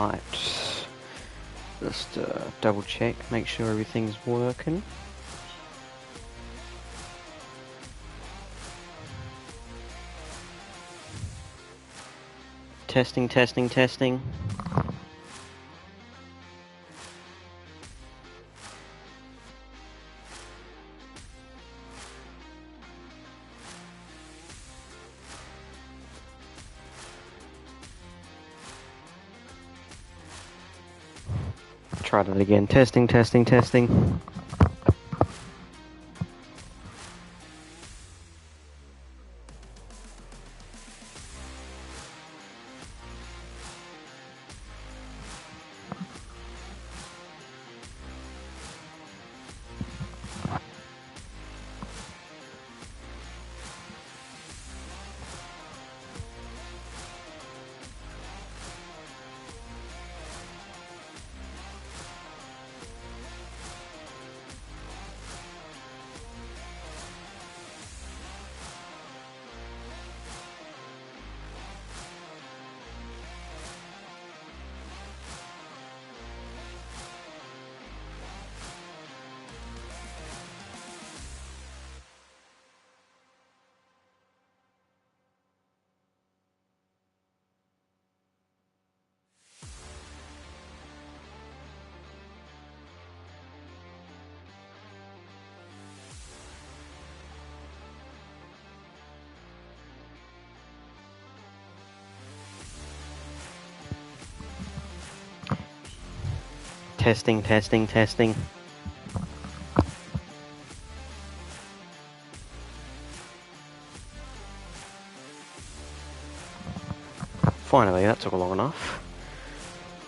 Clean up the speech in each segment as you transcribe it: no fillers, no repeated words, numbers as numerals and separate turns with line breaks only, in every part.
Alright. Just double check, make sure everything's working. Testing, testing, testing. Try that again. Testing, testing, testing. Testing, testing, testing. Finally, that took long enough.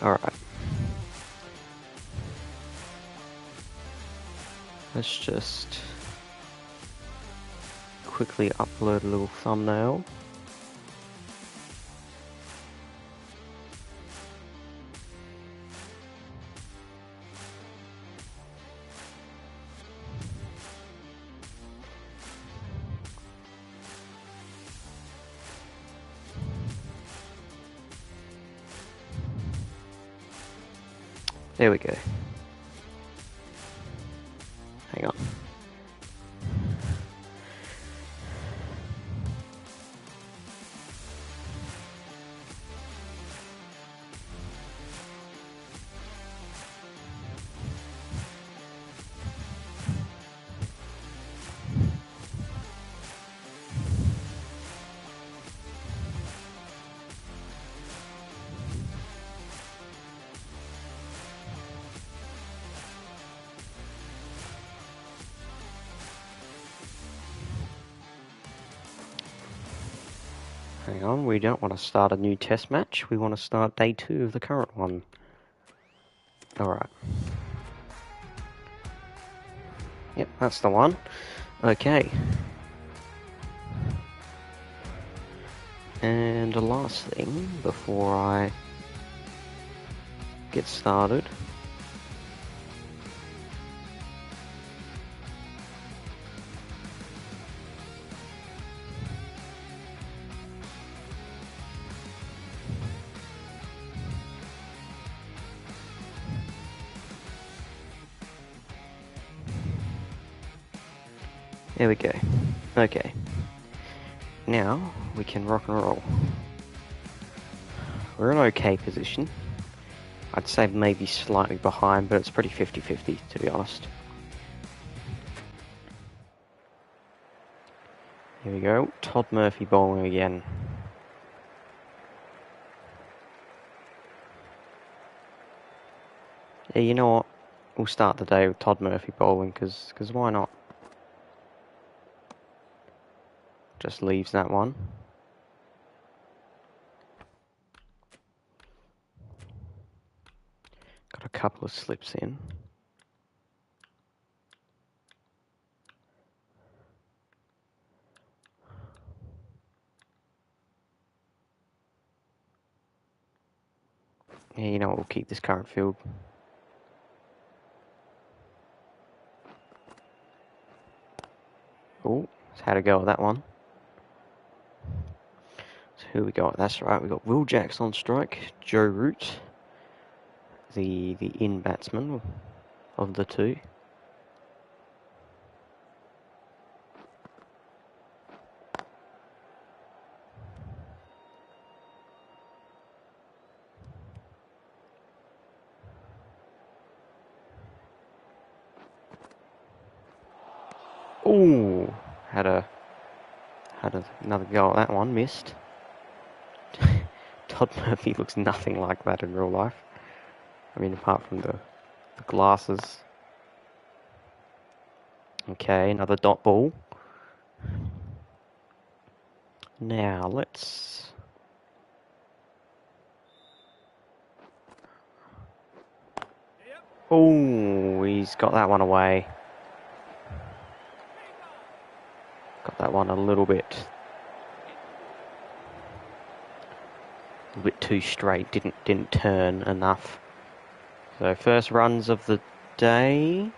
Alright. Let's just quickly upload a little thumbnail. There we go. Hang on. Hang on, we don't want to start a new test match, we want to start day 2 of the current one. Alright. Yep, that's the one. Okay. And the last thing, before I get started, there we go. Okay. Now, we can rock and roll. We're in okay position. I'd say maybe slightly behind, but it's pretty 50-50, to be honest. Here we go. Todd Murphy bowling again. Yeah, you know what? We'll start the day with Todd Murphy bowling, because why not? Just leaves that one. Got a couple of slips in. Yeah, you know what? We'll keep this current field. Oh, had to go with that one. So who we got? That's right, we got Will Jackson on strike, Joe Root, the in batsman of the two. Ooh, had another go at that one, missed. Todd Murphy looks nothing like that in real life. I mean, apart from the glasses. Okay, another dot ball. Now, let's... Oh, he's got that one away. Got that one a little bit too straight. Didn't turn enough. So first runs of the day.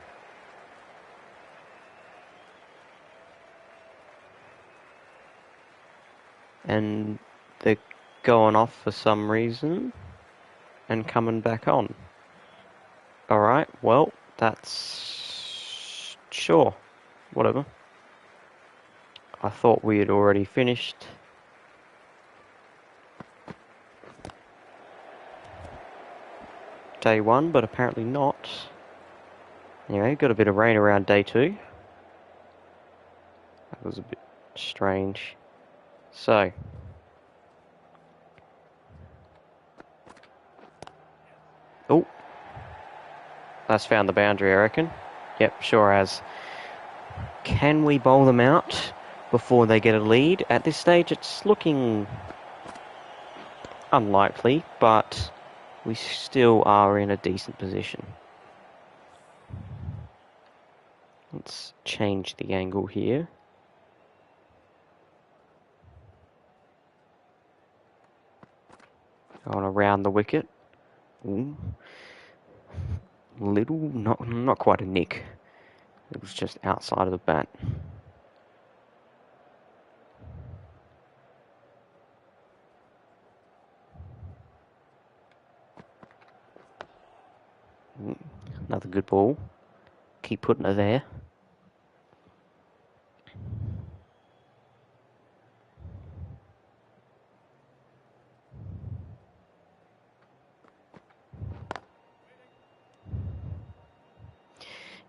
And they're going off for some reason and coming back on. Alright, well, that's... sure, whatever. I thought we had already finished. Day one, but apparently not. Anyway, got a bit of rain around day two. That was a bit strange. So... oh. That's found the boundary, I reckon. Yep, sure has. Can we bowl them out before they get a lead? At this stage, it's looking unlikely, but we still are in a decent position. Let's change the angle here. Going around the wicket. Ooh. Little, not quite a nick. It was just outside of the bat. Another good ball. Keep putting her there.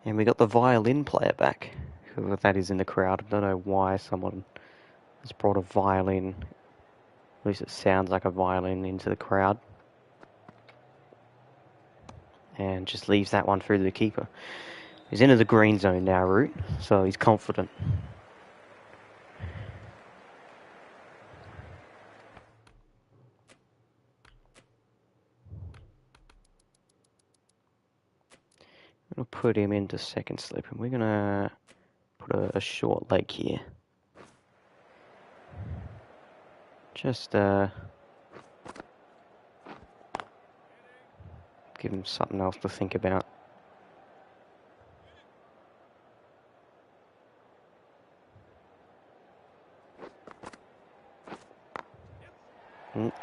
And we got the violin player back. Whoever that is in the crowd. I don't know why someone has brought a violin. At least it sounds like a violin into the crowd. And just leaves that one through to the keeper. He's into the green zone now, Root, so he's confident. We'll put him into second slip, and we're going to put a short leg here. Just give him something else to think about.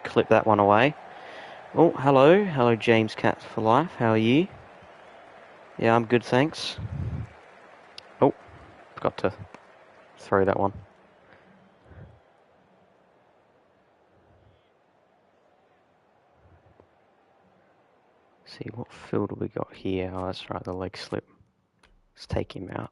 Clip that one away. Oh, hello James Cat for life. How are you? Yeah, I'm good, thanks. Oh, forgot to throw that one. See, what field have we got here? Oh, that's right, the leg slip. Let's take him out.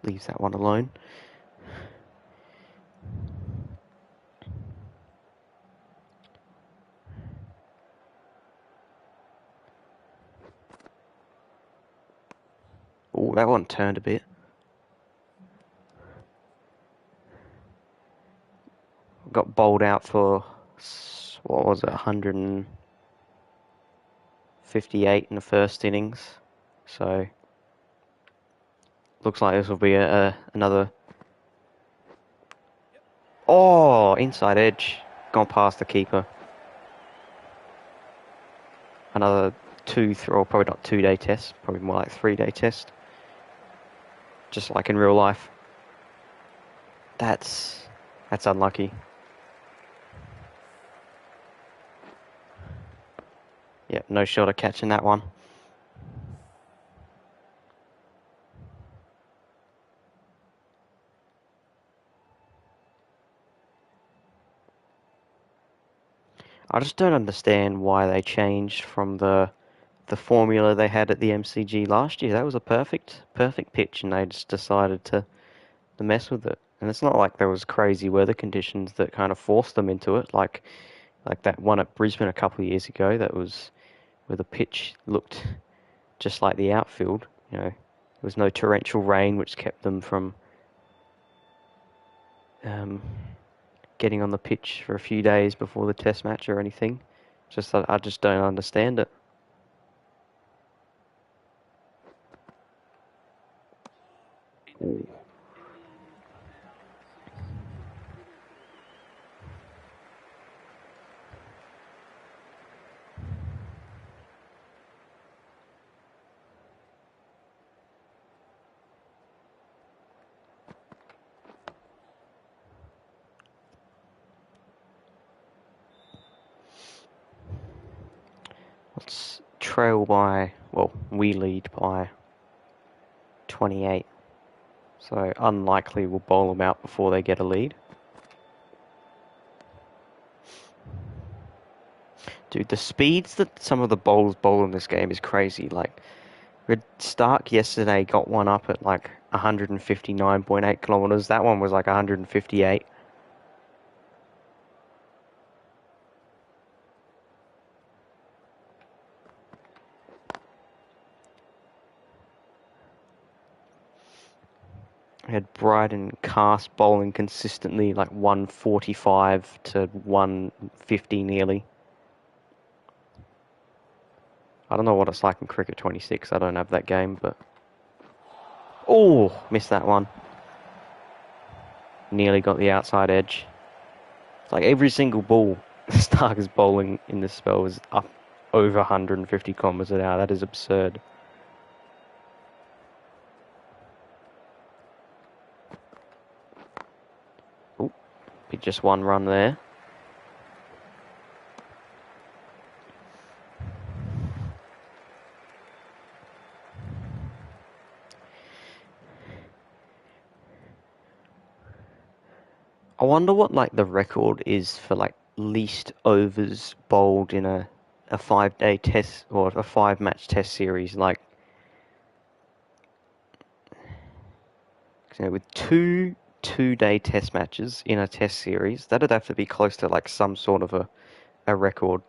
Leaves that one alone. Oh, that one turned a bit. Got bowled out for, what was it, 158 in the first innings. So, looks like this will be another... Oh, inside edge. Gone past the keeper. Another or probably not 2-day test, probably more like 3-day test. Just like in real life. That's unlucky. Yep, no shot of catching that one. I just don't understand why they changed from the formula they had at the MCG last year. That was a perfect pitch, and they just decided to mess with it. And it's not like there was crazy weather conditions that kind of forced them into it, like that one at Brisbane a couple of years ago. That was where the pitch looked just like the outfield. You know, there was no torrential rain, which kept them from getting on the pitch for a few days before the test match or anything. Just that I just don't understand it. Ooh. Let's trail by, well, we lead by 28. So unlikely we'll bowl them out before they get a lead. Dude, the speeds that some of the bowlers bowl in this game is crazy. Like, Stark yesterday got one up at like 159.8 kilometers. That one was like 158. I had Bryden Cast bowling consistently like 145 to 150 nearly. I don't know what it's like in Cricket 26. I don't have that game, but... Oh, missed that one. Nearly got the outside edge. It's like every single ball Stark is bowling in this spell is up over 150 kilometers an hour. That is absurd. Oh, just one run there. I wonder what like the record is for like least overs bowled in a 5-day test or a 5-match test series. Like, you know, with two-day test matches in a test series, that'd have to be close to like some sort of a record.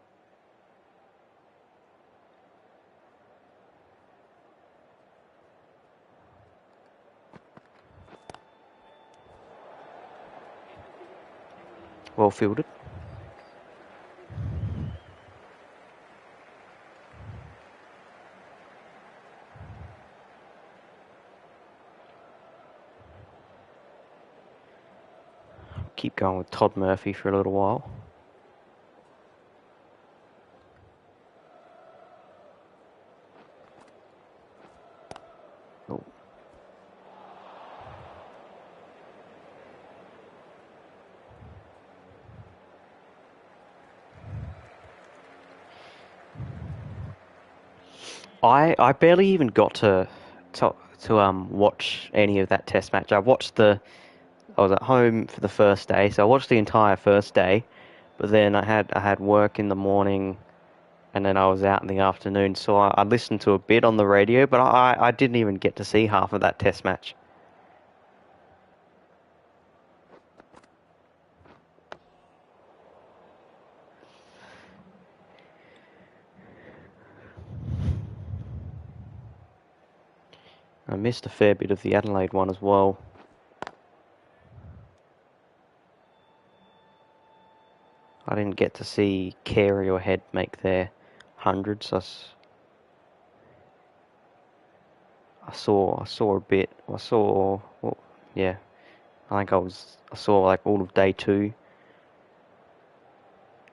Well fielded. Keep going with Todd Murphy for a little while. Oh. I barely even got to watch any of that test match. I was at home for the first day, so I watched the entire first day. But then I had work in the morning, and then I was out in the afternoon. So I listened to a bit on the radio, but I didn't even get to see half of that test match. I missed a fair bit of the Adelaide one as well. I didn't get to see Carey or Head make their hundreds. I saw a bit. Well, yeah. I think I saw like all of day 2,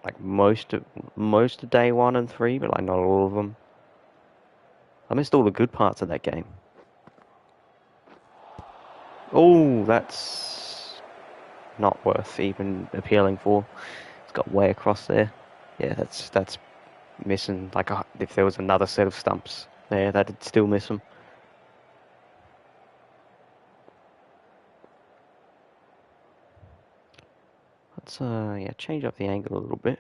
like most of day 1 and 3, but like not all of them. I missed all the good parts of that game. Oh, that's not worth even appealing for. It's got way across there. Yeah, that's missing. Like, if there was another set of stumps there, that'd still miss them. Let's yeah, change up the angle a little bit.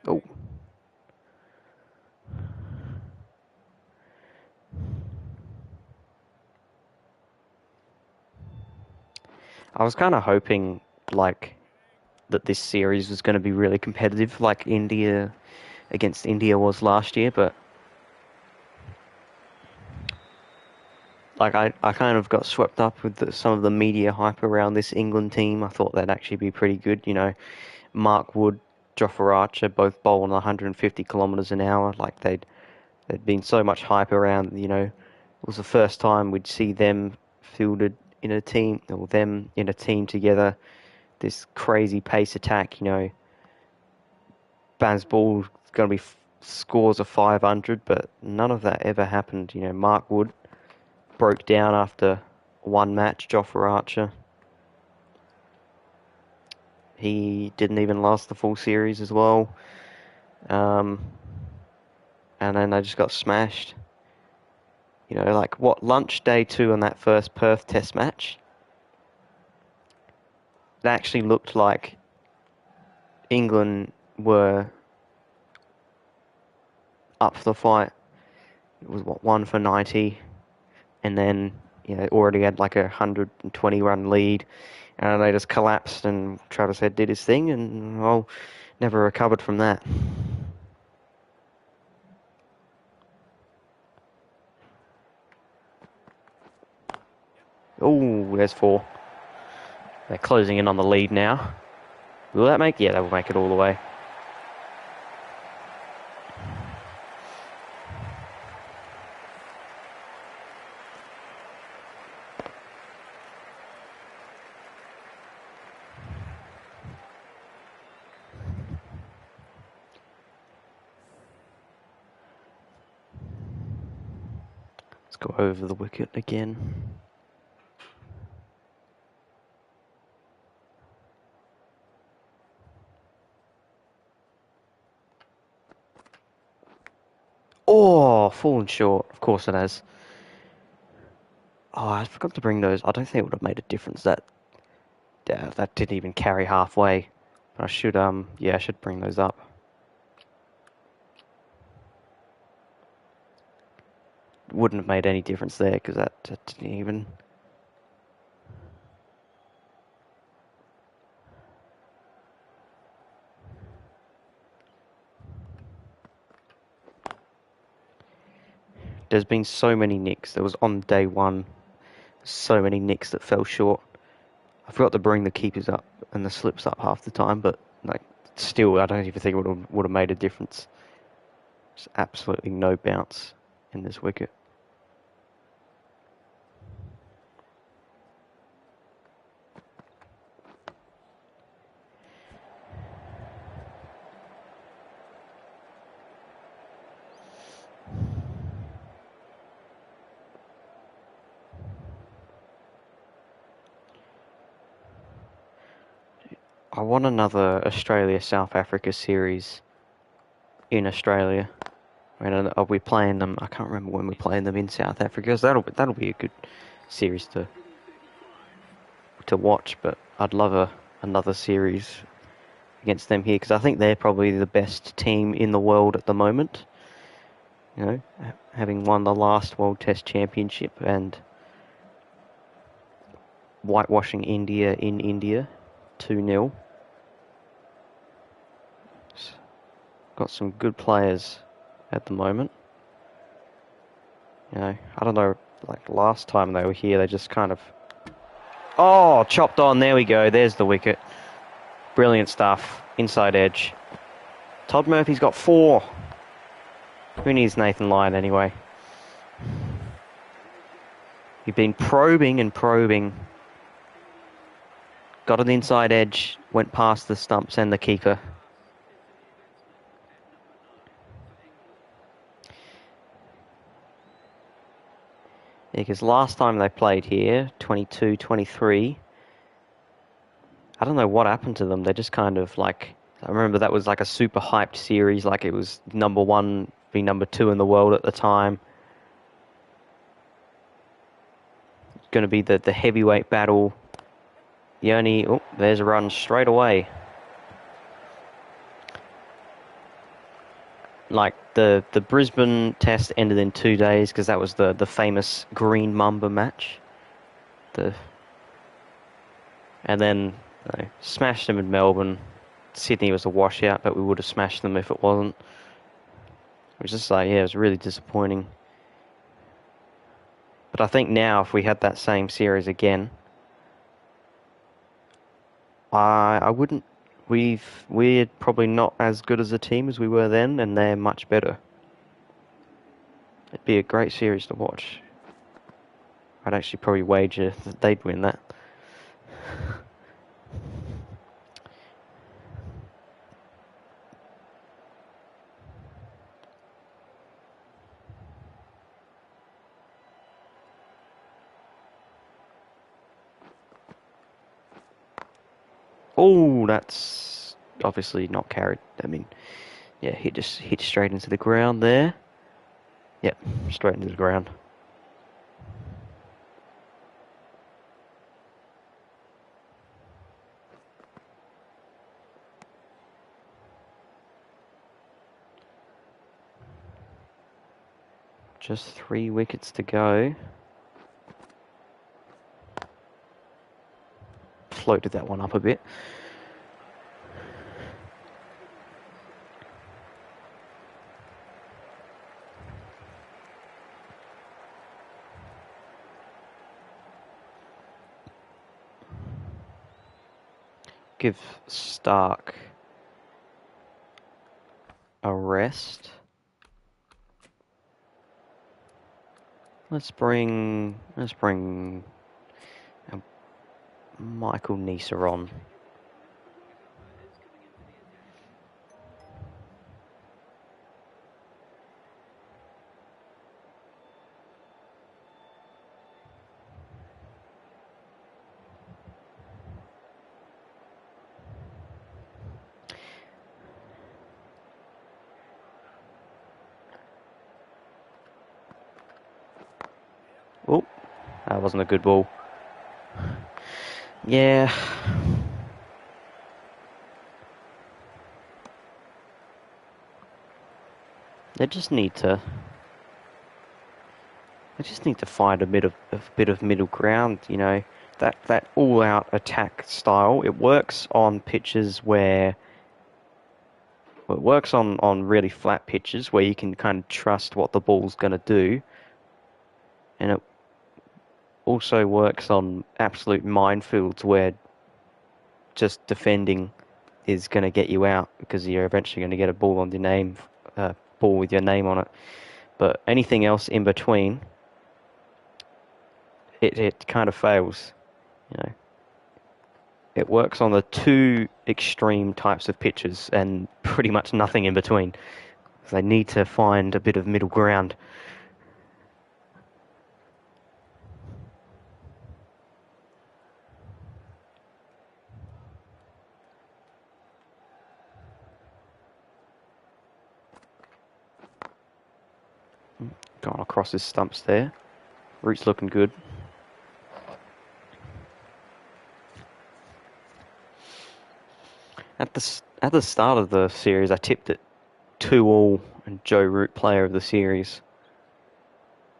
Oh. I was kind of hoping, like, that this series was going to be really competitive, like India against India was last year, but like I kind of got swept up with some of the media hype around this England team. I thought they'd actually be pretty good. You know, Mark Wood, Jofra Archer, both bowling 150 kilometres an hour. Like there'd been so much hype around. You know, it was the first time we'd see them fielded in a team, or them in a team together. This crazy pace attack. You know, Bazball going to be scores of 500, but none of that ever happened. You know, Mark Wood broke down after one match, Jofra Archer. He didn't even last the full series as well. And then they just got smashed. You know, like what, lunch day 2 on that first Perth test match? It actually looked like England were up for the fight. It was, what, 1 for 90. And then, you know, already had like a 120 run lead. And they just collapsed, and Travis Head did his thing, and, well, never recovered from that. Oh, there's 4. They're closing in on the lead now. Will that make? Yeah, that will make it all the way. Let's go over the wicket again. Oh, fallen short. Of course it has. Oh, I forgot to bring those. I don't think it would have made a difference. That didn't even carry halfway. But I should yeah, I should bring those up. Wouldn't have made any difference there because that didn't even. There's been so many nicks. There was on day 1, so many nicks that fell short. I forgot to bring the keepers up and the slips up half the time, but like still, I don't even think it would have made a difference. There's absolutely no bounce in this wicket. I want another Australia-South Africa series in Australia. I mean, are we playing them? I can't remember when we're playing them in South Africa. So that'll be a good series to watch. But I'd love another series against them here because I think they're probably the best team in the world at the moment. You know, having won the last World Test Championship and whitewashing India in India 2-0. Got some good players at the moment. You know, I don't know, like last time they were here, they just kind of... Oh, chopped on, there we go, there's the wicket. Brilliant stuff, inside edge. Todd Murphy's got 4. Who needs Nathan Lyon anyway? You've been probing and probing. Got an inside edge, went past the stumps and the keeper. Because last time they played here, 22-23, I don't know what happened to them. They just kind of like, I remember that was like a super hyped series, like it was number 1 v number 2 in the world at the time. It's going to be the heavyweight battle. Oh, there's a run straight away. Like the Brisbane test ended in 2 days because that was the famous Green Mamba match. And then smashed them in Melbourne. Sydney was a washout, but we would have smashed them if it wasn't. It was just like, yeah, it was really disappointing. But I think now if we had that same series again, I wouldn't. We're probably not as good as a team as we were then, and they're much better. It'd be a great series to watch. I'd actually probably wager that they'd win that. Oh, that's obviously not carried. I mean, yeah, he just hit straight into the ground there. Yep, straight into the ground. Just 3 wickets to go. Floated that one up a bit. Give Stark a rest. Let's bring Michael Neser on. Oh, that wasn't a good ball. Yeah. They just need to find a bit of middle ground, you know. That all-out attack style, it works on pitches where it works on really flat pitches where you can kind of trust what the ball's going to do. And it also works on absolute minefields where just defending is going to get you out because you're eventually going to get a ball on your name, ball with your name on it. But anything else in between, it kind of fails, you know. It works on the 2 extreme types of pitches and pretty much nothing in between. So they need to find a bit of middle ground. Gone across his stumps there. Route's looking good. At the start of the series, I tipped it 2-2 and Joe Root player of the series.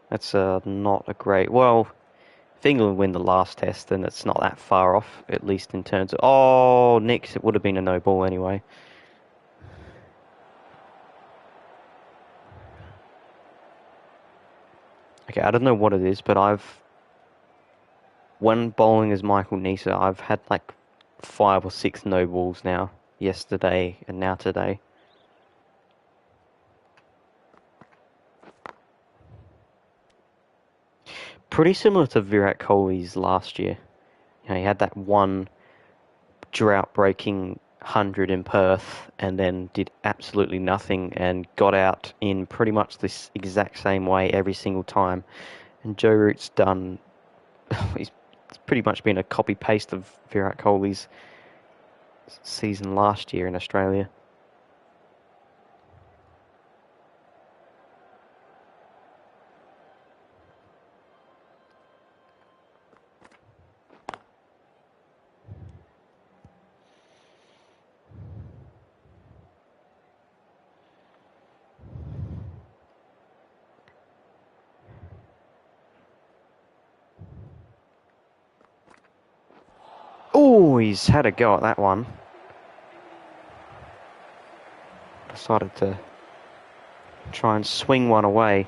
That's not a great... Well, if England win the last test, then it's not that far off, at least in terms of... Oh, Nix, it would have been a no ball anyway. Okay, I don't know what it is, but when bowling as Michael Neser, I've had like 5 or 6 no balls now. Yesterday and now today. Pretty similar to Virat Kohli's last year. You know, he had that one drought-breaking 100 in Perth and then did absolutely nothing and got out in pretty much this exact same way every single time. And Joe Root's done... He's pretty much been a copy-paste of Virat Kohli's season last year in Australia. Oh, he's had a go at that one. Decided to try and swing one away.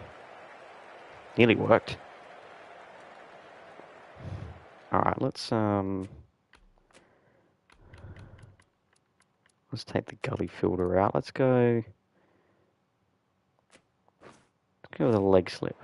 Nearly worked. Alright, let's take the gully fielder out. Let's go with a leg slip.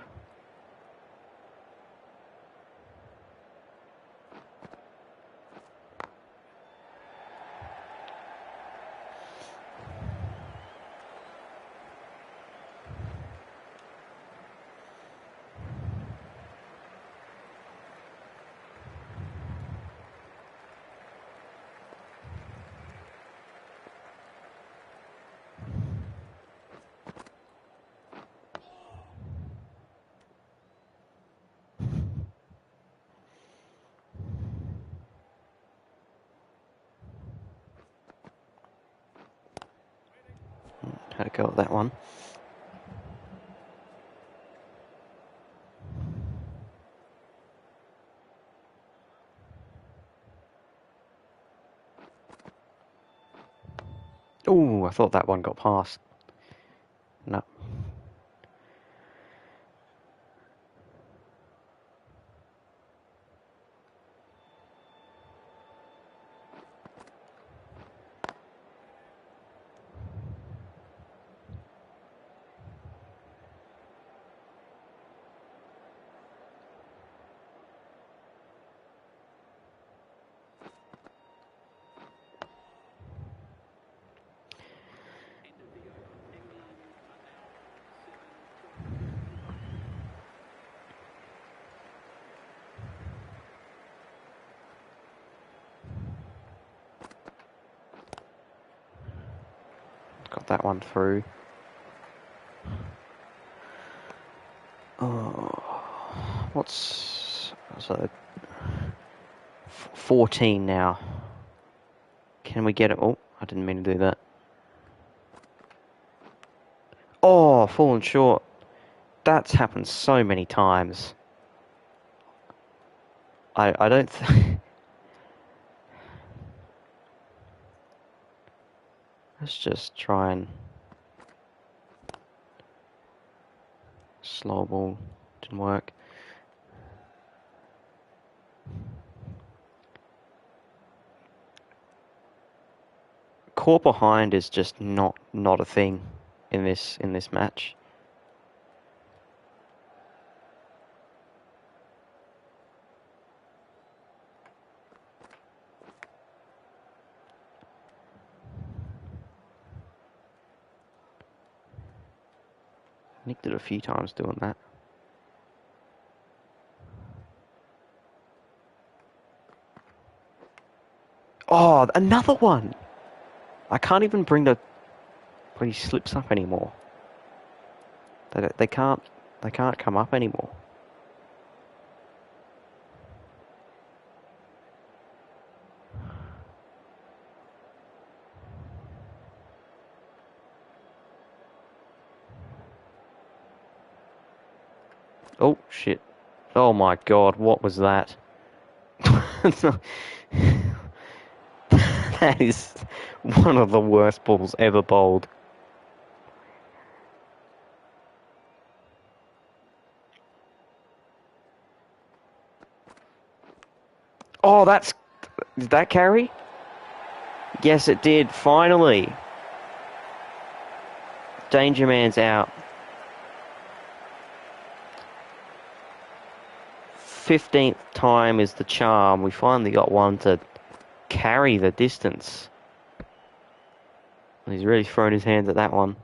Had a go at that one. Oh, I thought that one got past. No. Got that one through. Oh, what's so 14 now? Can we get it? Oh, I didn't mean to do that. Oh, fallen short. That's happened so many times. I don't Let's just try and slow ball. Didn't work. Caught behind is just not a thing in this match. Nicked it a few times doing that. Oh, another one! I can't even bring the bloody slips up anymore. They can't come up anymore. Oh shit. Oh my god, what was that? That is one of the worst balls ever bowled. Oh, did that carry? Yes, it did, finally. Danger Man's out. 15th time is the charm. We finally got one to carry the distance. He's really thrown his hands at that one.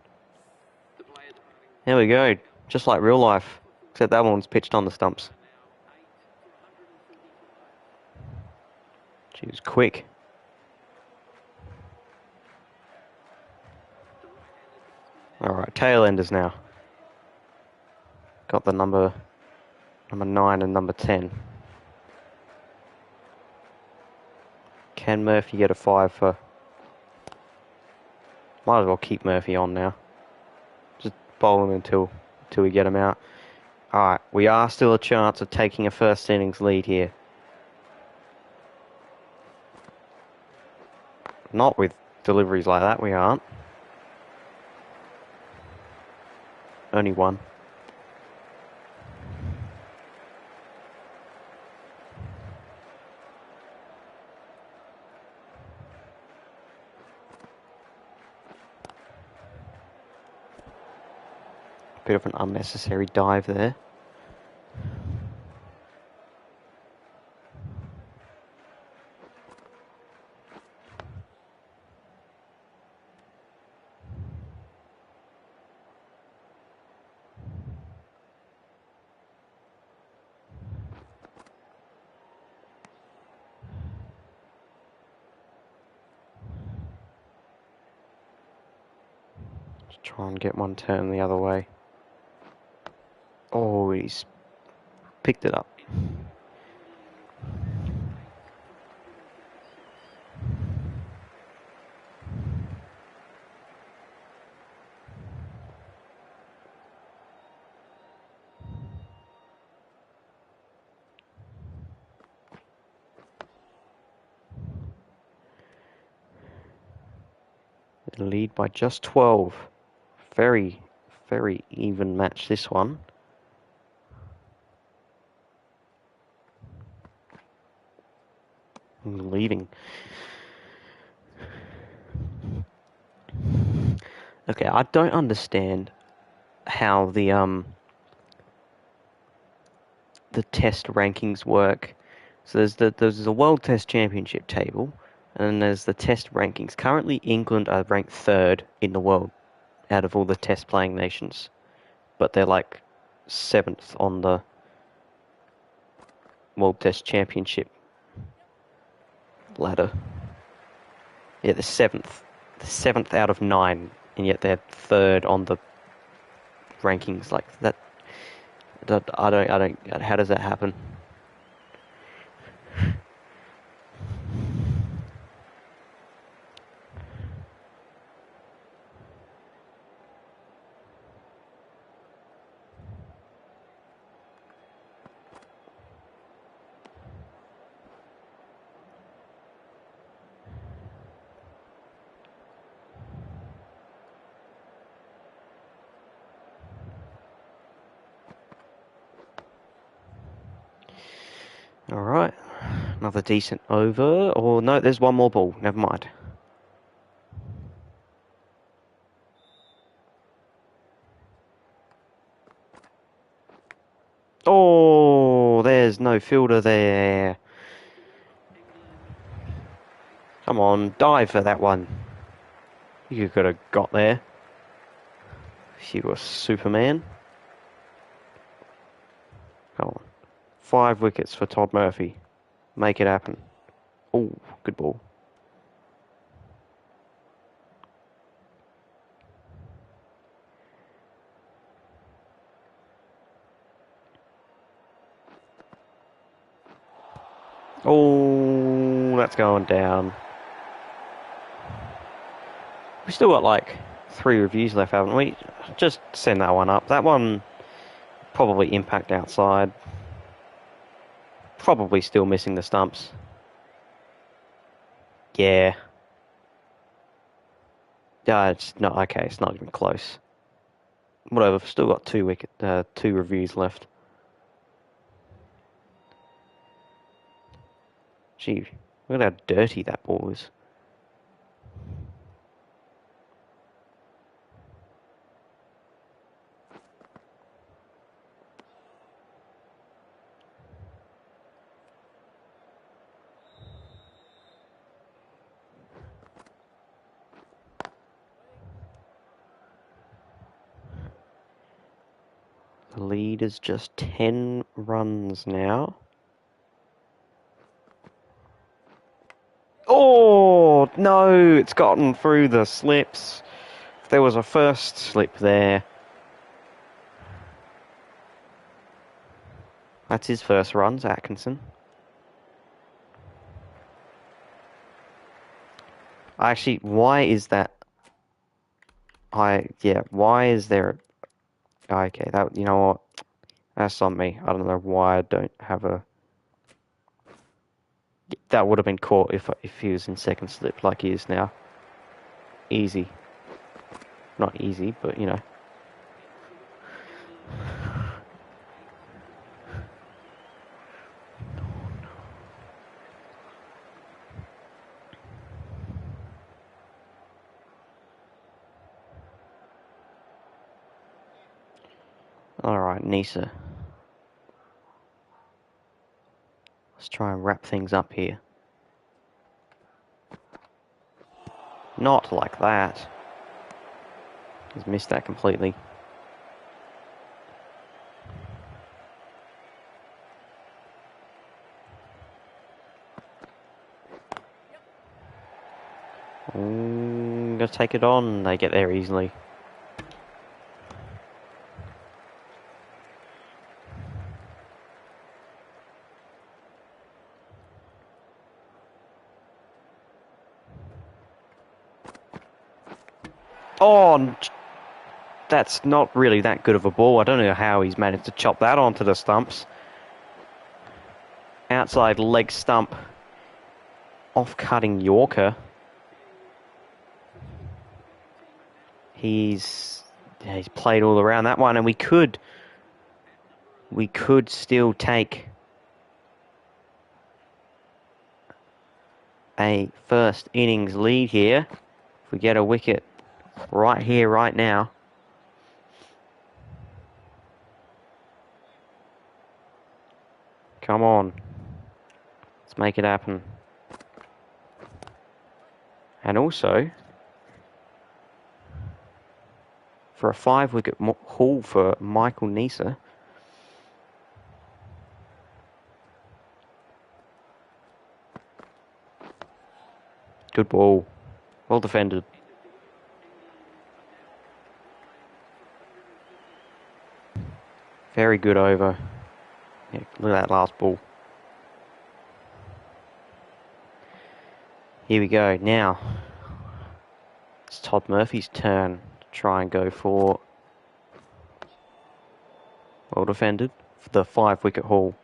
There we go. Just like real life. Except that one's pitched on the stumps. She was quick. Alright, tail enders now. Got the number 9 and number 10. Can Murphy get a 5 for... Might as well keep Murphy on now. Just bowl him until we get him out. Alright, we are still a chance of taking a first innings lead here. Not with deliveries like that, we aren't. Only one. Bit of an unnecessary dive there. Just try and get one turn the other way. Oh, he's picked it up. They lead by just 12. Very, very even match, this one. Leading. Okay, I don't understand how the test rankings work. So there's the World Test Championship table, and then there's the test rankings. Currently, England are ranked 3rd in the world out of all the test playing nations, but they're like 7th on the World Test Championship ladder. Yeah, the 7th out of 9, and yet they're 3rd on the rankings. Like that, I don't. How does that happen? Alright, another decent over. Or no, there's one more ball. Never mind. Oh, there's no fielder there. Come on, dive for that one. You could have got there. If you were Superman. Come on. 5 wickets for Todd Murphy. Make it happen. Oh, good ball. Oh, that's going down. We've still got like 3 reviews left, haven't we? Just send that one up. That one probably impact outside. Probably still missing the stumps. Yeah. Yeah, it's not okay. It's not even close. Whatever. Still got 2 reviews left. Gee, look at how dirty that ball is. The lead is just 10 runs now. Oh, no, it's gotten through the slips. There was a first slip there. That's his first runs, Atkinson. Actually, why is that? Why is there? Okay, that, you know what? That's on me. I don't know why I don't have a. That would have been caught if he was in second slip like he is now. Easy. Not easy, but you know. Alright, Nisa. Let's try and wrap things up here. Not like that. He's missed that completely. Gonna take it on. They get there easily. Oh, that's not really that good of a ball. I don't know how he's managed to chop that onto the stumps. Outside leg stump. Off-cutting Yorker. He's played all around that one, and we could still take a first innings lead here if we get a wicket right here, right now. Come on. Let's make it happen. And also, for a 5-wicket haul for Michael Nisa. Good ball. Well defended. Very good over. Yeah, look at that last ball. Here we go. Now, it's Todd Murphy's turn to try and go for, well defended, for the 5-wicket haul.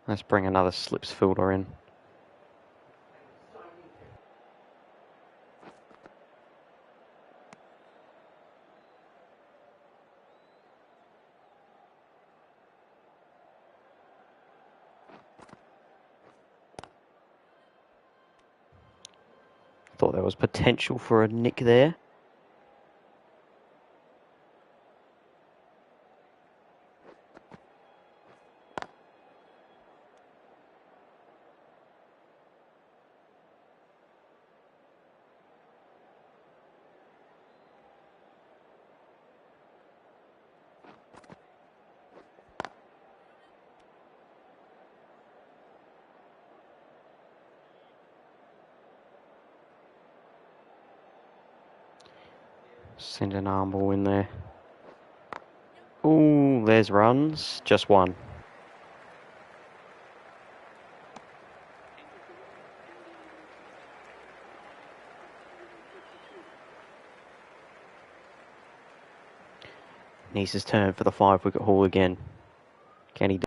Let's bring another slips fielder in. Thought there was potential for a nick there. Send an arm ball in there. Ooh, there's runs. Just one. Nisa's turn for the 5-wicket haul again. Can he do?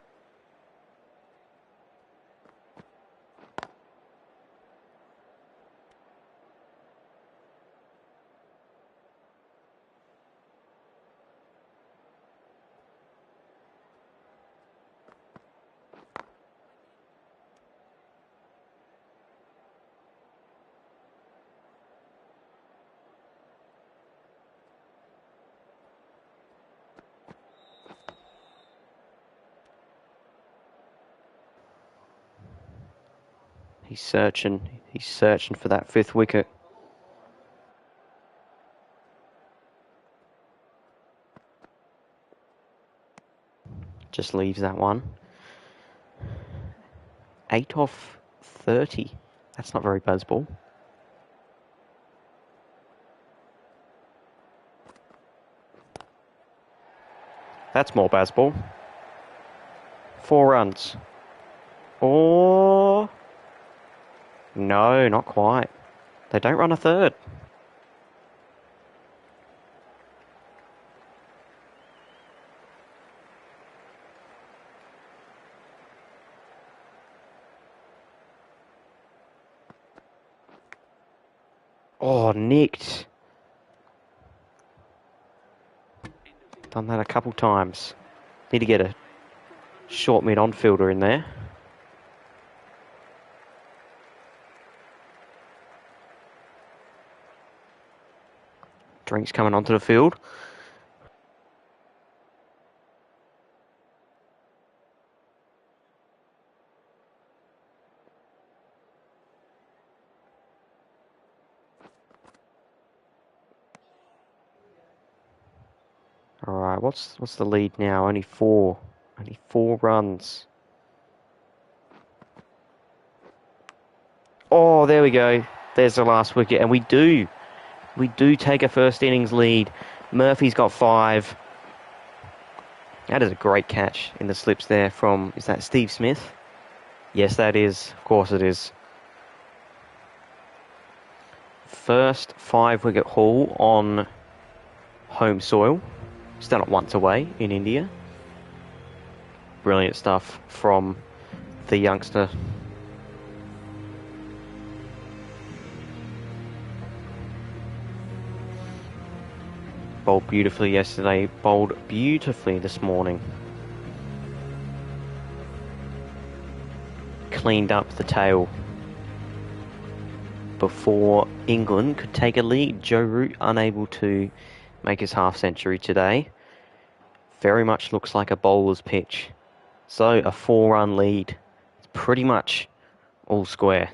He's searching for that 5th wicket. Just leaves that one. 8 off 30. That's not very buzzball. That's more buzzball. 4 runs. Or... no, not quite. They don't run a third. Oh, nicked. Done that a couple times. Need to get a short mid-on fielder in there. Drink's coming onto the field. Alright, what's the lead now? Only 4. Only 4 runs. Oh, there we go. There's the last wicket. And we do take a first innings lead. Murphy's got 5. That is a great catch in the slips there from, is that Steve Smith? Yes, that is. Of course it is. First 5-wicket haul on home soil. He's done it once away in India. Brilliant stuff from the youngster. Bowled beautifully yesterday, bowled beautifully this morning. Cleaned up the tail before England could take a lead. Joe Root unable to make his half-century today. Very much looks like a bowler's pitch. So a 4-run lead. It's pretty much all square.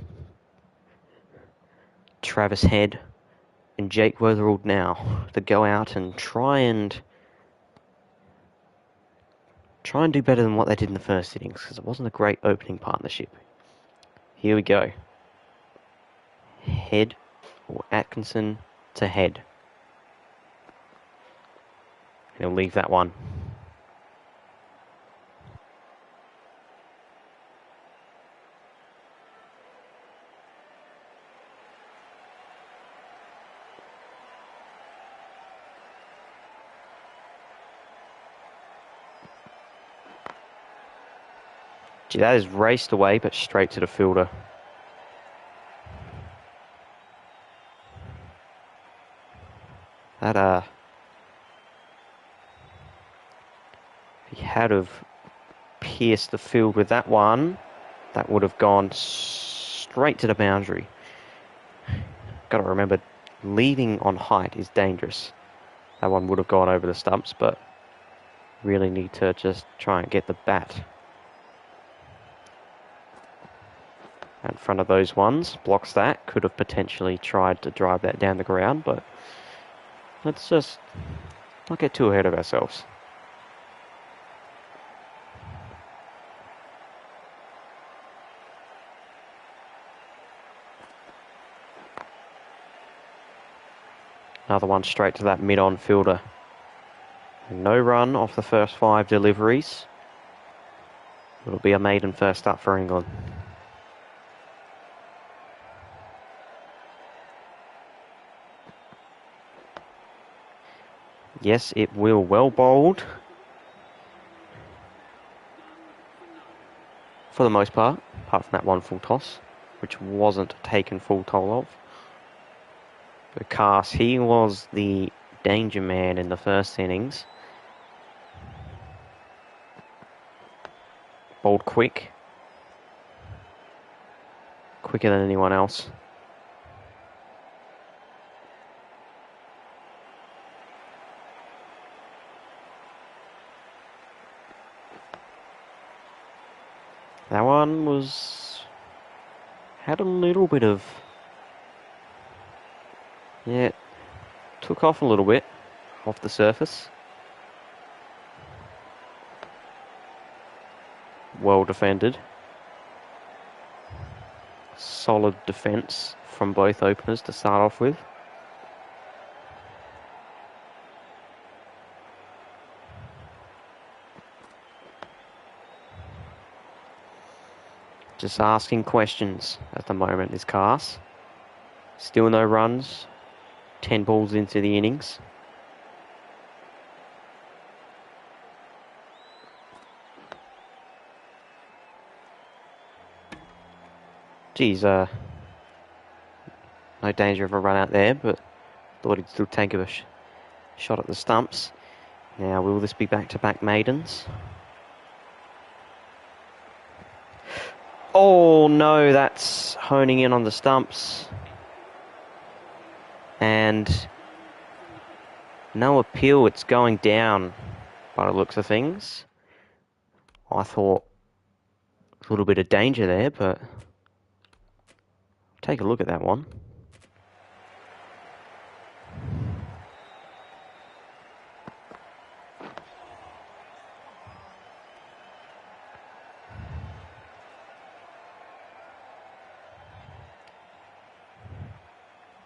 Travis Head and Jake Weatherald now to go out and try and do better than what they did in the first innings, because it wasn't a great opening partnership. Here we go. Head or Atkinson to Head. And he'll leave that one. Gee, that is raced away, but straight to the fielder. That, if he had have pierced the field with that one, that would have gone straight to the boundary. Got to remember, leaving on height is dangerous. That one would have gone over the stumps, but really need to just try and get the bat in front of those ones. Blocks that. Could have potentially tried to drive that down the ground, but let's just not get too ahead of ourselves. Another one straight to that mid-on fielder. And no run off the first 5 deliveries. It'll be a maiden first up for England. Yes, it will. Well bowled. For the most part, apart from that one full toss, which wasn't taken full toll of. Because he was the danger man in the first innings. Bowled quick. Quicker than anyone else. That one was had a little bit of... Yeah, took off a little bit off the surface. Well defended. Solid defence from both openers to start off with. Just asking questions at the moment is Cars. Still no runs. 10 balls into the innings. Geez, no danger of a run out there, but thought he'd still take a shot at the stumps. Now, will this be back-to-back maidens? Oh no, that's honing in on the stumps. And no appeal, it's going down by the looks of things. I thought a little bit of danger there, but take a look at that one.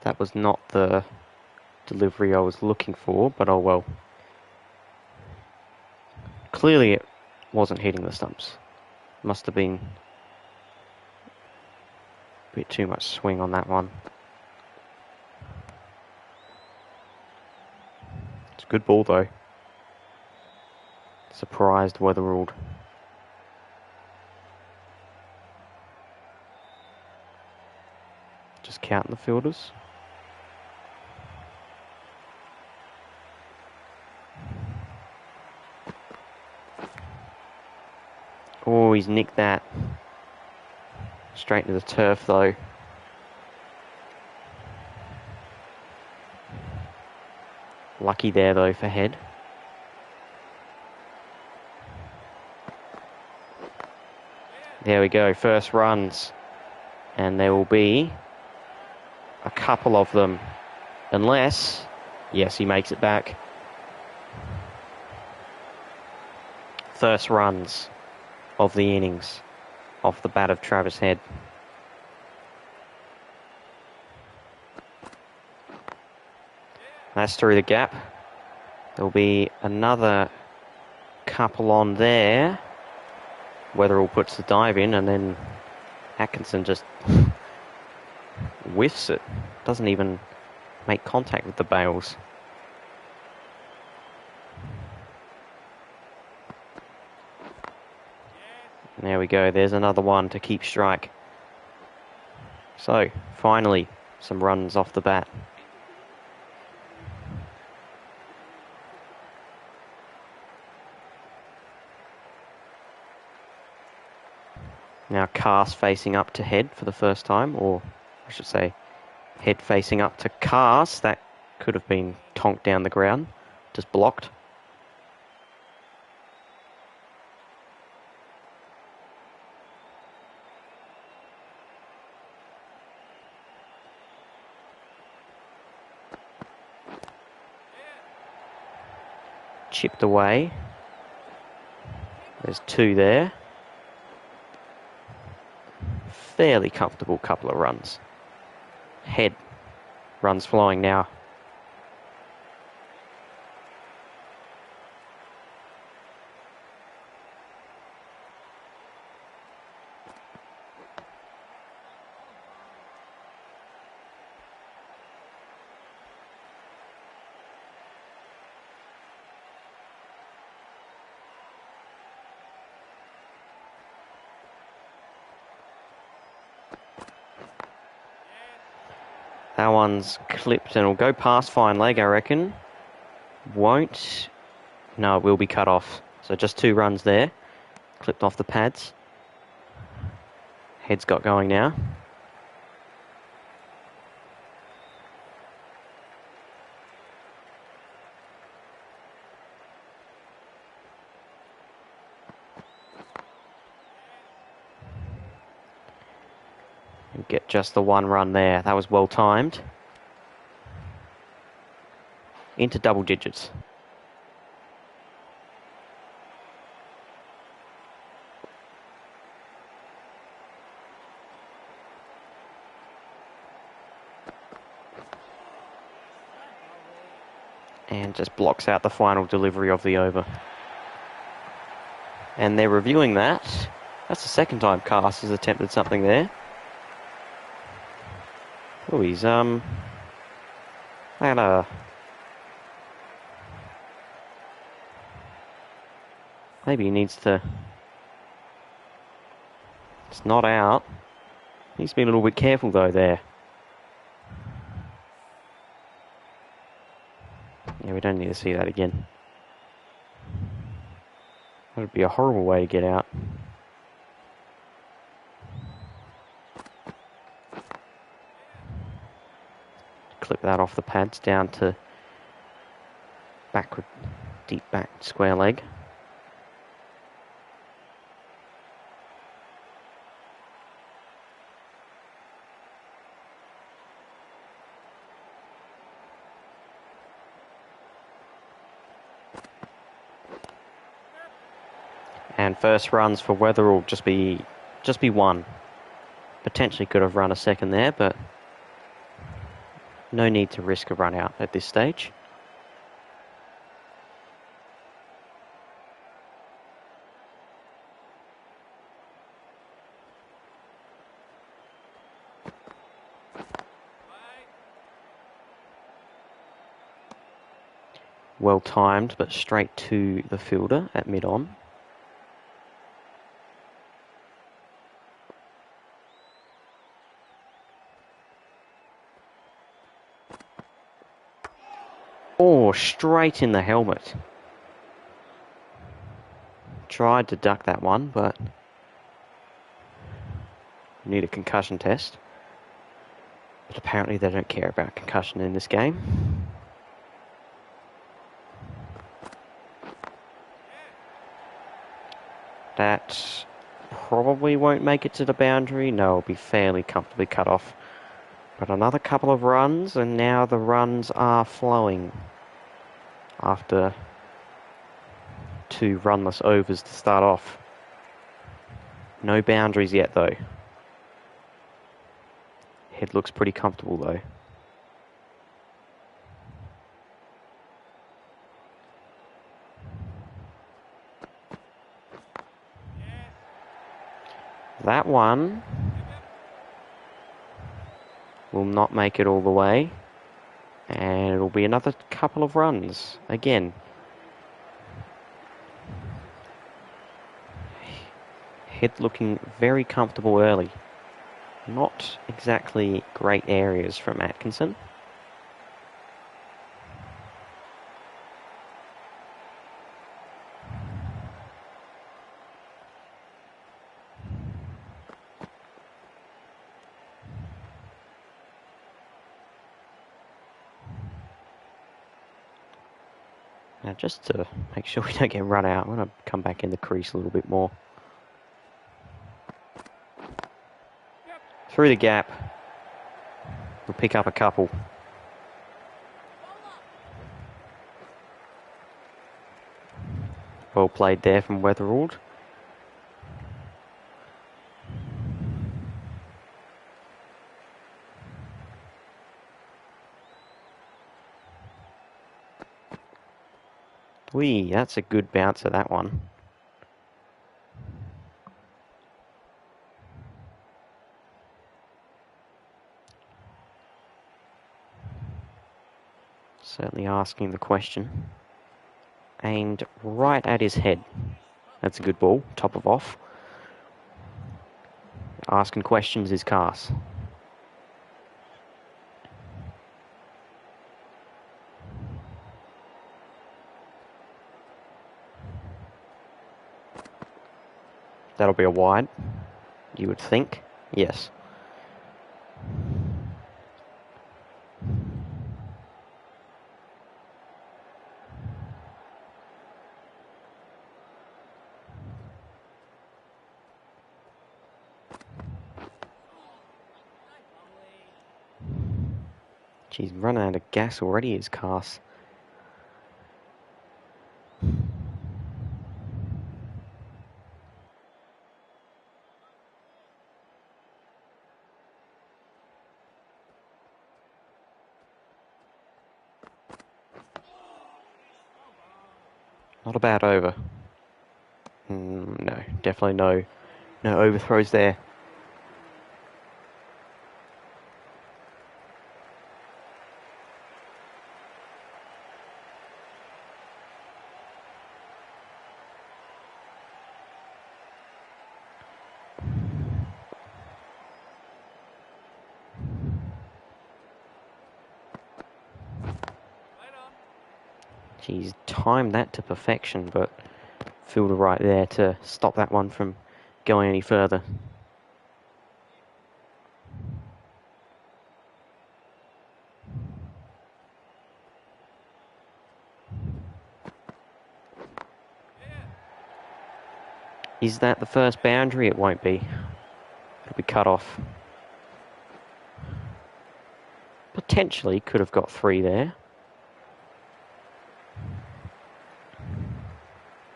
That was not the delivery I was looking for, but oh well. Clearly it wasn't hitting the stumps. Must have been a bit too much swing on that one. It's a good ball though. Surprised weather ruled. Just counting the fielders. Oh, he's nicked that. Straight to the turf though. Lucky there though for Head. There we go, first runs. And there will be a couple of them. Unless, yes, he makes it back. First runs of the innings off the bat of Travis Head. That's through the gap. There'll be another couple on there. Weatherall puts the dive in and then Atkinson just whiffs it. Doesn't even make contact with the bails. There we go, there's another one to keep strike. So, finally, some runs off the bat. Now Cast facing up to Head for the first time, or I should say Head facing up to Cast. That could have been tonked down the ground, just blocked. Chipped away. There's two there. Fairly comfortable couple of runs. Head runs flying now. That one's clipped and will go past fine leg, I reckon. Won't. No, it will be cut off. So just 2 runs there. Clipped off the pads. Head's got going now. And get just the one run there. That was well timed. Into double digits. And just blocks out the final delivery of the over. And they're reviewing that. That's the second time Cast has attempted something there. Oh, he's had a... Maybe he needs to... It's not out. Needs to be a little bit careful though there. Yeah, we don't need to see that again. That would be a horrible way to get out. Clip that off the pads down to backward, deep back square leg. And first runs for Weatherall just be one. Potentially could have run a second there, but no need to risk a run out at this stage. Well timed, but straight to the fielder at mid-on. Oh, straight in the helmet. Tried to duck that one, but need a concussion test. But apparently they don't care about concussion in this game. That probably won't make it to the boundary. No, it'll be fairly comfortably cut off. But another couple of runs, and now the runs are flowing. After 2 runless overs to start off. No boundaries yet, though. Head looks pretty comfortable, though. That one will not make it all the way. And it'll be another couple of runs. Again. Head looking very comfortable early. Not exactly great areas from Atkinson. Now just to make sure we don't get run out, I'm going to come back in the crease a little bit more. Through the gap. We'll pick up a couple. Well played there from Weatherald. Whee, that's a good bouncer, that one. Certainly asking the question. Aimed right at his head. That's a good ball, top of off. Asking questions is Cast. That'll be a wide, you would think. Yes. He's running out of gas already, his cast. Not a bad over. No, definitely no overthrows there. He's timed that to perfection, but fielder right there to stop that one from going any further. Is that the first boundary? It won't be. It'll be cut off. Potentially could have got 3 there.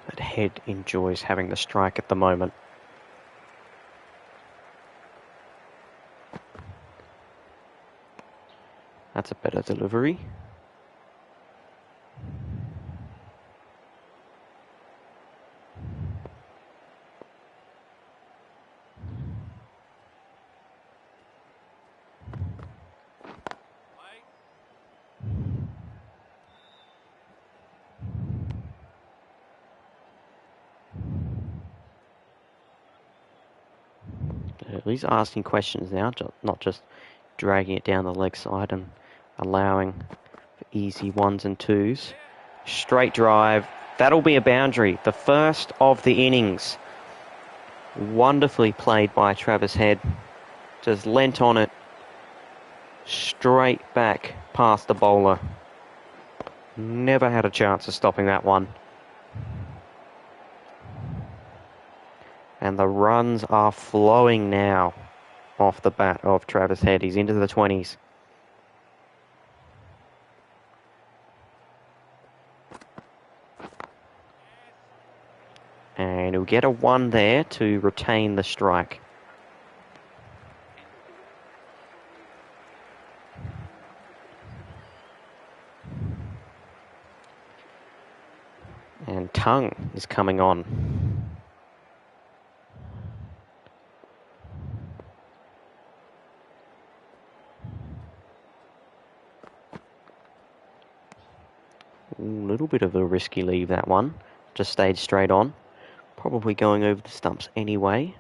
But Head enjoys having the strike at the moment. That's a better delivery. At least asking questions now, not just dragging it down the leg side and allowing for easy 1s and 2s. Straight drive. That'll be a boundary. The first of the innings. Wonderfully played by Travis Head. Just leant on it. Straight back past the bowler. Never had a chance of stopping that one. And the runs are flowing now off the bat of Travis Head. He's into the 20s. And he'll get a 1 there to retain the strike. And Tongue is coming on. A little bit of a risky leave, that one. Just stayed straight on. Probably going over the stumps anyway.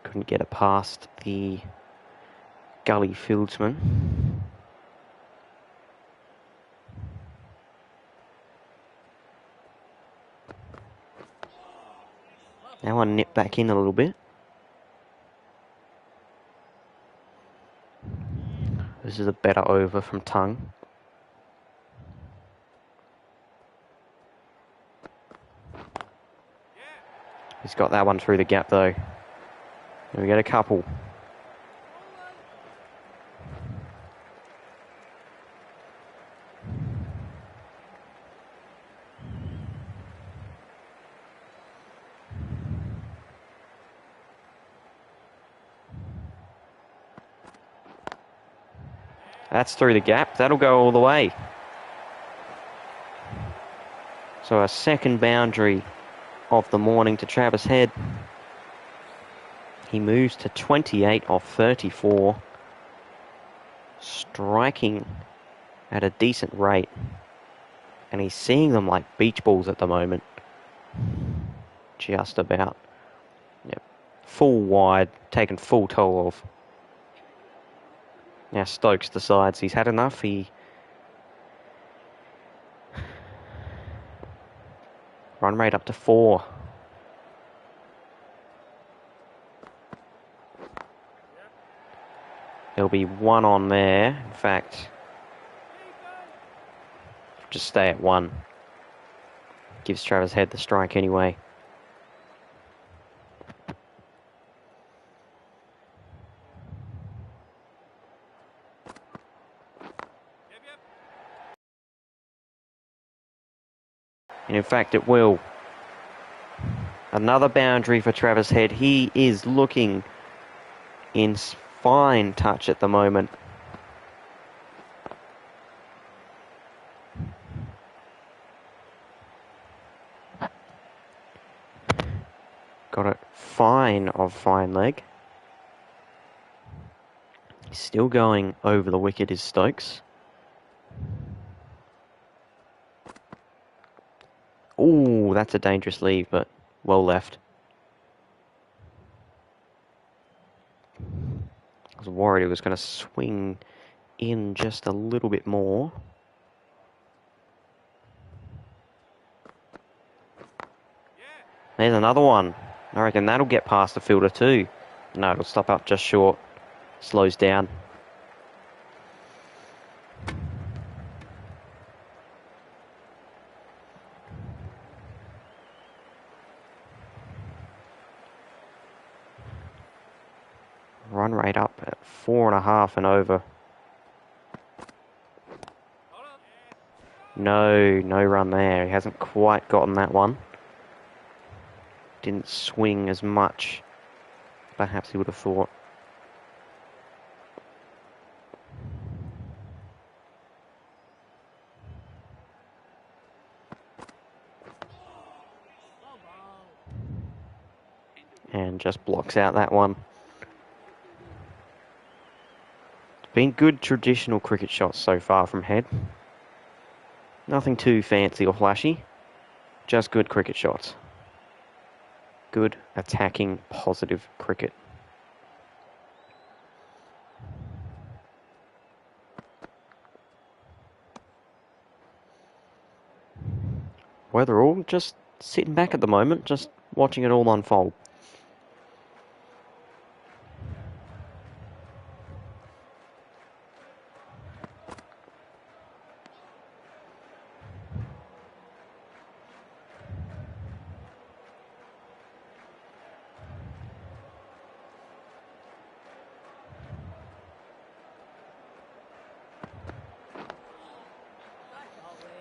Couldn't get it past the gully fieldsman. Now I nip back in a little bit. This is a better over from Tongue. He's got that one through the gap though. And we get a couple. That's through the gap. That'll go all the way. So a second boundary of the morning to Travis Head. He moves to 28 off 34. Striking at a decent rate. And he's seeing them like beach balls at the moment. Just about. Yep. Full wide, taken full toll of. Now Stokes decides he's had enough. Run rate up to 4. There'll be one on there. In fact, just stay at one. Gives Travis Head the strike anyway. And in fact, it will. Another boundary for Travis Head. He is looking in fine touch at the moment. Got it fine of fine leg. Still going over the wicket is Stokes. Ooh, that's a dangerous leave, but well left. I was worried it was going to swing in just a little bit more. There's another one. I reckon that'll get past the fielder too. No, it'll stop up just short. Slows down. Run rate up at 4.5 and over. No run there. He hasn't quite gotten that one. Didn't swing as much. Perhaps he would have thought. And just blocks out that one. It's been good traditional cricket shots so far from Head. Nothing too fancy or flashy. Just good cricket shots. Good attacking, positive cricket. Weatherall just sitting back at the moment, just watching it all unfold.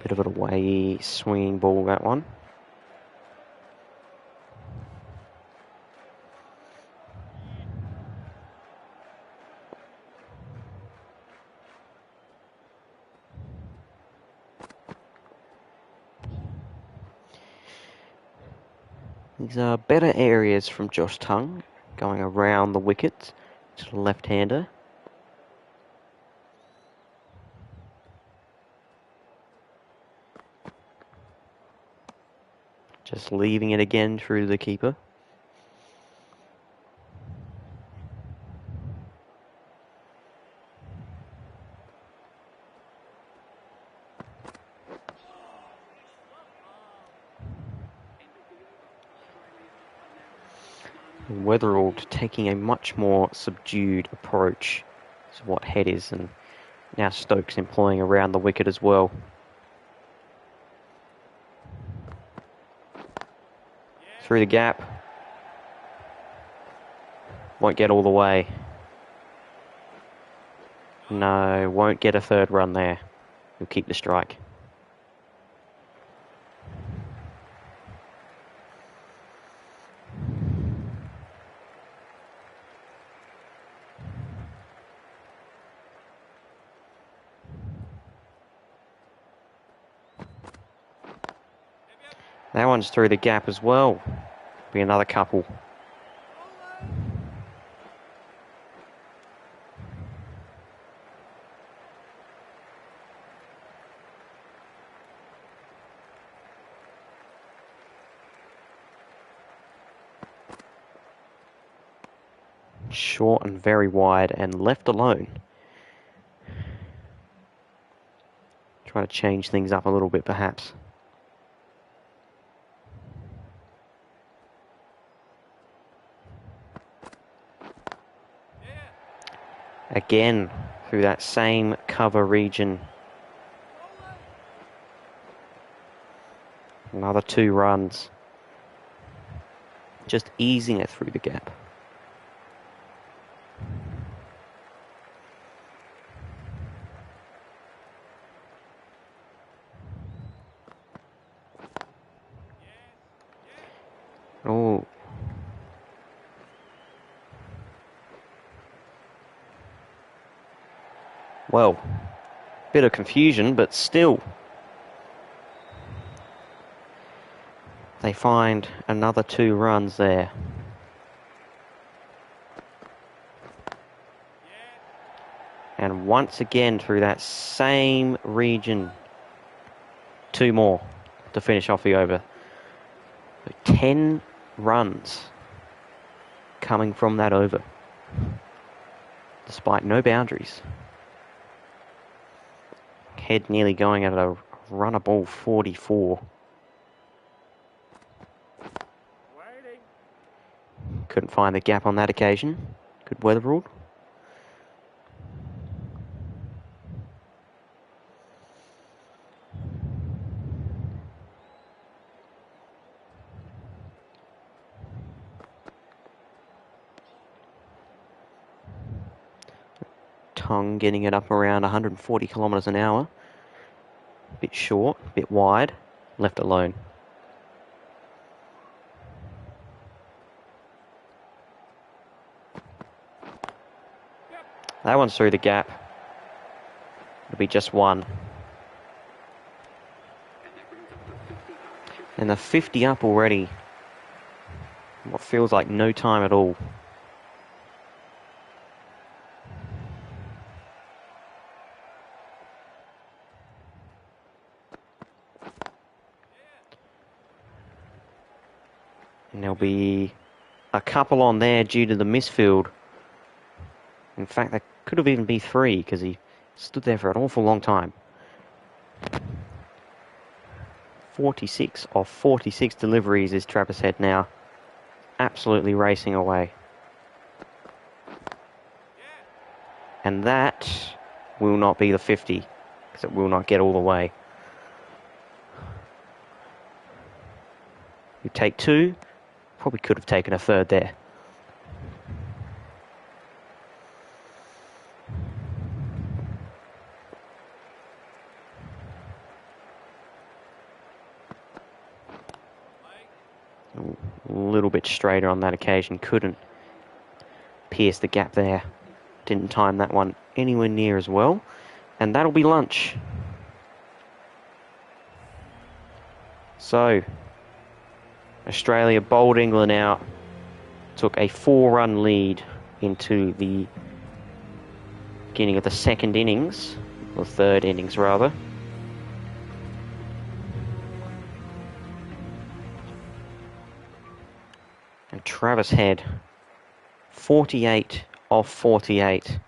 Bit of an away swinging ball, that one. These are better areas from Josh Tongue, going around the wicket to the left-hander. Just leaving it again through the keeper. Weatherall taking a much more subdued approach to what Head is, and now Stokes employing around the wicket as well. Through the gap. Won't get all the way. No, won't get a third run there. He'll keep the strike. That one's through the gap as well. Be another couple. Short and very wide and left alone. Trying to change things up a little bit perhaps. Again, through that same cover region. Another 2 runs. Just easing it through the gap. Oh. Well, bit of confusion, but still. They find another 2 runs there. And once again, through that same region, 2 more to finish off the over. 10 runs coming from that over, despite no boundaries. Head nearly going at a runner ball 44. Couldn't find the gap on that occasion. Good weather rule. Tongue getting it up around 140 kilometres an hour. Bit short, bit wide, left alone. That one's through the gap. It'll be just 1. And the 50 up already. What feels like no time at all. And there'll be a couple on there due to the misfield. In fact, there could have even been 3 because he stood there for an awful long time. 46 of 46 deliveries is Travis Head now. Absolutely racing away. And that will not be the 50 because it will not get all the way. You take 2, probably could have taken a 3rd there. A little bit straighter on that occasion, couldn't pierce the gap there. Didn't time that one anywhere near as well. And that'll be lunch. So, Australia bowled England out. Took a 4-run lead into the beginning of the 2nd innings. Or 3rd innings, rather. And Travis Head, 48 of 48.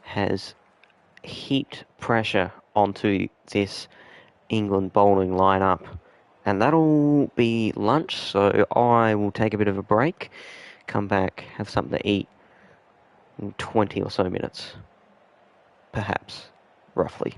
Has heaped pressure onto this England bowling lineup. And that'll be lunch, so I will take a bit of a break, come back, have something to eat in 20 or so minutes. Perhaps, roughly.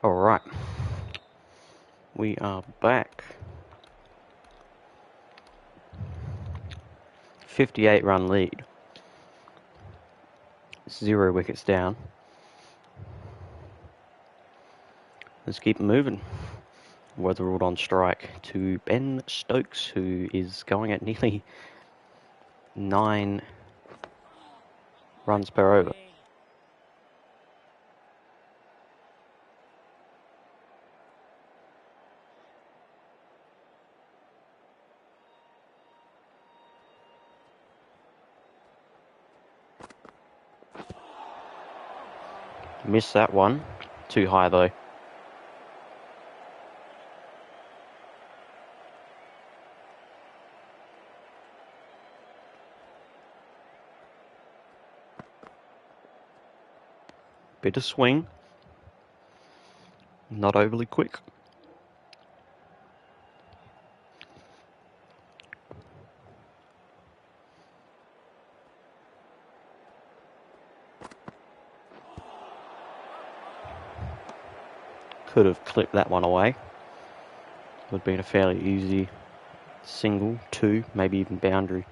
Alright. We are back. 58 run lead. 0 wickets down. Let's keep moving. Weatherald on strike to Ben Stokes, who is going at nearly 9 runs per over. Missed that one. Too high though. Bit of swing. Not overly quick. Could have clipped that one away. Would have been a fairly easy single, 2, maybe even boundary.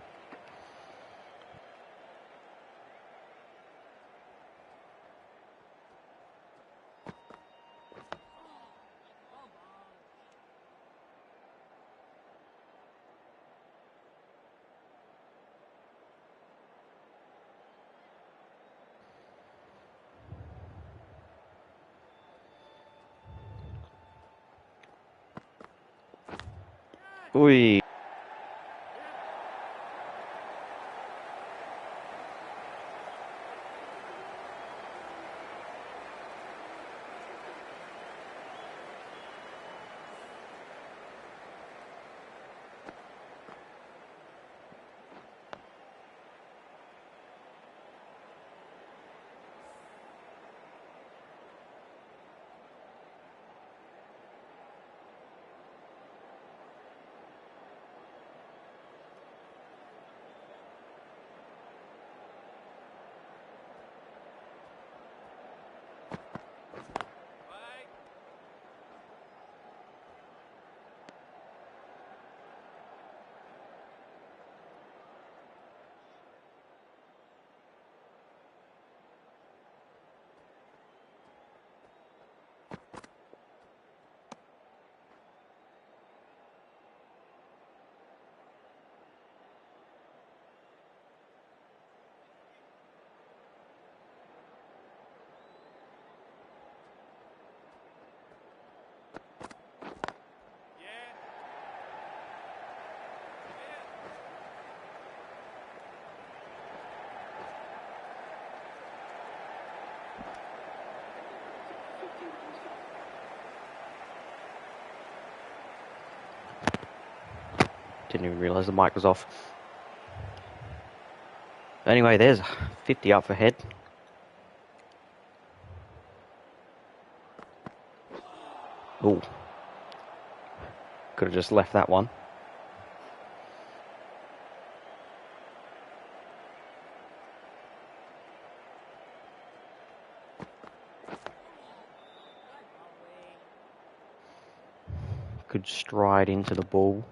Oi. Didn't even realise the mic was off. Anyway, there's 50 up for Head. Ooh. Could have just left that one. Could stride into the ball.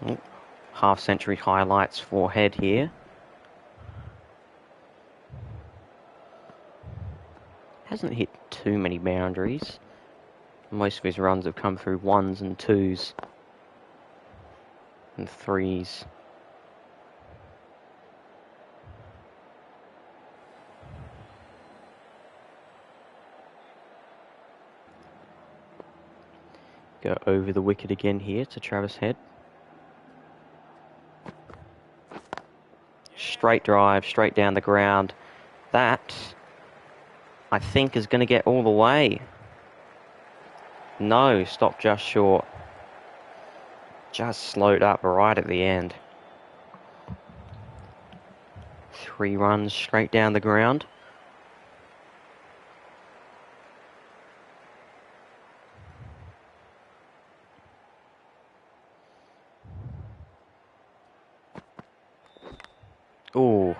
Oh, half-century highlights for Head here. Hasn't hit too many boundaries. Most of his runs have come through 1s and 2s and 3s. Go over the wicket again here to Travis Head. Straight drive, straight down the ground. That, I think, is going to get all the way. No, stopped just short. Just slowed up right at the end. 3 runs straight down the ground. Ooh.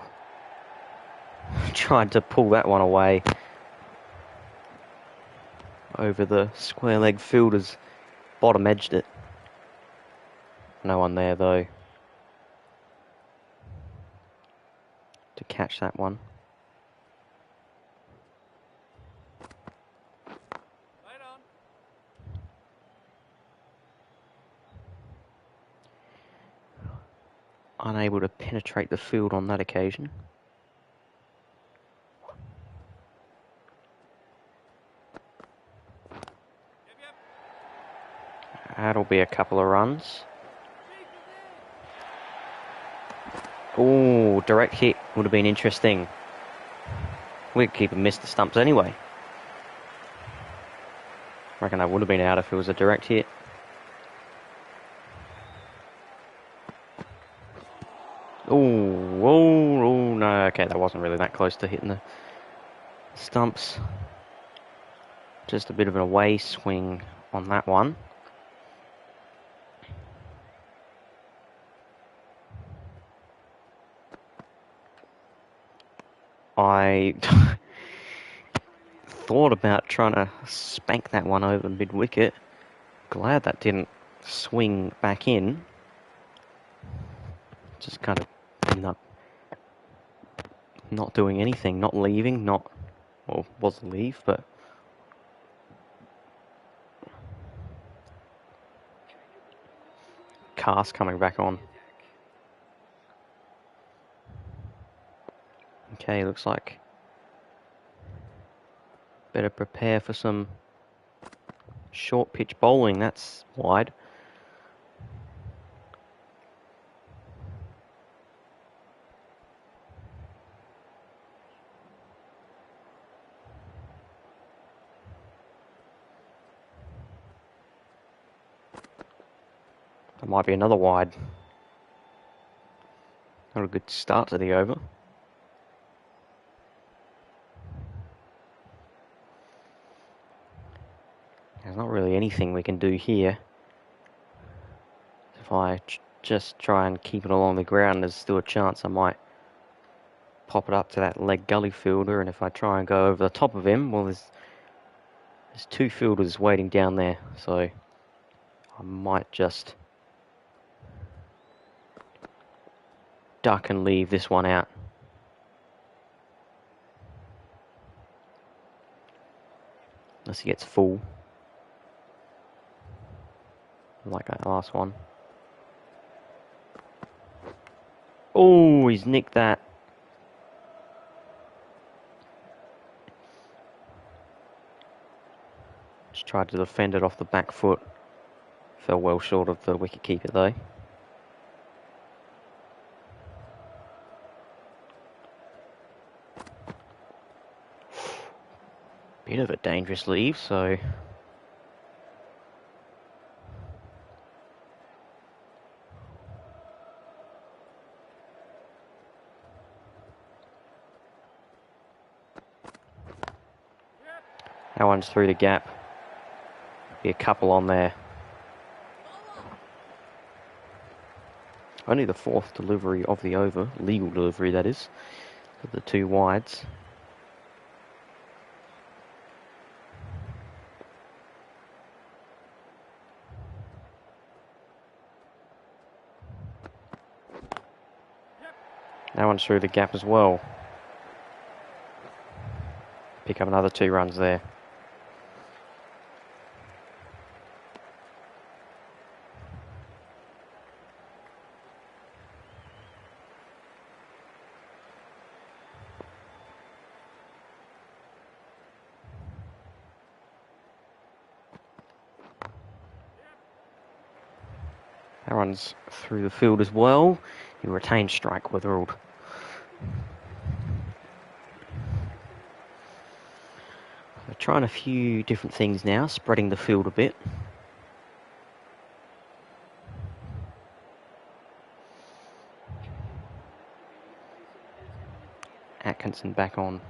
Tried to pull that one away. Over the square leg fielders. Bottom edged it. No one there though. To catch that one.
Right on.
Unable to penetrate the field on that occasion. That'll be a couple of runs. Ooh, direct hit would have been interesting. Wicketkeeper missed the stumps anyway. I reckon that would have been out if it was a direct hit. Ooh, no, okay, that wasn't really that close to hitting the stumps. Just a bit of an away swing on that one. I thought about trying to spank that one over mid-wicket. Glad that didn't swing back in. Just kind of ended up not doing anything, not leaving, well, was a leave, but cast coming back on. Okay, looks like better prepare for some short pitch bowling. That's wide. That might be another wide. Not a good start to the over. There's not really anything we can do here. If I just try and keep it along the ground, there's still a chance I might pop it up to that leg gully fielder, and if I try and go over the top of him, well, there's 2 fielders waiting down there, so I might just duck and leave this one out. Unless he gets full. Like that last one. Oh, he's nicked that. Just tried to defend it off the back foot. Fell well short of the wicket-keeper though. Bit of a dangerous leave, so... That one's through the gap. Be a couple on there. Only the 4th delivery of the over, legal delivery that is, of the 2 wides. That one's through the gap as well. Pick up another 2 runs there. That runs through the field as well. He retains strike Witherald. We're trying a few different things now, spreading the field a bit. Atkinson back on.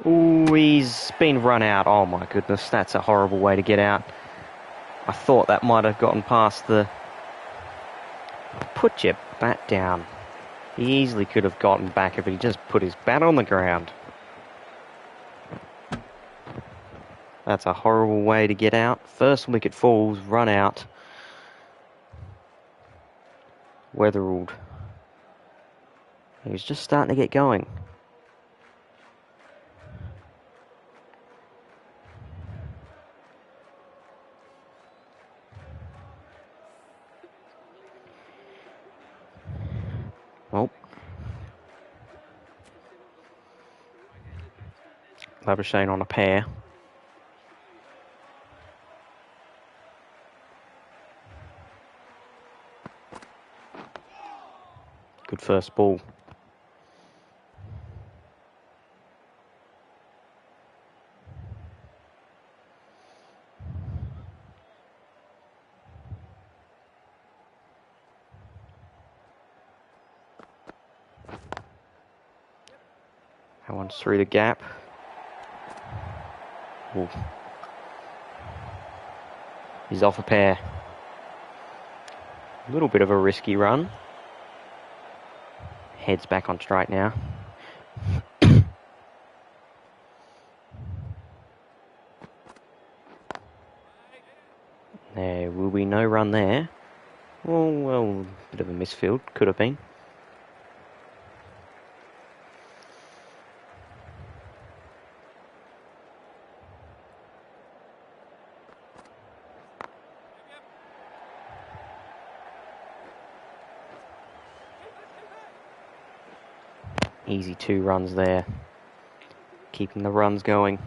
Ooh, he's been run out. Oh my goodness, that's a horrible way to get out. I thought that might have gotten past the... Put your bat down. He easily could have gotten back if he just put his bat on the ground. That's a horrible way to get out. First wicket falls, run out. Weatherald. He was just starting to get going. Oh. Labuschagne on a pair. Good first ball. That one's through the gap. Ooh. He's off a pair. A little bit of a risky run. Heads back on straight now. There will be no run there. Well, bit of a misfield. Could have been. Easy 2 runs there. Keeping the runs going.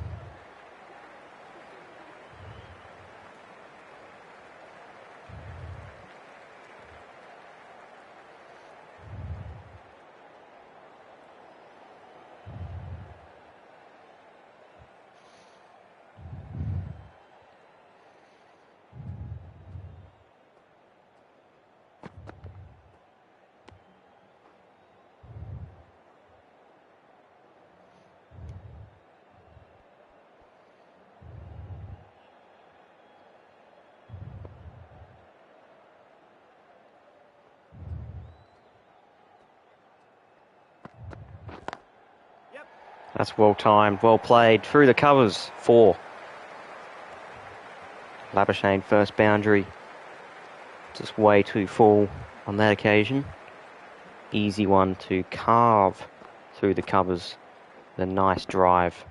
That's well timed, well played. Through the covers, 4. Labuschagne first boundary. Just way too full on that occasion. Easy one to carve through the covers. The nice drive.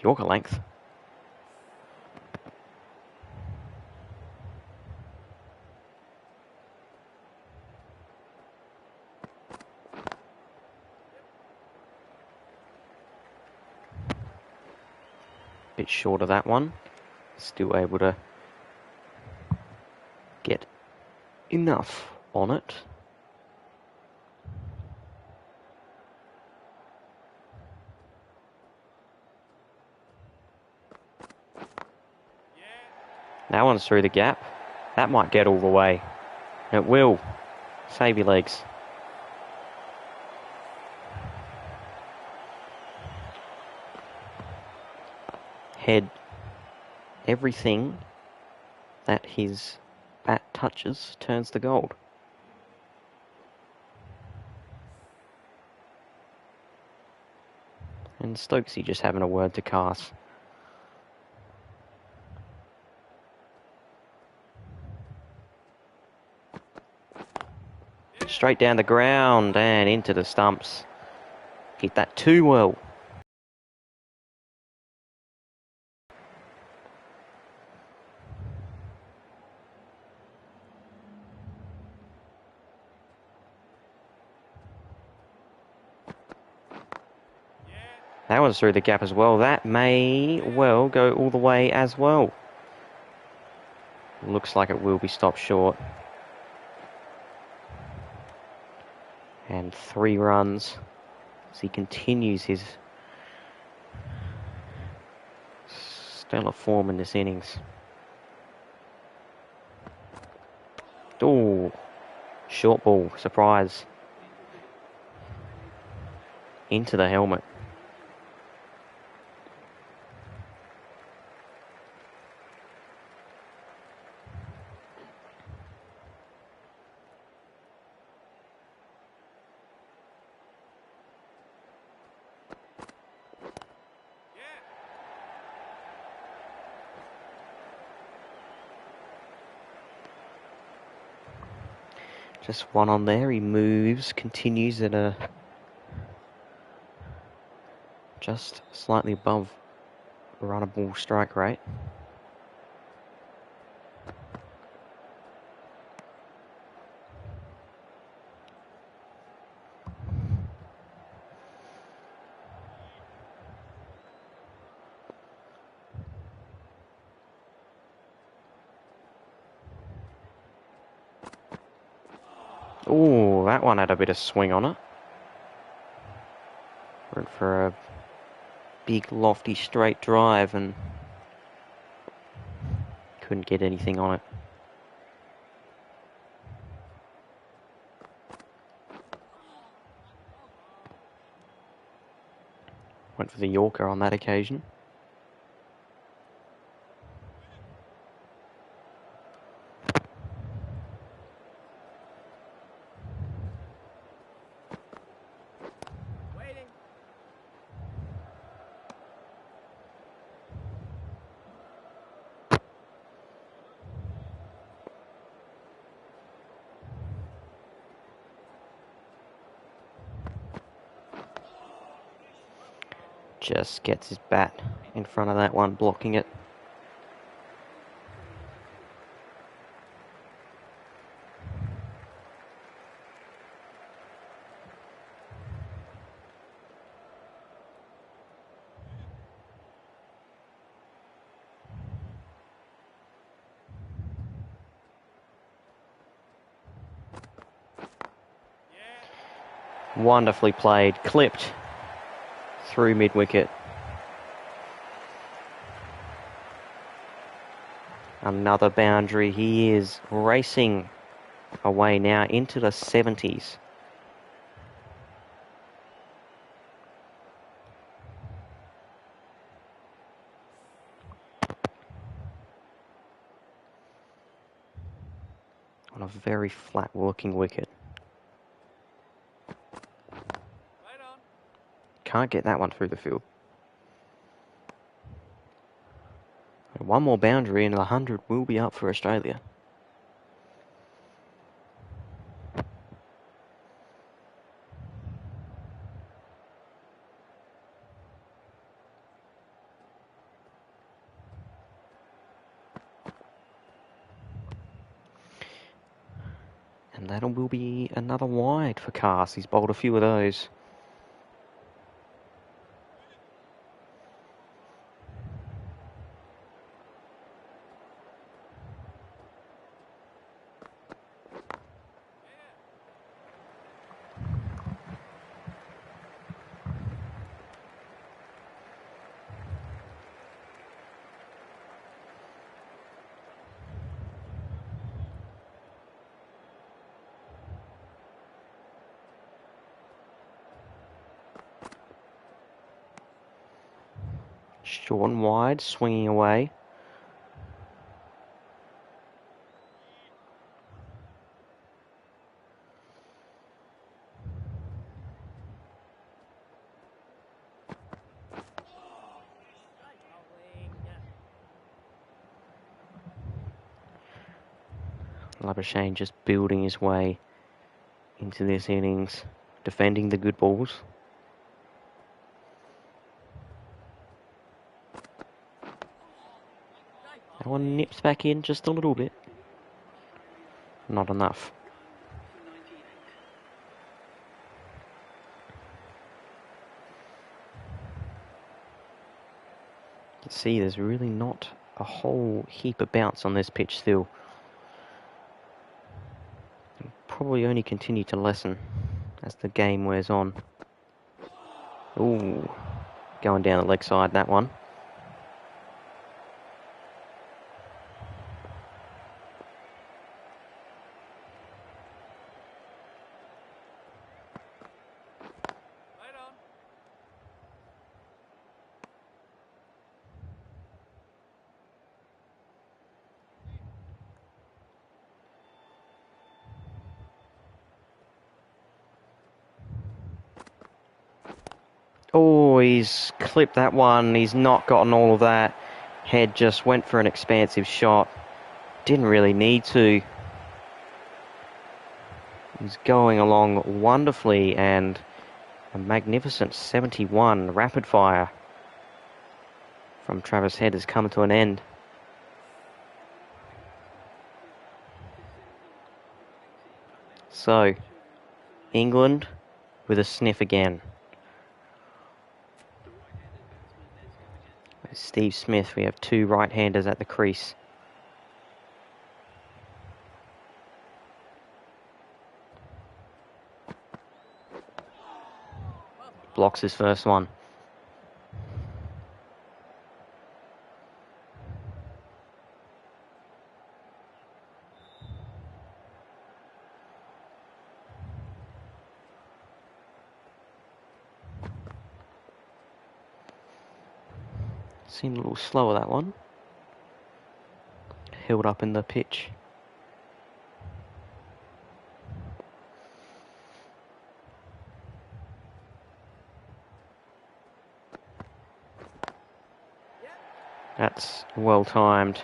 Yorker length. Bit short of that one. Still able to get enough on it. That one's through the gap. That might get all the way. It will. Save your legs. Head. Everything that his bat touches turns to gold. And Stokesy just having a word to Cast. Straight down the ground and into the stumps. Hit that too well. That one's through the gap as well. That may well go all the way as well. Looks like it will be stopped short. And 3 runs as he continues his stellar form in this innings. Oh, short ball, surprise. Into the helmet. Just one on there. He moves, continues at a just slightly above runnable strike rate. Oh, that one had a bit of swing on it. Went for a big, lofty, straight drive and couldn't get anything on it. Went for the Yorker on that occasion. Just gets his bat in front of that one, blocking it. Wonderfully played, clipped through mid-wicket. Another boundary. He is racing away now into the 70s. On a very flat working wicket. Can't get that one through the field. One more boundary and the 100 will be up for Australia. And that will be another wide for Cast. He's bowled a few of those. Short and wide, swinging away. Labuschagne just building his way into this innings, defending the good balls. That one nips back in just a little bit. Not enough. You see, there's really not a whole heap of bounce on this pitch still. It'll probably only continue to lessen as the game wears on. Ooh, going down the leg side, that one. Oh, he's clipped that one. He's not gotten all of that. Head just went for an expansive shot. Didn't really need to. He's going along wonderfully, and a magnificent 71 rapid fire from Travis Head has come to an end. So, England with a sniff again. Steve Smith, we have two right-handers at the crease. Blocks his first one. Seemed a little slower, that one. Held up in the pitch. That's well timed.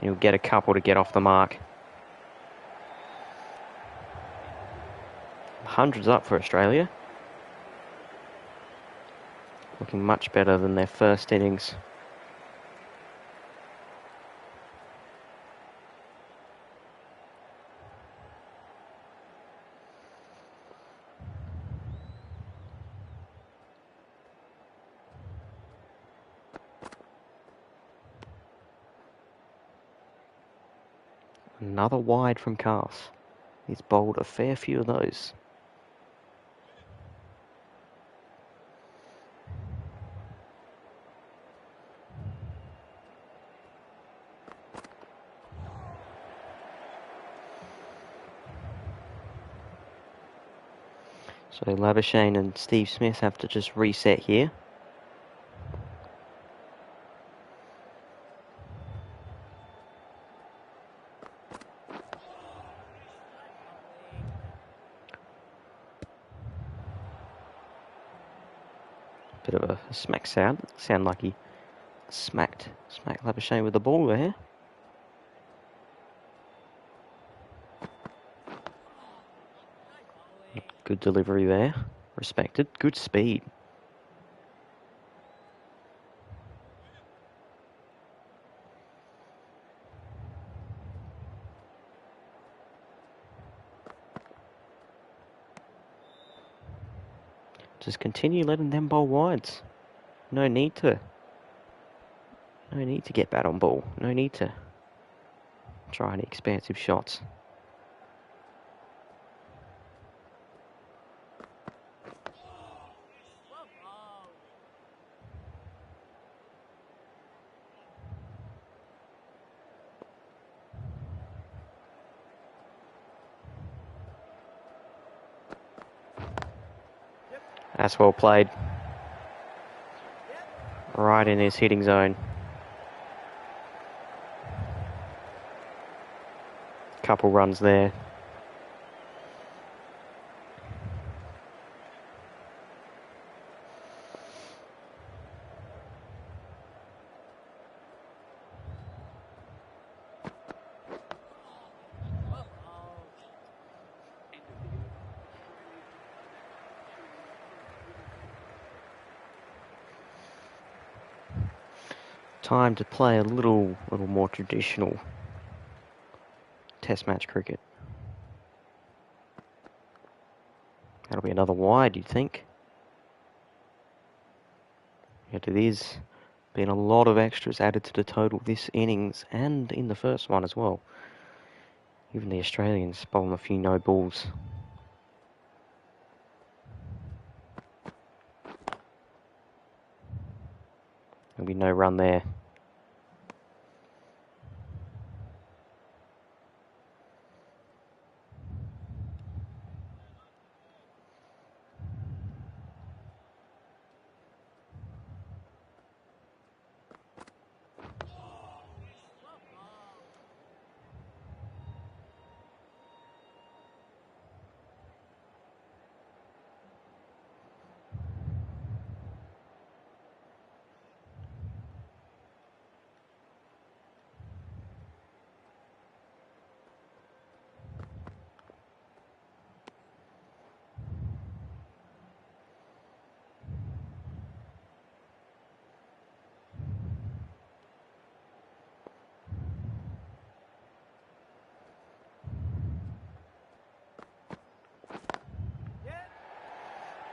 He'll get a couple to get off the mark. Hundreds up for Australia. Looking much better than their first innings. Another wide from Cars. He's bowled a fair few of those. So Labuschagne and Steve Smith have to just reset here. Bit of a smack sound. Sound like he smacked Labuschagne with the ball there. Good delivery there. Respected. Good speed. Just continue letting them bowl wides. No need to get bat on ball. No need to try any expansive shots. That's well played. Right in his hitting zone. Couple runs there. Time to play a little more traditional Test match cricket. That'll be another wide, you'd think. Yet it is Been a lot of extras added to the total this innings and in the first one as well. Even the Australians bowling a few no balls. There'll be no run there.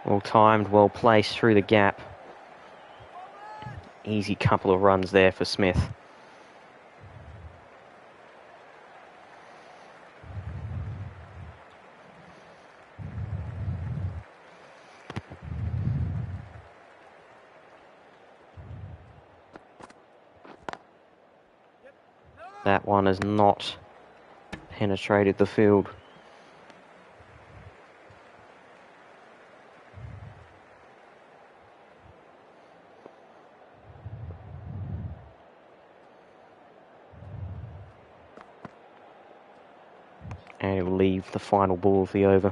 Well timed, well placed through the gap. Easy couple of runs there for Smith. That one has not penetrated the field. And it'll leave the final ball of the over.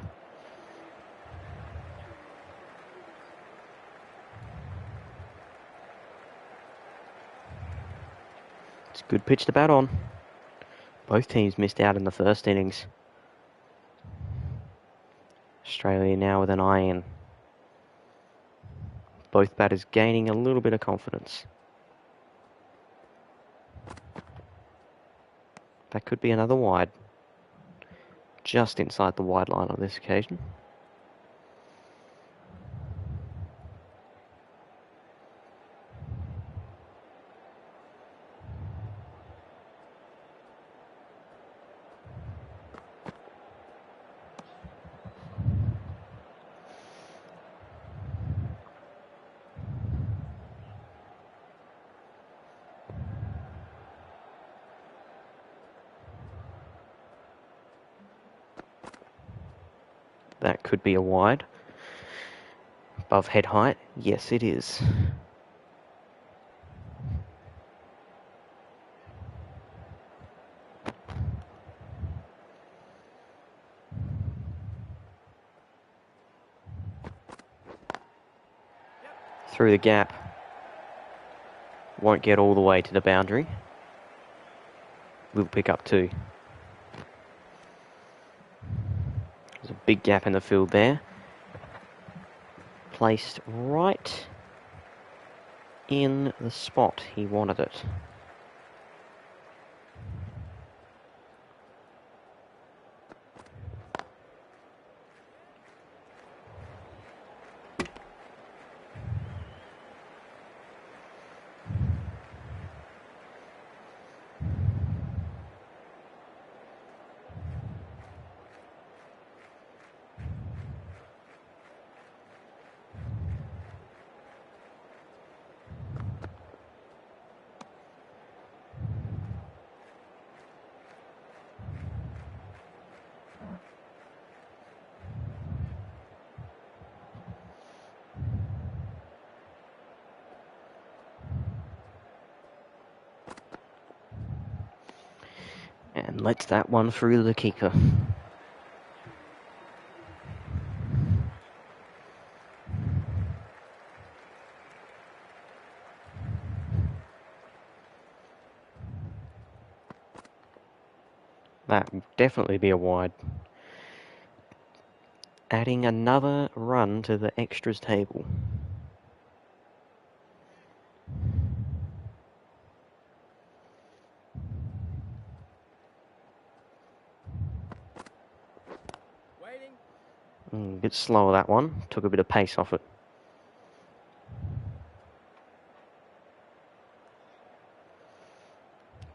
It's a good pitch to bat on. Both teams missed out in the first innings. Australia now with an eye in. Both batters gaining a little bit of confidence. That could be another wide. Just inside the wide line on this occasion. That could be a wide. Above head height? Yes, it is. Through the gap. Won't get all the way to the boundary. Will pick up two. There's a big gap in the field there. Placed right in the spot he wanted it. And lets that one through the keeper. That would definitely be a wide. Adding another run to the extras table. A bit slower that one. Took a bit of pace off it.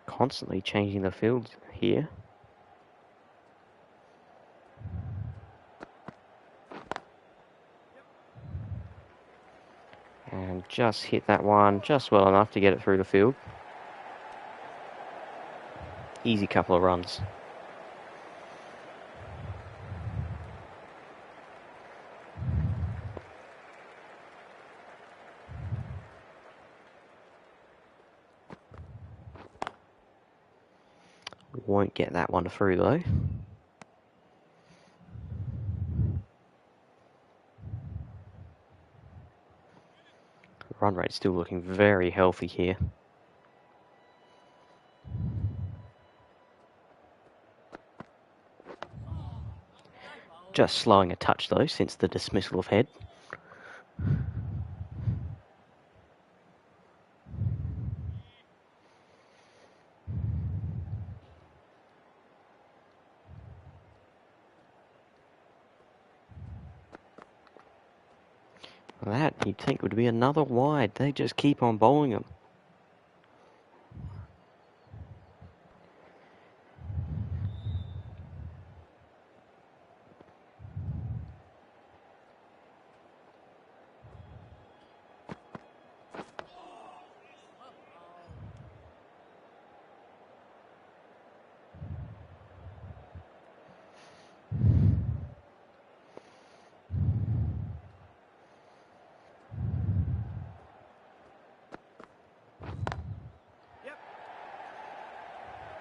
Constantly changing the field here. And just hit that one just well enough to get it through the field. Easy couple of runs. Won't get that one through though. Run rate still looking very healthy here. Just slowing a touch though since the dismissal of Head. That you'd think would be another wide. They just keep on bowling them.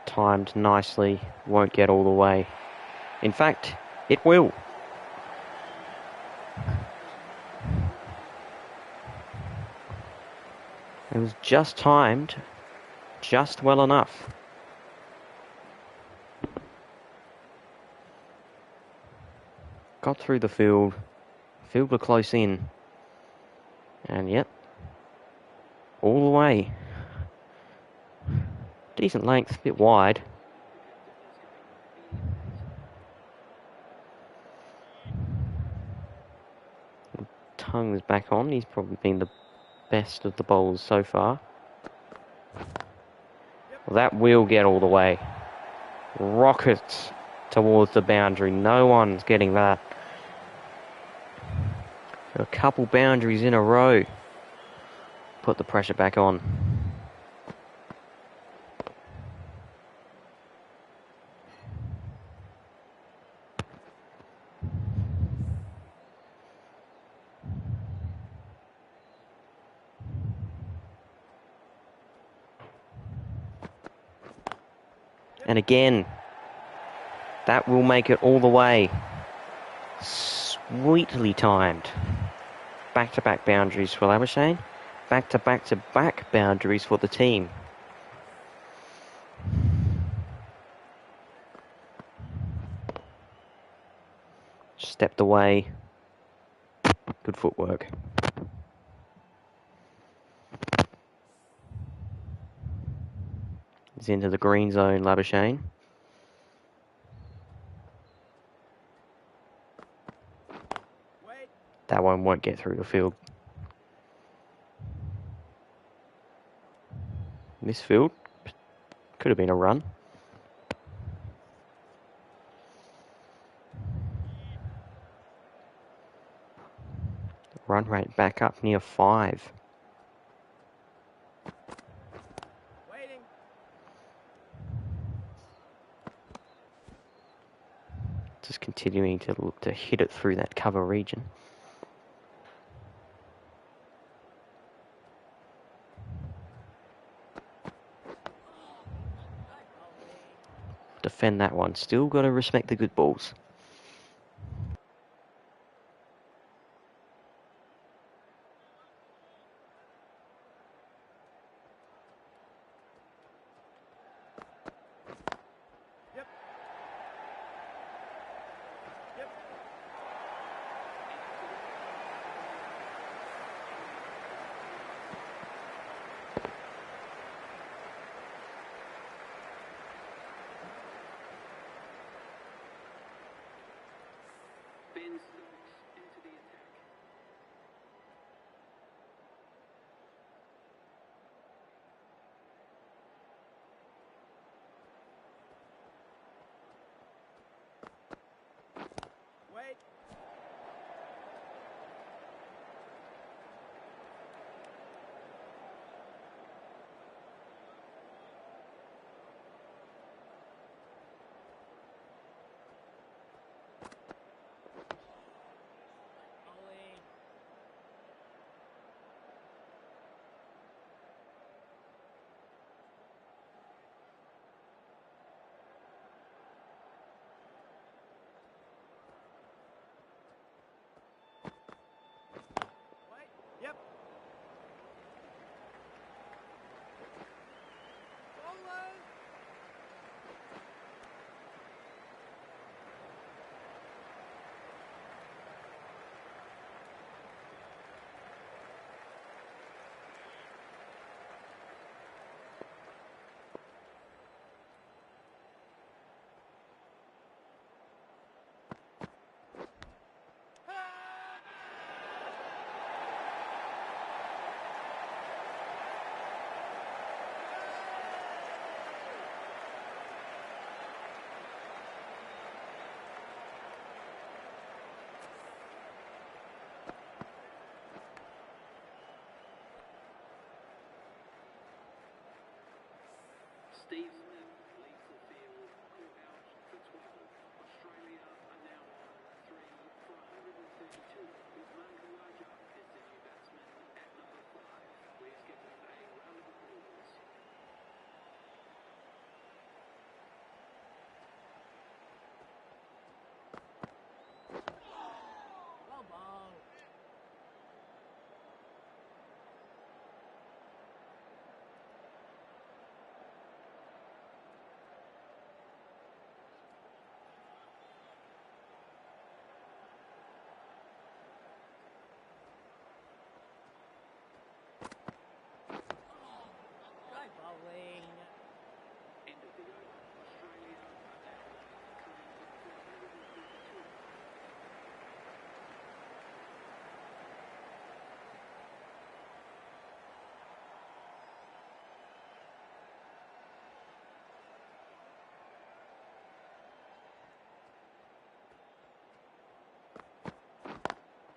Timed nicely, won't get all the way. In fact, it will. It was just timed, just well enough. Got through the field. Field were close in. And yep, all the way. Decent length, a bit wide. Tongue's back on. He's probably been the best of the bowlers so far. Well, that will get all the way. Rockets towards the boundary. No one's getting that. A couple boundaries in a row. Put the pressure back on. And again, that will make it all the way. Sweetly timed. Back-to-back boundaries for Labuschagne. Back-to-back-to-back boundaries for the team. Stepped away. Good footwork. He's into the green zone, Labuschagne. That one won't get through the field. This field could have been a run. Run rate back up near 5.
Waiting.
Just continuing to hit it through that cover region. Defend that one. Still got to respect the good balls.
Yep. Yep. Well ball. Good bowling.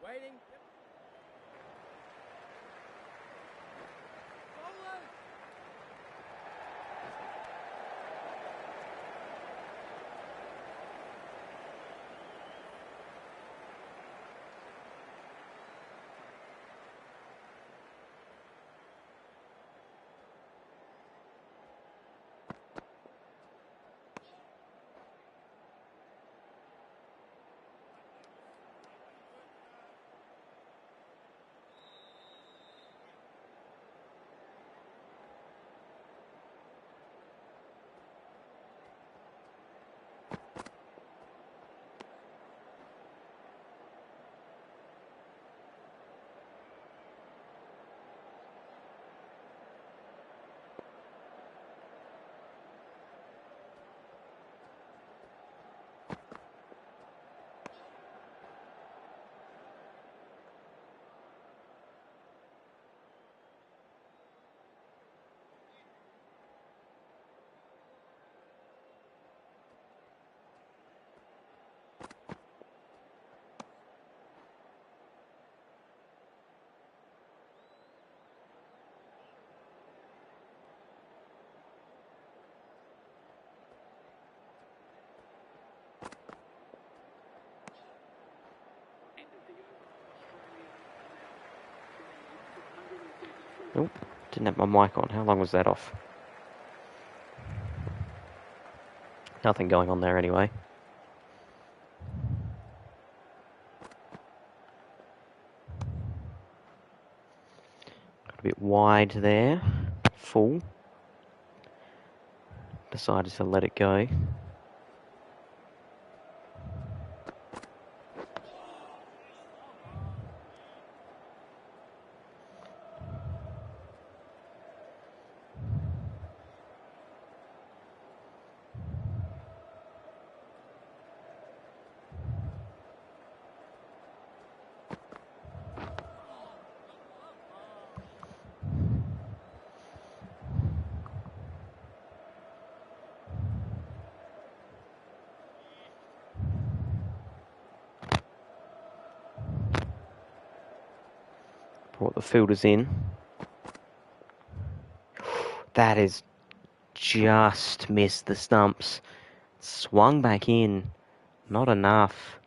Waiting. Yep. Bowler.
Oh, didn't have my mic on. How long was that off? Nothing going on there anyway. Got a bit wide there. Full. Decided to let it go. Brought the fielders in. That is just missed the stumps. Swung back in. Not enough.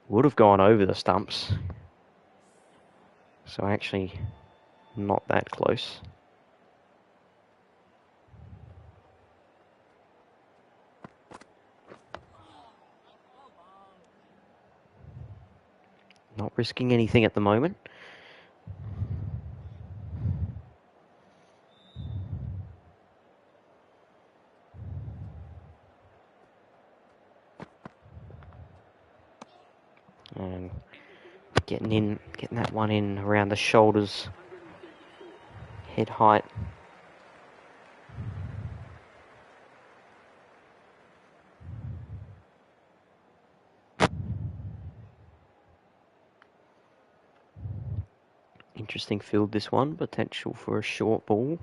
Would have gone over the stumps. So actually, not that close. Not risking anything at the moment. And getting that one in around the shoulders, head height. Interesting field, this one. Potential for a short ball.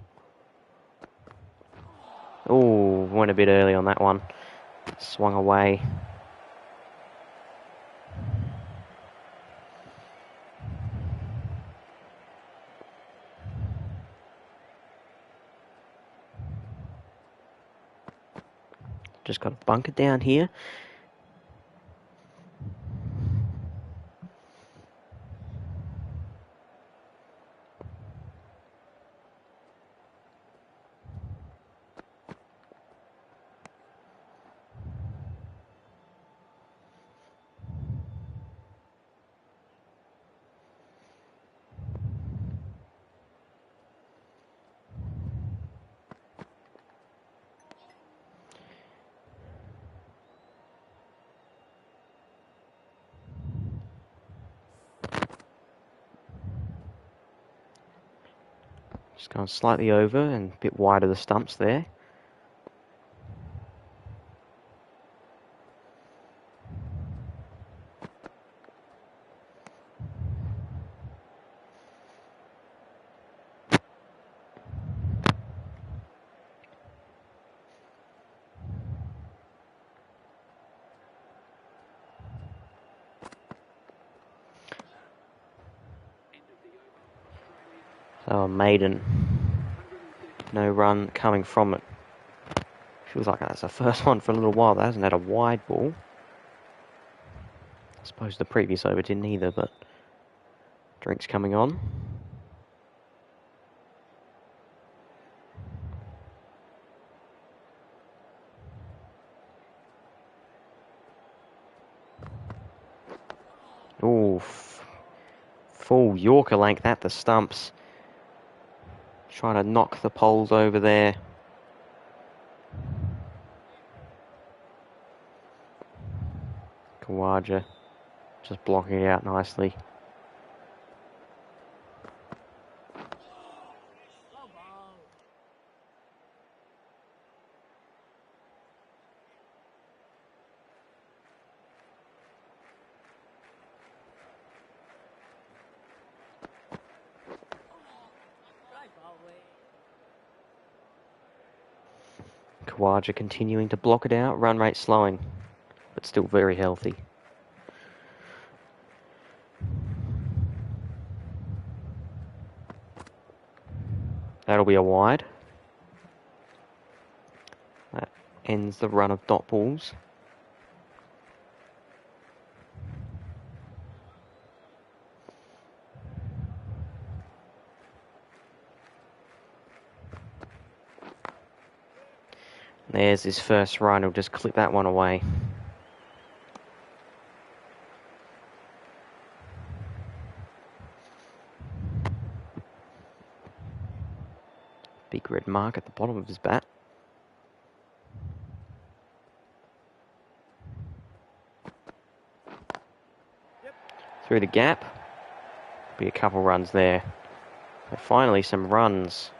Oh, went a bit early on that one. Swung away. Just got to bunk it down here. Just going slightly over and a bit wide of the stumps there. So a maiden. No run coming from it. Feels like that's the first one for a little while. That hasn't had a wide ball. I suppose the previous over didn't either, but drinks coming on. Ooh, full Yorker length at the stumps. Trying to knock the poles over there. Kawaja just blocking it out nicely.
Well ball. Right bowling.
Kawaja continuing to block it out. Run rate slowing, but still very healthy. That'll be a wide. That ends the run of dot balls. There's his first run. He'll just clip that one away. Big red mark at the bottom of his bat. Through the gap. Be a couple runs there. But finally some runs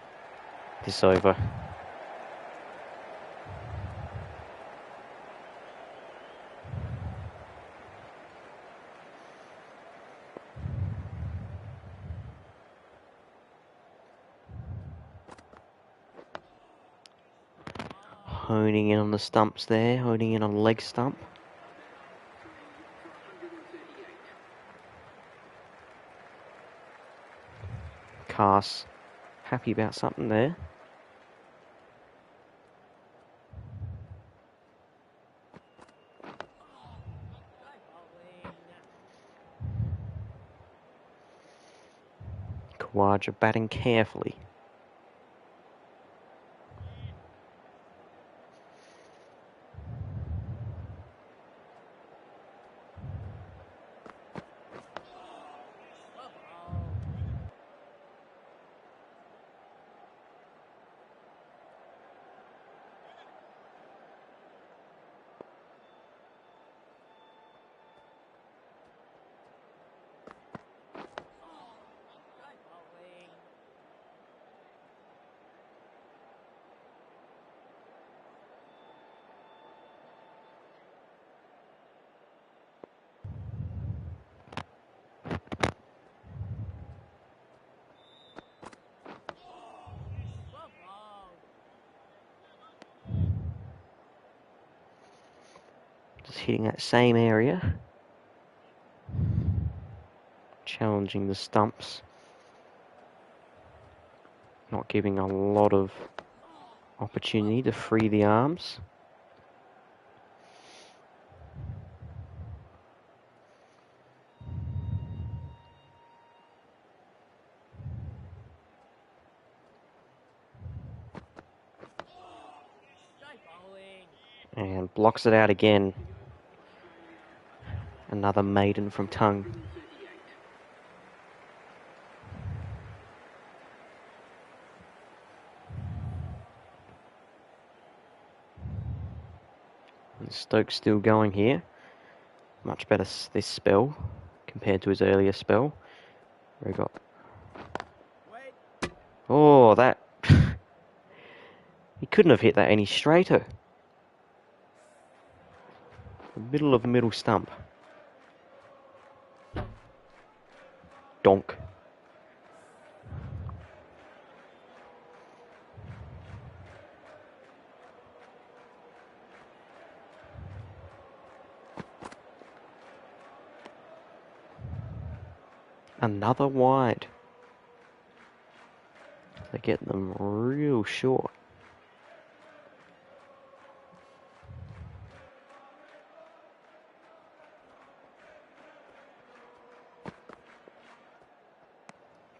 this over. Honing in on the stumps there, honing in on leg stump. Cass happy about something there.
Right bowling.
Kawaja batting carefully.
Well ball. Right bowling. Well ball.
Just hitting that same area. Challenging the stumps. Not giving a lot of opportunity to free the arms. And blocks it out again. Another maiden from Tongue. And Stokes still going here. Much better this spell compared to his earlier spell. Where he got... Oh, that... He couldn't have hit that any straighter. The middle of the middle stump. Donk. Another wide. They get them real short.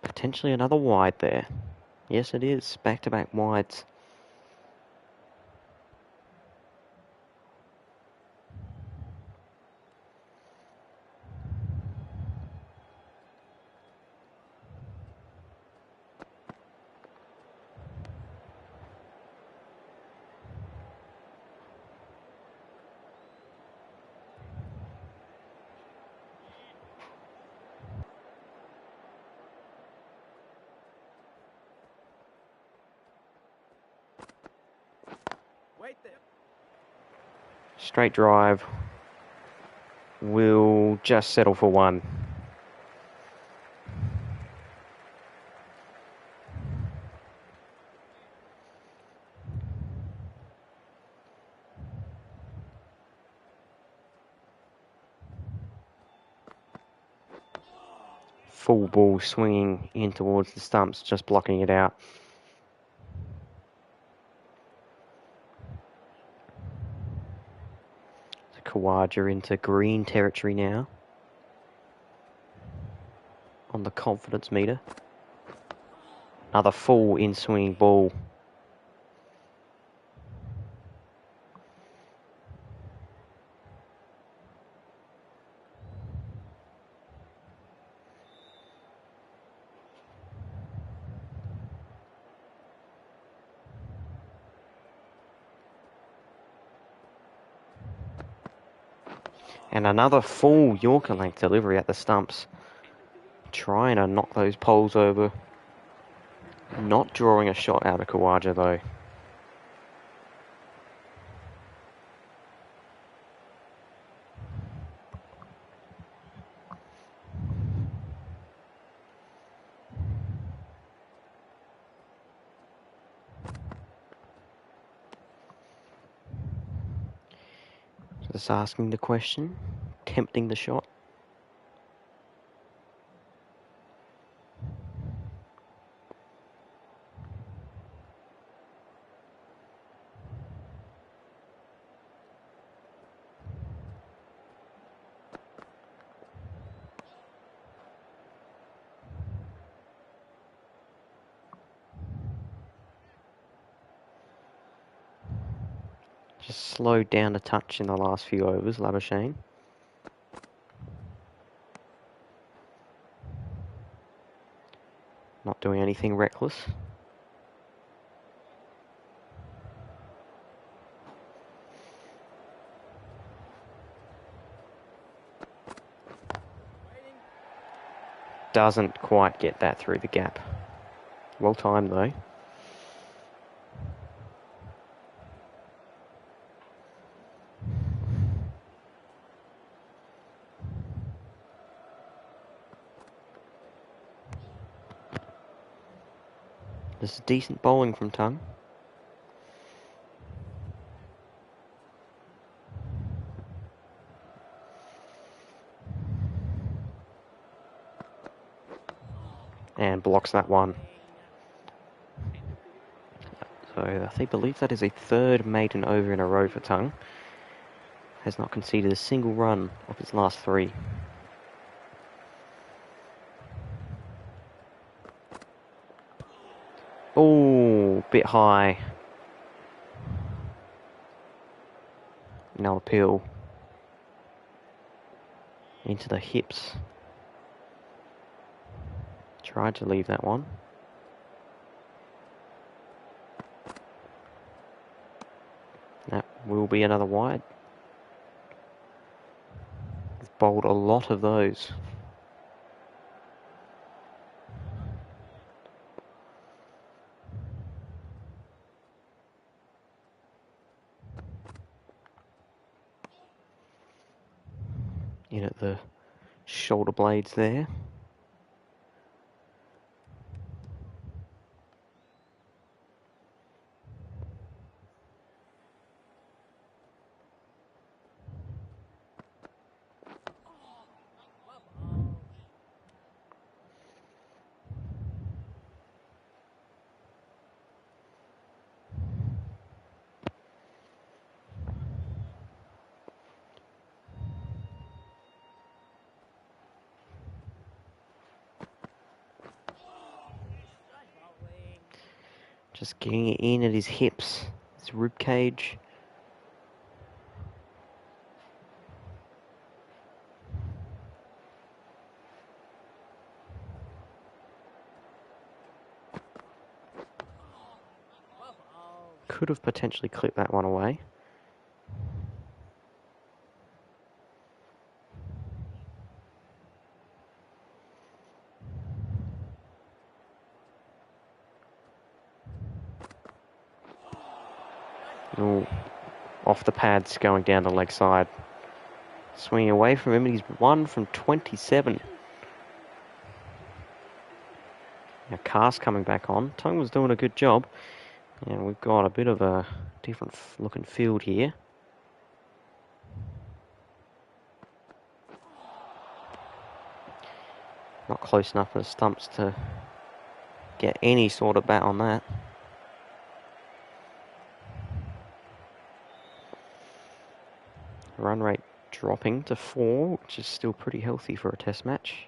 Potentially another wide there. Yes, it is. Back-to-back wides. Straight drive. Will just settle for one. Full ball swinging in towards the stumps, just blocking it out. Kawaja into green territory now. On the confidence meter. Another full in-swinging ball. And another full Yorker length delivery at the stumps. Trying to knock those poles over. Not drawing a shot out of Kawaja though. Just asking the question, tempting the shot. Just slowed down a touch in the last few overs, Labuschagne. Not doing anything reckless. Doesn't quite get that through the gap. Well timed though. This is decent bowling from Tongue. And blocks that one. So I believe that is a third maiden over in a row for Tongue. Has not conceded a single run of his last three. Oh, bit high. Now appeal into the hips. Tried to leave that one. That will be another wide. He's bowled a lot of those. In at the shoulder blades there. Just getting it in at his hips, his rib cage. Could have potentially clipped that one away. Ooh, off the pads, going down the leg side. Swinging away from him, and he's 1 from 27. Now Cast coming back on. Tongue was doing a good job. And we've got a bit of a different looking field here. Not close enough for the stumps to get any sort of bat on that. Run rate dropping to 4, which is still pretty healthy for a test match.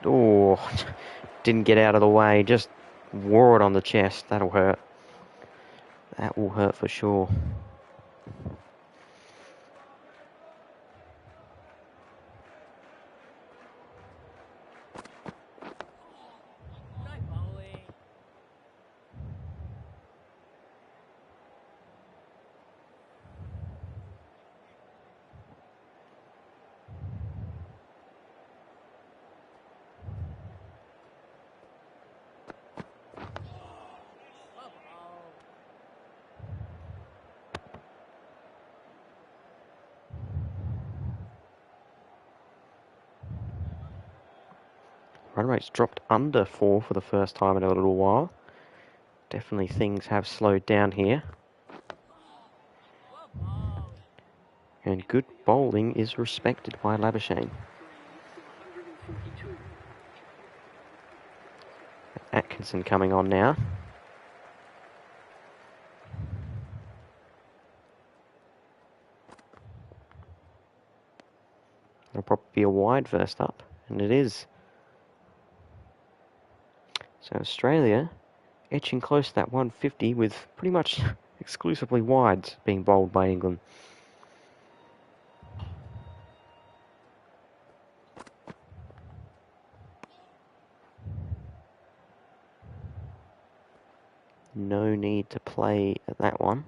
Oh, didn't get out of the way, just wore it on the chest. That'll hurt. That will hurt for sure. Run rate's dropped under 4 for the first time in a little while. Definitely things have slowed down here. And good bowling is respected by Labuschagne. Atkinson coming on now. It'll probably be a wide first up, and it is. So Australia etching close to that 150 with pretty much exclusively wides being bowled by England. No need to play at that one.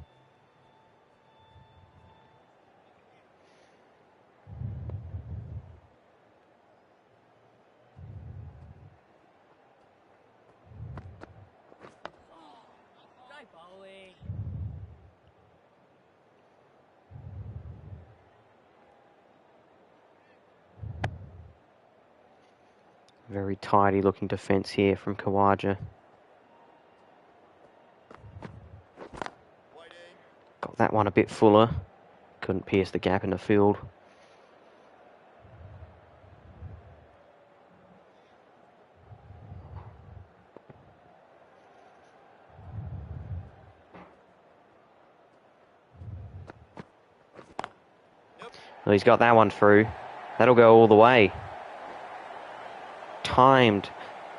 Very tidy looking defence here from Khawaja. Got that one a bit fuller. Couldn't pierce the gap in the field. Well, he's got that one through. That'll go all the way. Timed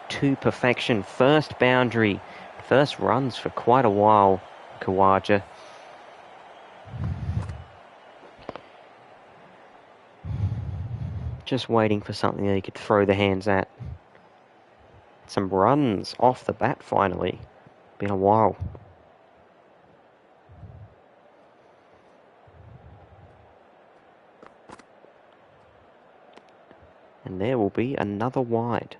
to perfection. First boundary. First runs for quite a while, Kawaja. Just waiting for something that he could throw the hands at. Some runs off the bat finally. Been a while. And there will be another wide.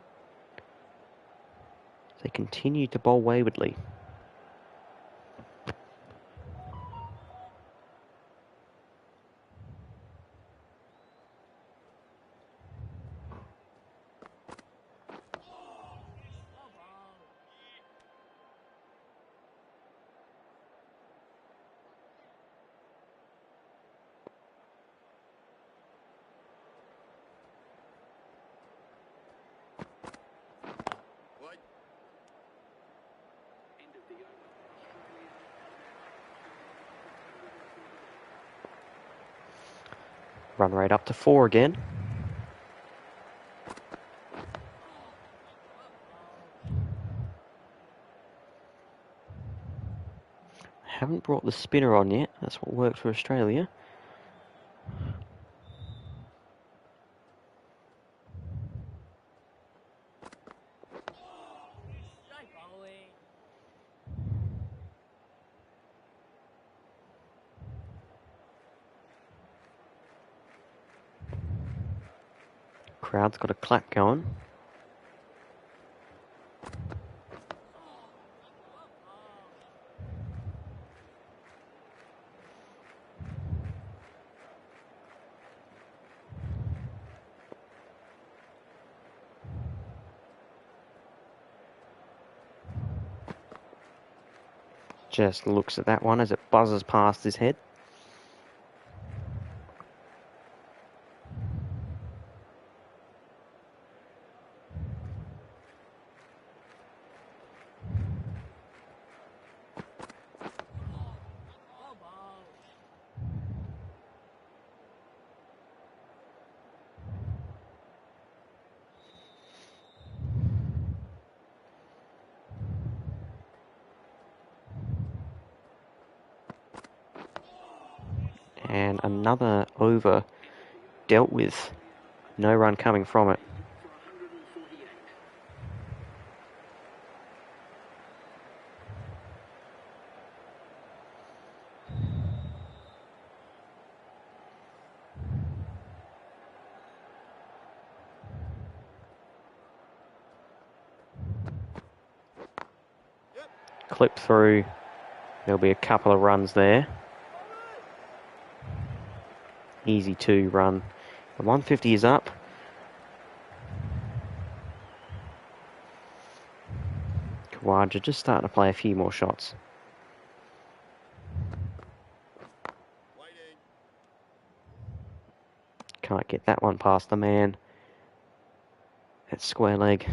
They continue to bowl waywardly.
Ball ball.
Run rate up to 4 again.
Ball ball.
Haven't brought the spinner on yet. That's what worked for Australia.
Strike bowling.
Crowd's got a clap going.
Ball ball.
Just looks at that one as it buzzes past his head.
Ball ball.
And another over dealt with. No run coming from it. Clip through. There'll be a couple of runs there. Easy 2 run. The 150 is up. Kawaja just starting to play a few more shots. Can't get that one past the man. At square leg.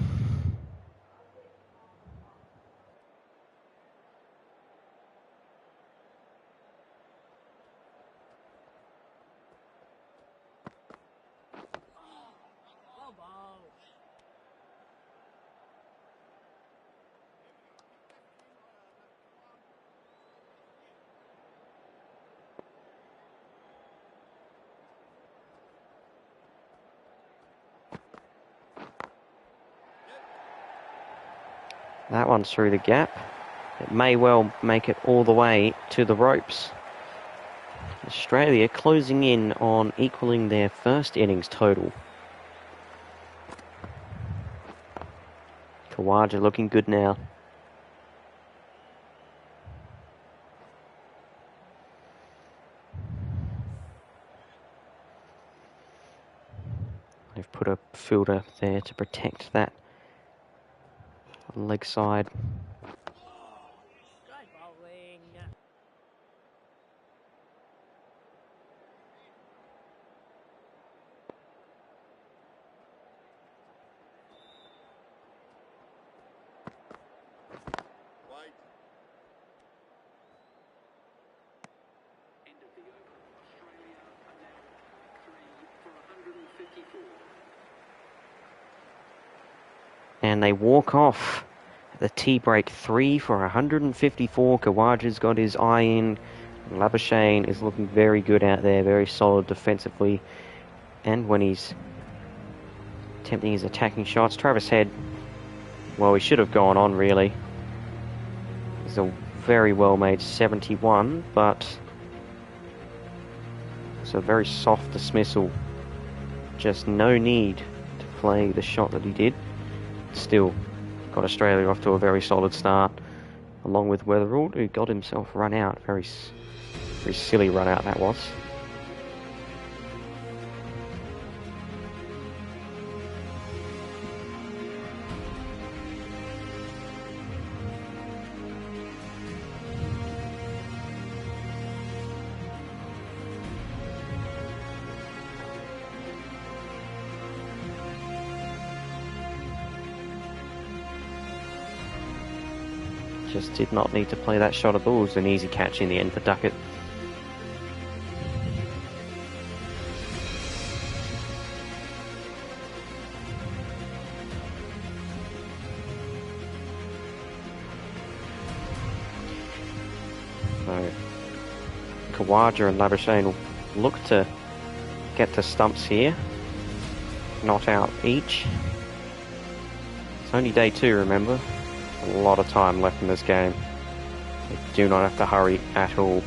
Ball ball.
That one's through the gap. It may well make it all the way to the ropes. Australia closing in on equaling their first innings total. Kawaja looking good now. They've put a fielder there to protect that leg side.
Strike bowling.
And they walk off. The tea break 3 for 154. Kawaja's got his eye in. Labuschagne is looking very good out there, very solid defensively. And when he's attempting his attacking shots, Travis Head, well, he should have gone on really. It's a very well made 71, but it's a very soft dismissal. Just no need to play the shot that he did. Still got Australia off to a very solid start, along with Weatherald, who got himself run out. Very silly run out that was. Just did not need to play that shot at all. It was an easy catch in the end for Duckett. So Kawaja and Labuschagne will look to get to stumps here. Not out each. It's only day 2, remember. A lot of time left in this game. They do not have to hurry at all.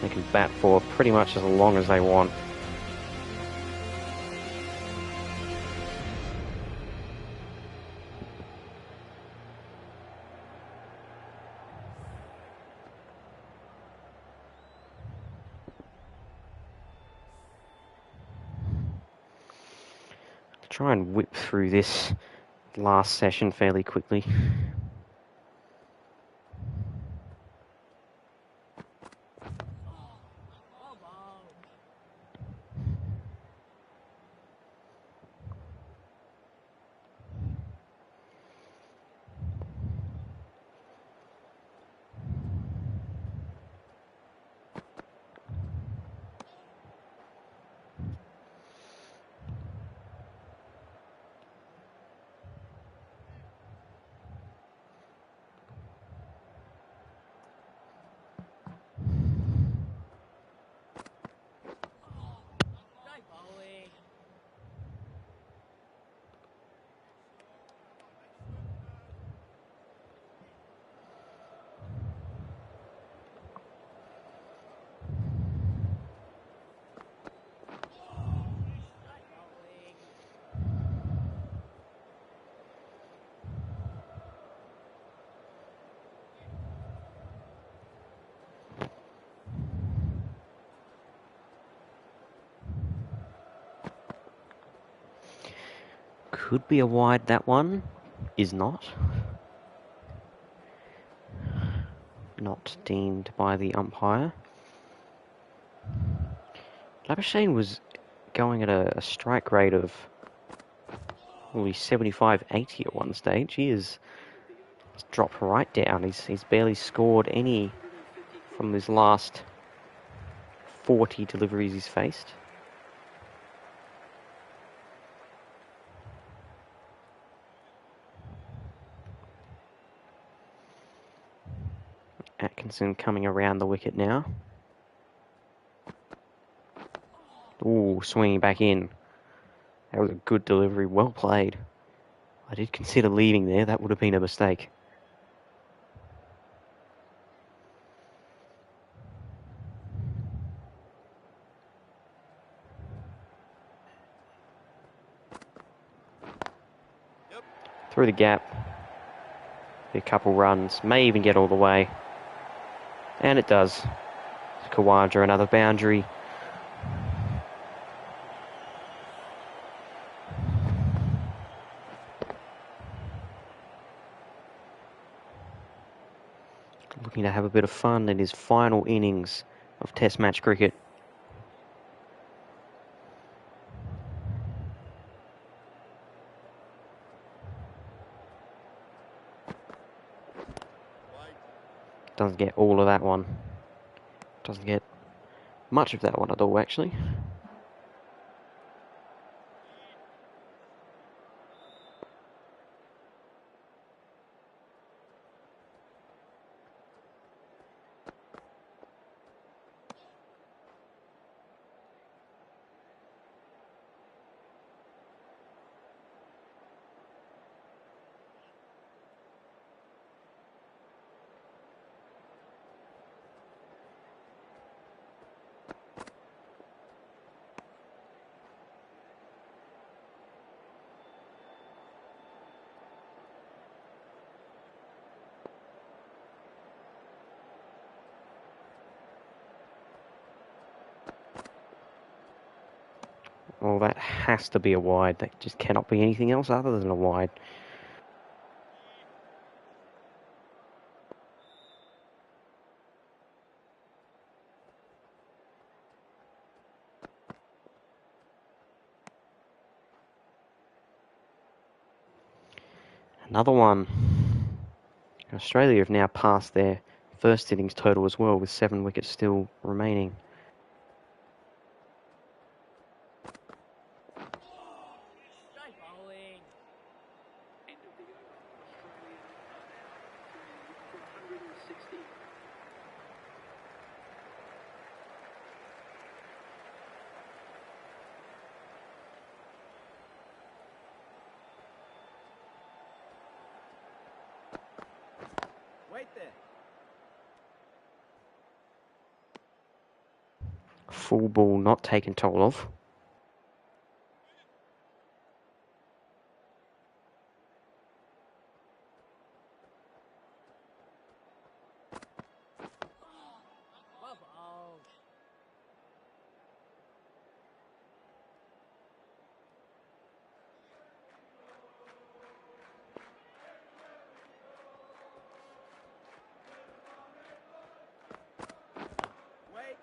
They can bat for pretty much as long as they want. Try and whip through this last session fairly quickly. Could be a wide, that one. Is not. Not deemed by the umpire. Labuschagne was going at a strike rate of only 75-80 at one stage. He's dropped right down. He's barely scored any from his last 40 deliveries he's faced. Atkinson coming around the wicket now. Ooh, swinging back in. That was a good delivery, well played. I did consider leaving there, that would have been a mistake. Yep. Through the gap. A couple runs, may even get all the way. And it does. Kawaja, another boundary. Looking to have a bit of fun in his final innings of Test match cricket. Doesn't get all of that one. Doesn't get much of that one at all, actually. Well, that has to be a wide. That just cannot be anything else other than a wide. Another one. Australia have now passed their first innings total as well, with 7 wickets still remaining.
Strike bowling. Wait there.
Full ball not taken toll of.
Well bowled. Wait.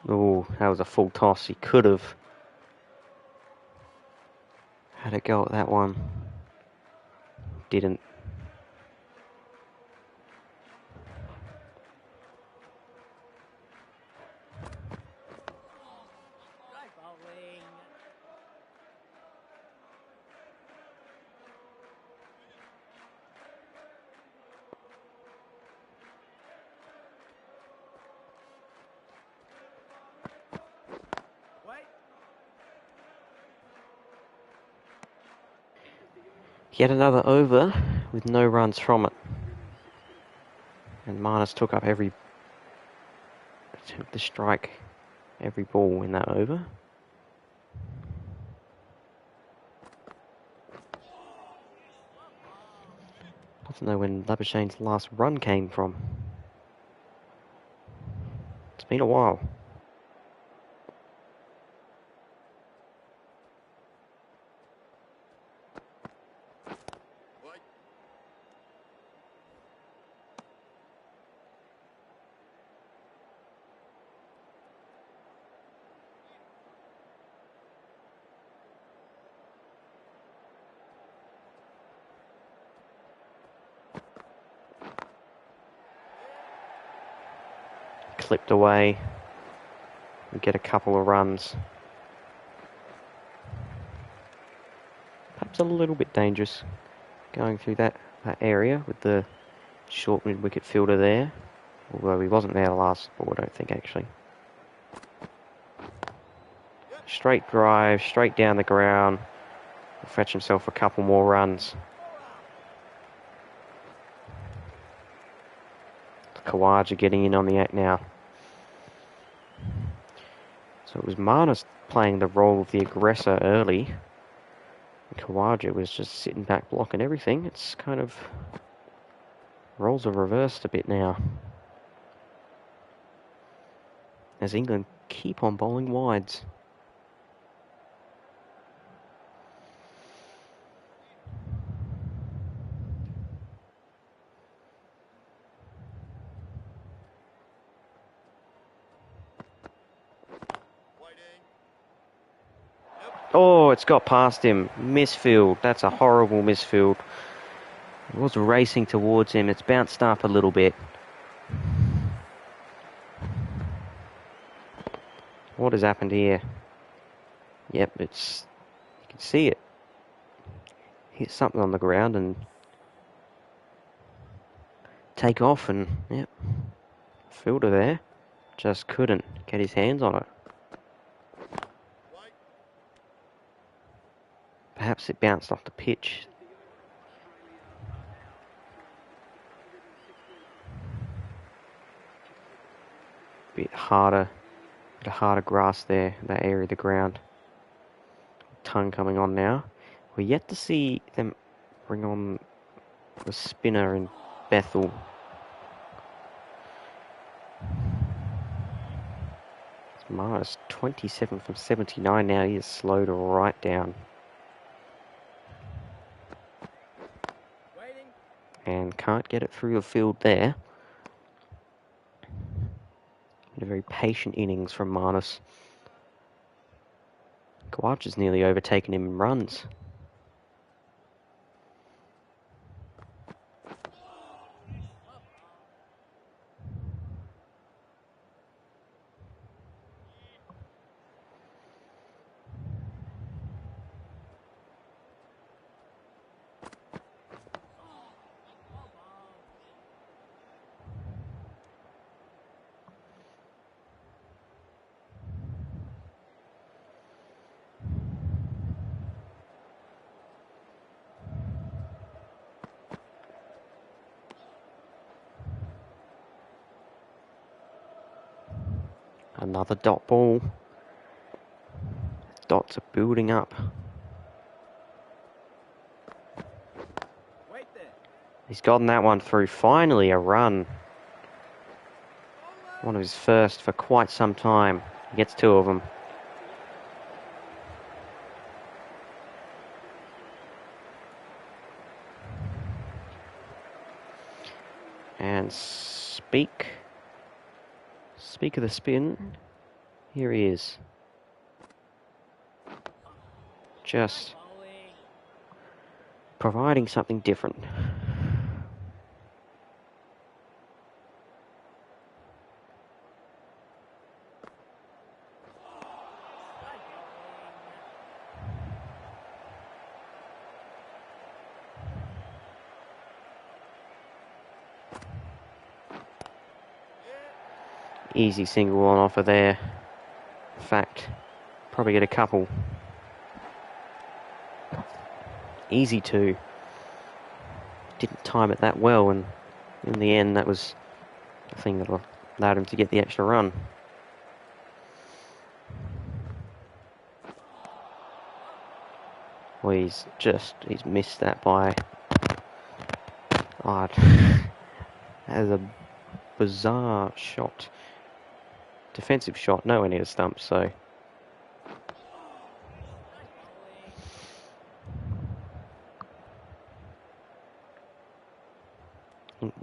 Oh, that was a full toss. He could have had a go at that one. Didn't.
Strike bowling. Wait.
Yet another over with no runs from it. And Marnus took up every attempt to strike every ball in that over. I don't know when Labuschagne's last run came from. It's been a while. Clipped away. We get a couple of runs. Perhaps a little bit dangerous going through that area with the short mid-wicket fielder there. Although he wasn't there the last ball, I don't think, actually. Straight drive, straight down the ground. Will fetch himself a couple more runs. Khawaja getting in on the act now. So it was Marnus playing the role of the aggressor early. Khawaja was just sitting back blocking everything. It's kind of... roles are reversed a bit now. As England keep on bowling wides. Oh, it's got past him. Misfield. That's a horrible misfield. It was racing towards him. It's bounced up a little bit. What has happened here? Yep, it's... you can see it. Hit something on the ground and... take off and... yep. Fielder there. Just couldn't get his hands on it. Perhaps it bounced off the pitch. Bit harder grass there, that area of the ground. ton coming on now. We're yet to see them bring on the spinner in Bethel. Mars 27 from 79 now. He is slowed right down.
Waiting.
And can't get it through the field there. A very patient innings from Marnus. Kawach has nearly overtaken him in runs. Another dot ball. Dots are building up.
Wait there.
He's gotten that one through. Finally a run. One of his first for quite some time. He gets two of them. And speak of the spin. Here he is. Just providing something different. Easy single on offer there. In fact, probably get a couple. Easy two. Didn't time it that well, and in the end that was the thing that allowed him to get the extra run. Well, he's missed that by... Oh, that is a bizarre shot. Defensive shot, nowhere near the stump, so...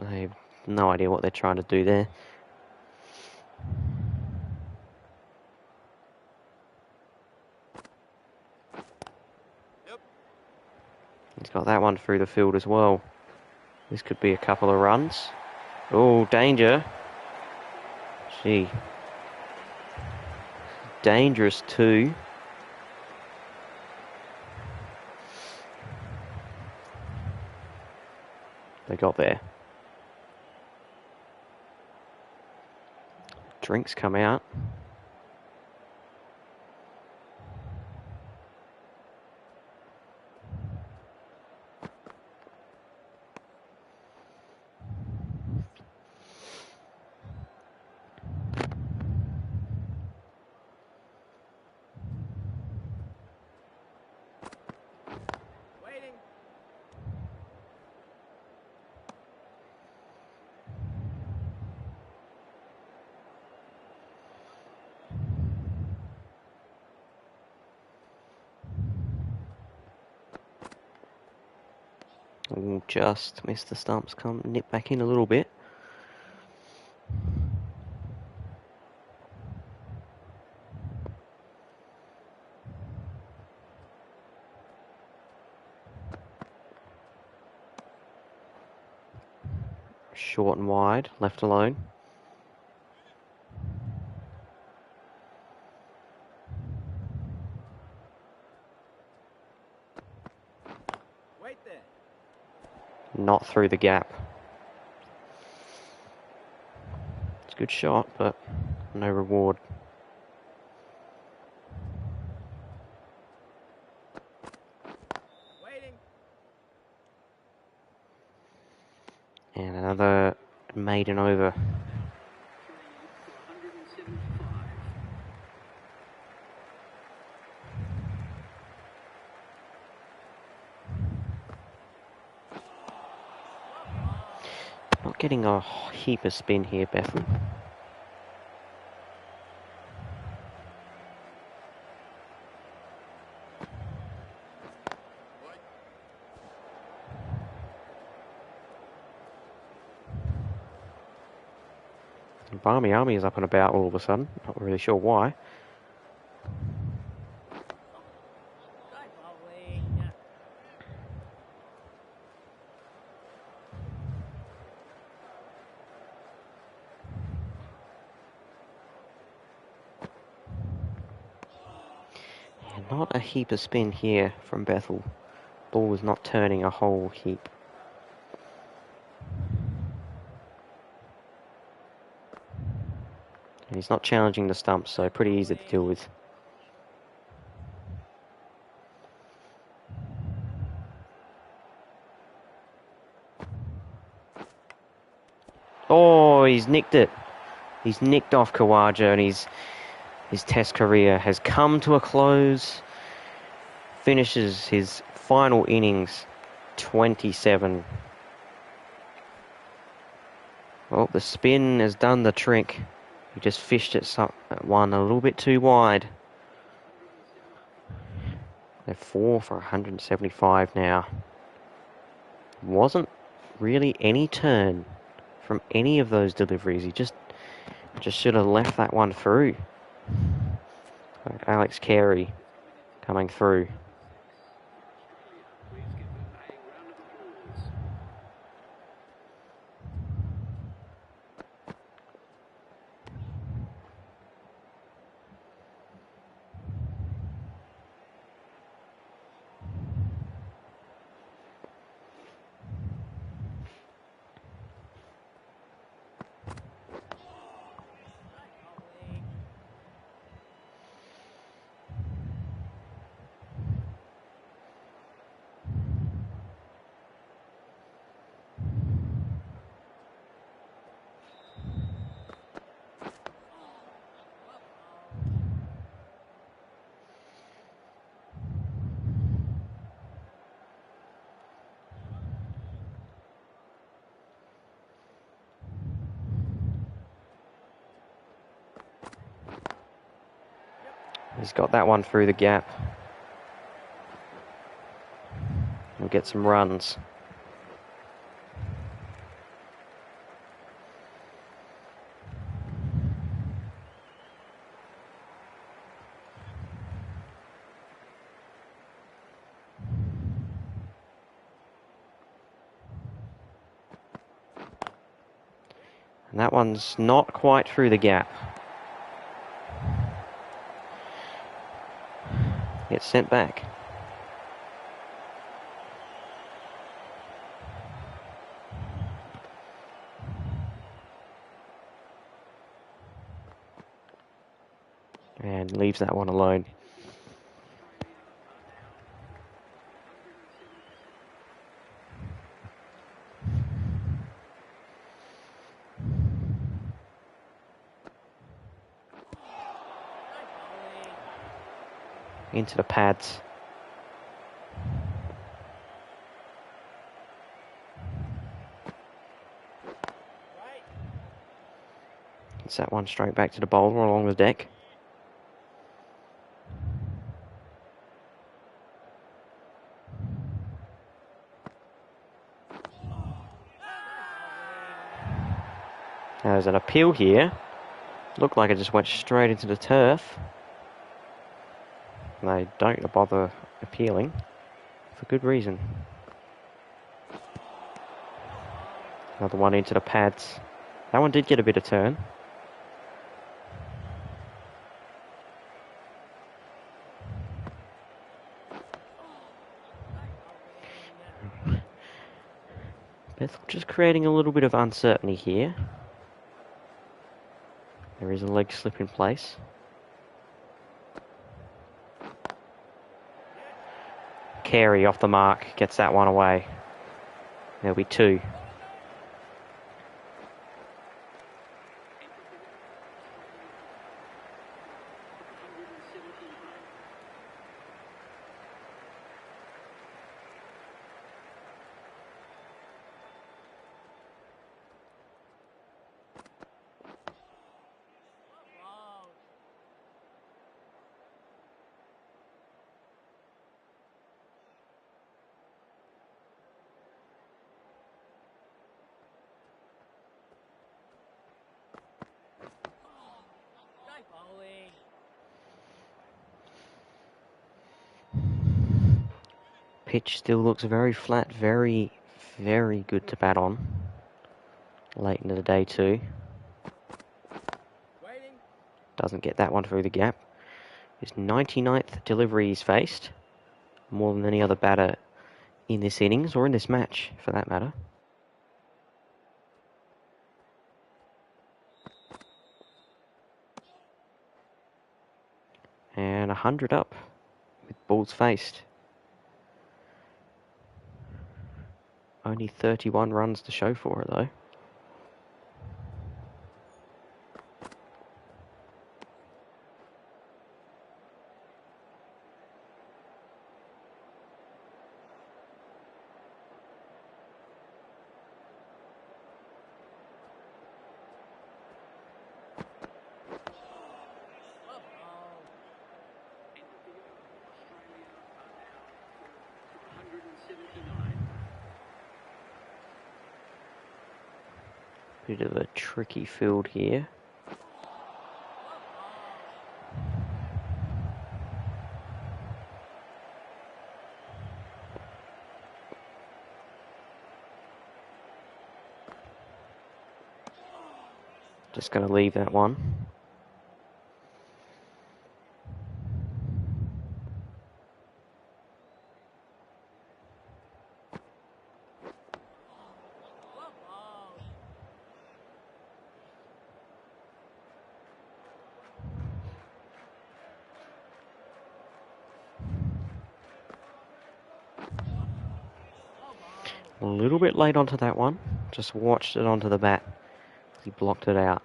I have no idea what they're trying to do there.
Yep.
He's got that one through the field as well. This could be a couple of runs. Oh, danger. Gee. Dangerous too. They got there. Drinks come out.
Waiting.
Ooh, just missed the stumps. Come nip back in a little bit. Short and wide, left alone.
Wait there.
Not through the gap. It's a good shot, but no reward.
Waiting.
And another maiden over. getting a heap of spin here, Bethel. Barmy Army is up and about all of a sudden. Not really sure why.
Good bowling.
And not a heap of spin here from Bethel. Ball was not turning a whole heap. And he's not challenging the stumps, so pretty easy to deal with. Oh, he's nicked it. He's nicked off Kawaja, and his Test career has come to a close. Finishes his final innings, 27. Well, the spin has done the trick. He just fished it one a little bit too wide. They're 4 for 175 now. Wasn't really any turn from any of those deliveries. He just should have left that one through. Alex Carey coming through. He's got that one through the gap. We'll get some runs. And that one's not quite through the gap. Gets sent back. And leaves that one alone. Into the pads. Gets that one straight back to the bowler along the deck. Now there's an appeal here. Looked like it just went straight into the turf. And they don't bother appealing for good reason. Another one into the pads. That one did get a bit of turn. Bethel just creating a little bit of uncertainty here. There is a leg slip in place. Carey off the mark, gets that one away. There'll be 2. Pitch still looks very flat, very, very good to bat on. Late into the day too.
Waiting.
Doesn't get that one through the gap. His 99th delivery he's faced. More than any other batter in this innings, or in this match for that matter. And 100 up with balls faced. Only 31 runs to show for it though. Bit of a tricky field here. Just going to leave that one. A little bit late onto that one. Just watched it onto the bat. He blocked it out.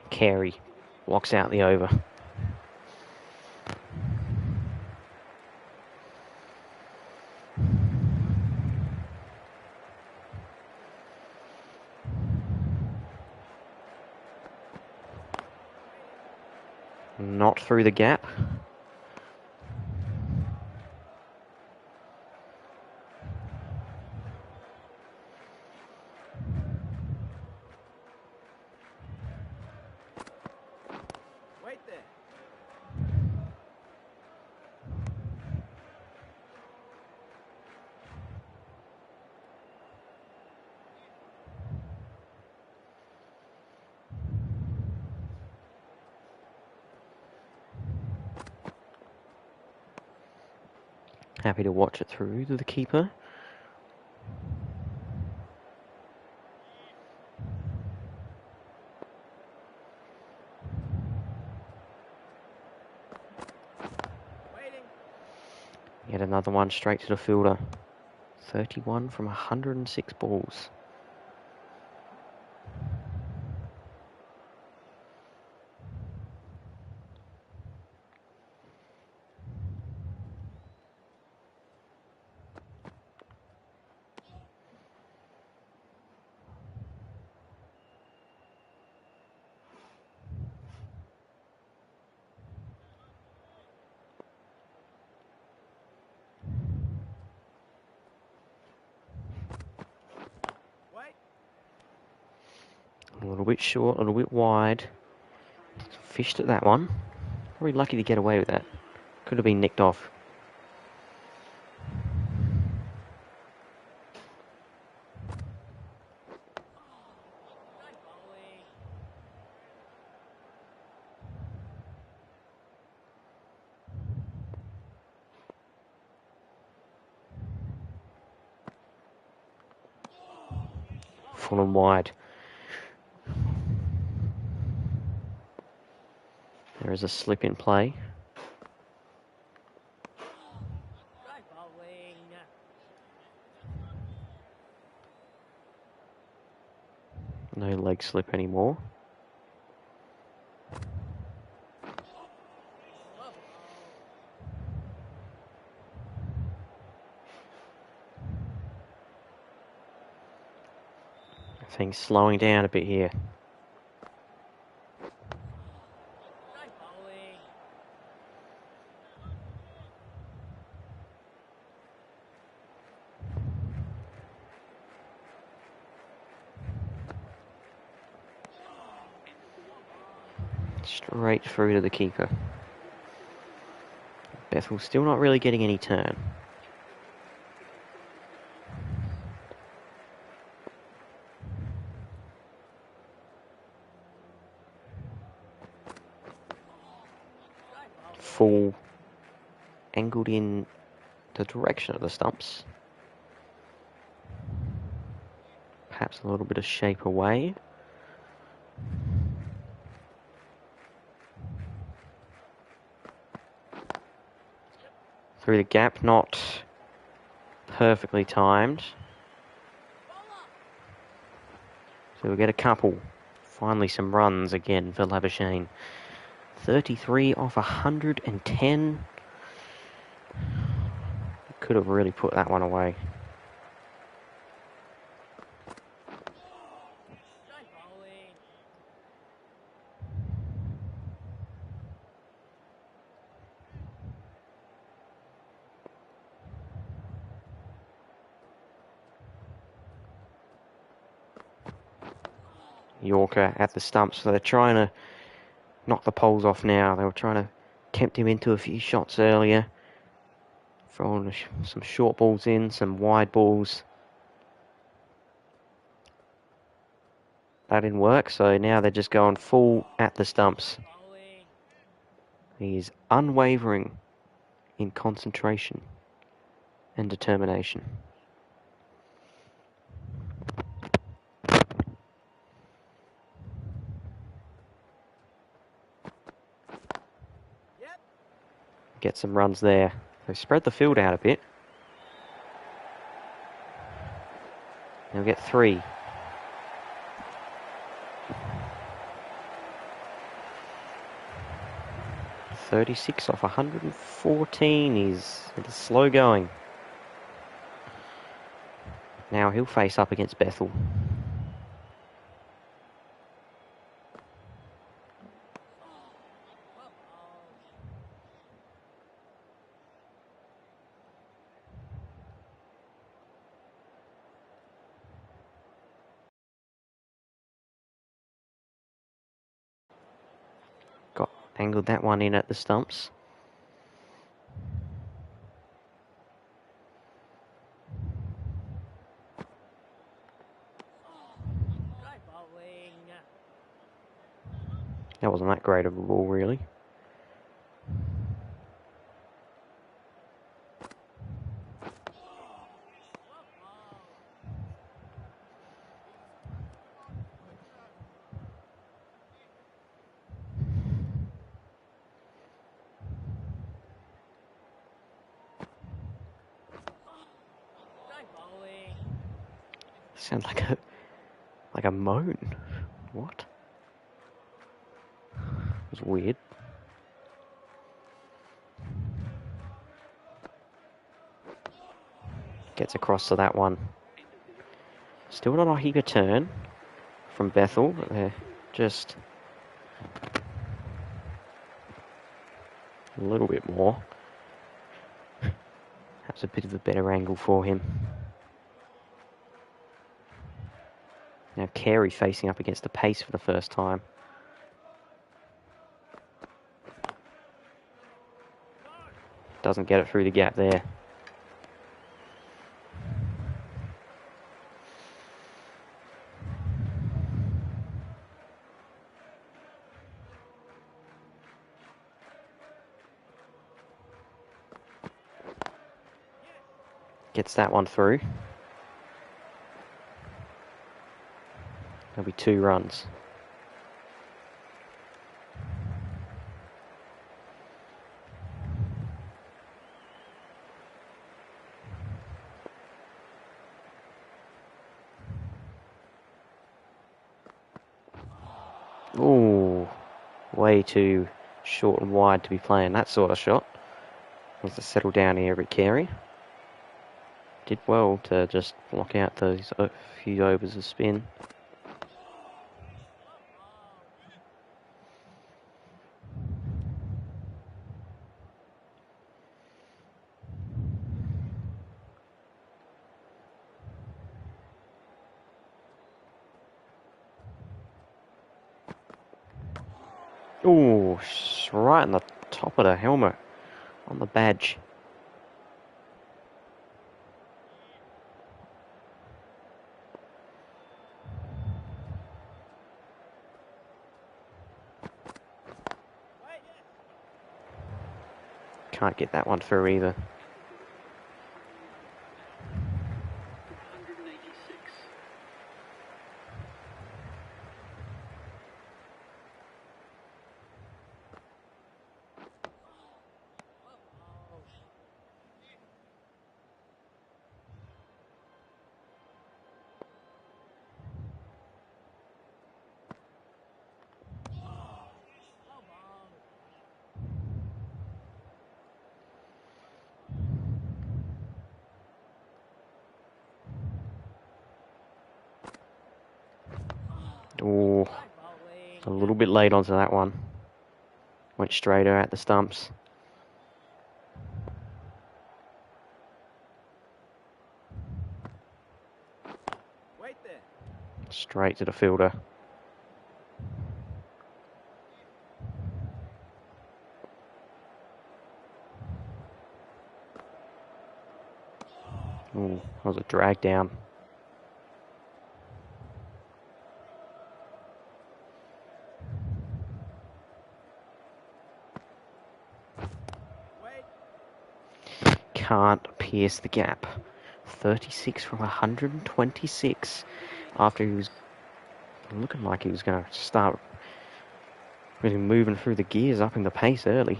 Carey blocks out the over. Not through the gap.
Wait there.
Happy to watch it through to the keeper.
Waiting.
Yet another one straight to the fielder. 31 from 106 balls.
Wait.
A little bit short, a little bit wide. Fished at that one. Very lucky to get away with that. Could have been nicked off. Full and wide. There is a slip in play. No leg slip anymore. I think slowing down a bit here. Straight through to the keeper. Bethel still not really getting any turn. Full angled in the direction of the stumps. Perhaps a little bit of shape away. Through the gap, not perfectly timed. So we'll get a couple. Finally some runs again for Labuschagne. 33 off 110. Could have really put that one away. Yorker at the stumps, so they're trying to knock the poles off now. They were trying to tempt him into a few shots earlier. Throwing some short balls in, some wide balls. That didn't work, so now they're just going full at the stumps. He is unwavering in concentration and determination. Get some runs there. They spread the field out a bit. They'll get 3. .36 off 114 is slow going. Now he'll face up against Bethel. Angled that one in at the stumps. That wasn't that great of a ball, really. Sounds like a moan. What? It was weird. Gets across to that one. Still not a heap of turn from Bethel, but they're just a little bit more. That's a bit of a better angle for him. Now Carey facing up against the pace for the first time. Doesn't get it through the gap there. Gets that one through. There'll be 2 runs. Ooh, way too short and wide to be playing that sort of shot. Wants to settle down here every Carey. Did well to just block out those few overs of spin. Oh, right on the top of the helmet, on the badge. Can't get that one through either. Oh, a little bit late onto that one. Went straighter at the stumps.
Wait there.
Straight to the fielder. Oh, that was a drag down.
Wait.
Can't pierce the gap. 36 from 126 after he was looking like he was going to start really moving through the gears, upping the pace early.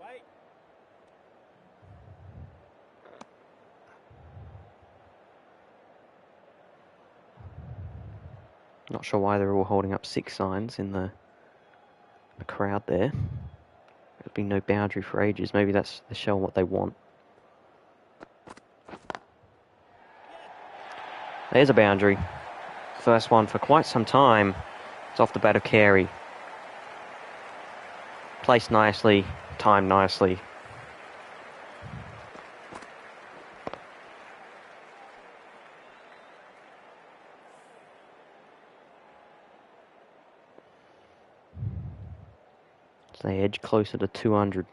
Wait.
Not sure why they're all holding up 6 signs in the crowd there. There's been no boundary for ages. Maybe that's they're showing what they want. There's a boundary. First one for quite some time. It's off the bat of Carey. Placed nicely, timed nicely. So they edge closer to 200.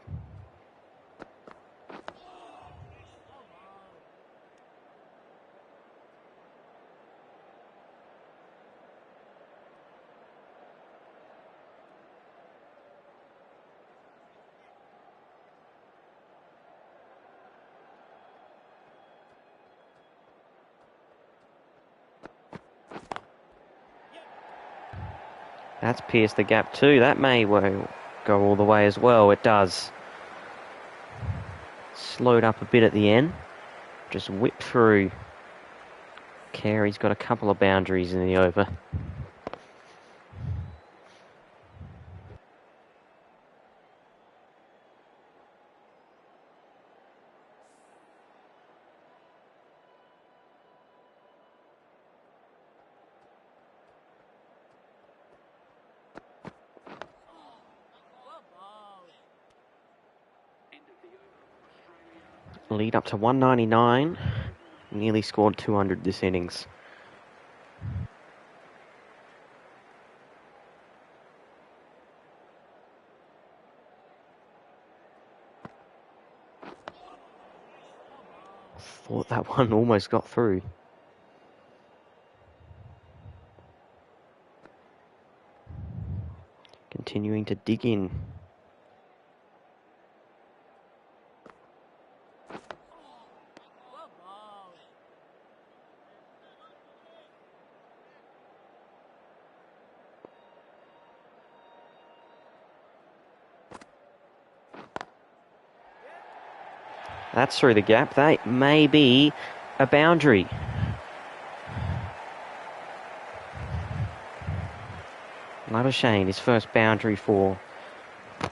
That's pierced the gap too. That may well go all the way as well. It does. Slowed up a bit at the end. Just whipped through. Carey's got a couple of boundaries in the over. Lead up to 199. Nearly scored 200 this innings. Thought that one almost got through. Continuing to dig in. That's through the gap. That may be a boundary. Labuschagne, his first boundary for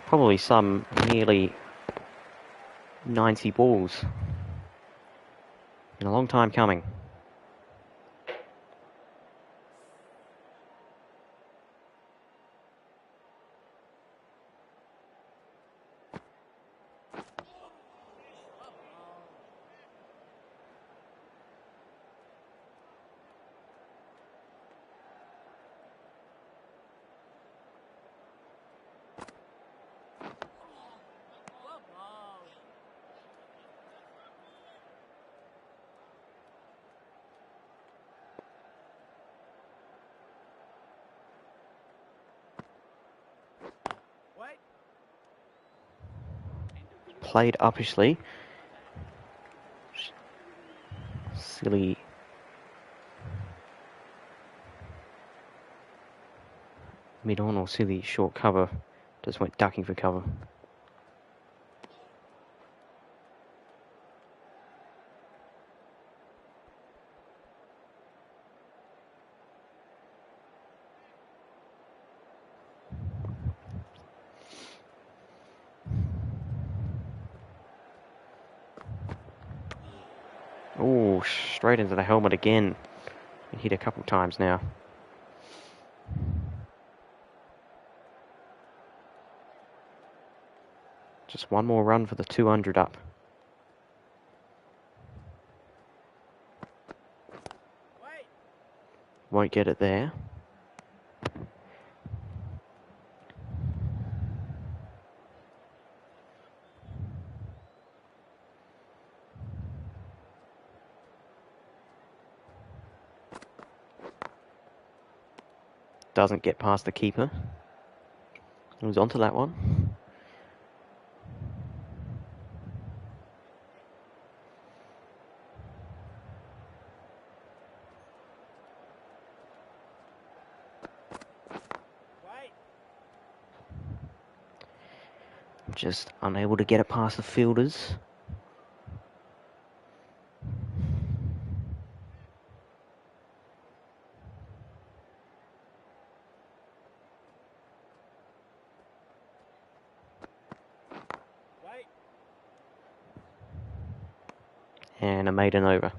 probably some nearly 90 balls. Been a long time coming.
Wait.
Played uppishly. Silly. Mid-on or silly short cover. Just went ducking for cover. Oh, straight into the helmet again. Hit a couple times now. Just one more run for the 200 up.
Wait.
Won't get it there. Doesn't get past the keeper. Moves on to that one.
Wait.
Just unable to get it past the fielders.
Wait.
And a maiden over.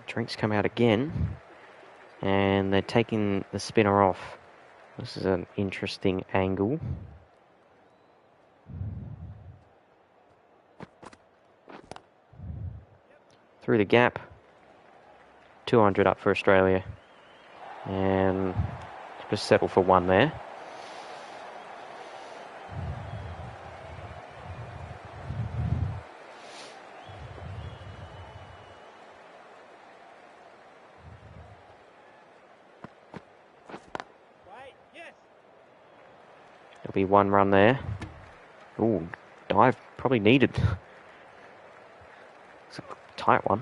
Drinks come out again. And they're taking the spinner off. This is an interesting angle. Through the gap. 200 up for Australia. And just settle for one there.
Wait. Yes.
There'll be one run there. Ooh, dive probably needed. It's a tight one.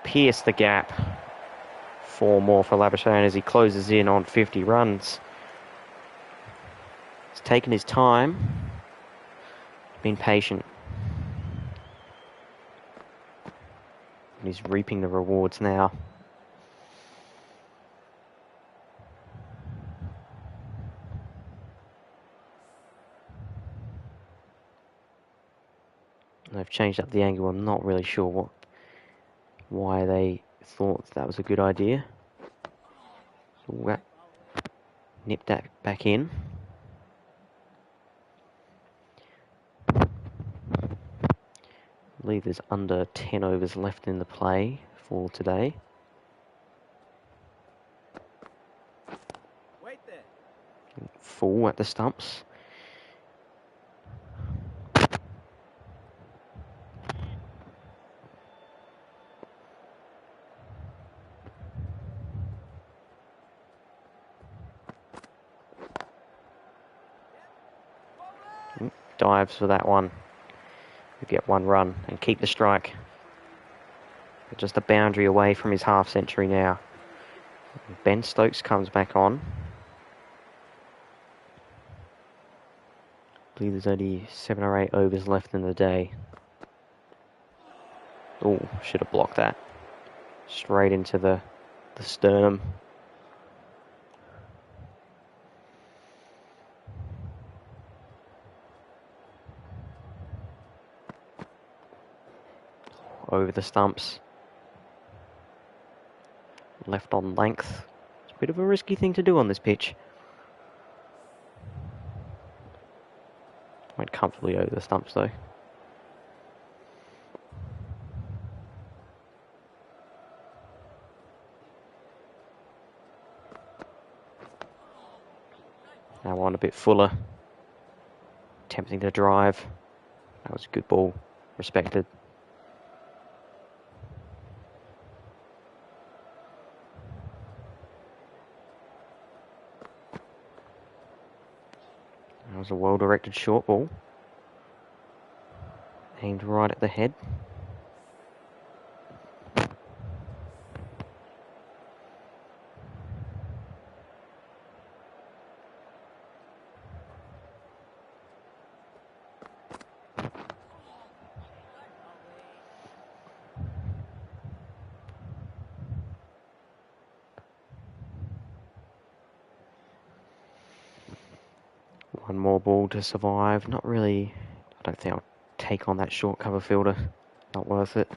Pierce the gap. 4 more for Labuschagne as he closes in on 50 runs. He's taken his time. Been patient. And he's reaping the rewards now. They've changed up the angle. I'm not really sure why they thought that was a good idea. Nip that back in. I believe there's under 10 overs left in the play for today.
Wait there.
Full at the stumps. Dives for that one. We get one run and keep the strike. Just a boundary away from his half century now. Ben Stokes comes back on. I believe there's only 7 or 8 overs left in the day. Oh, should have blocked that. Straight into the sternum. Over the stumps. Left on length. It's a bit of a risky thing to do on this pitch. Went comfortably over the stumps though. Now one a bit fuller. Attempting to drive. That was a good ball. Respected. That was a well-directed short ball. Aimed right at the head. One more ball to survive. Not really. I don't think I'll take on that short cover fielder. Not worth it.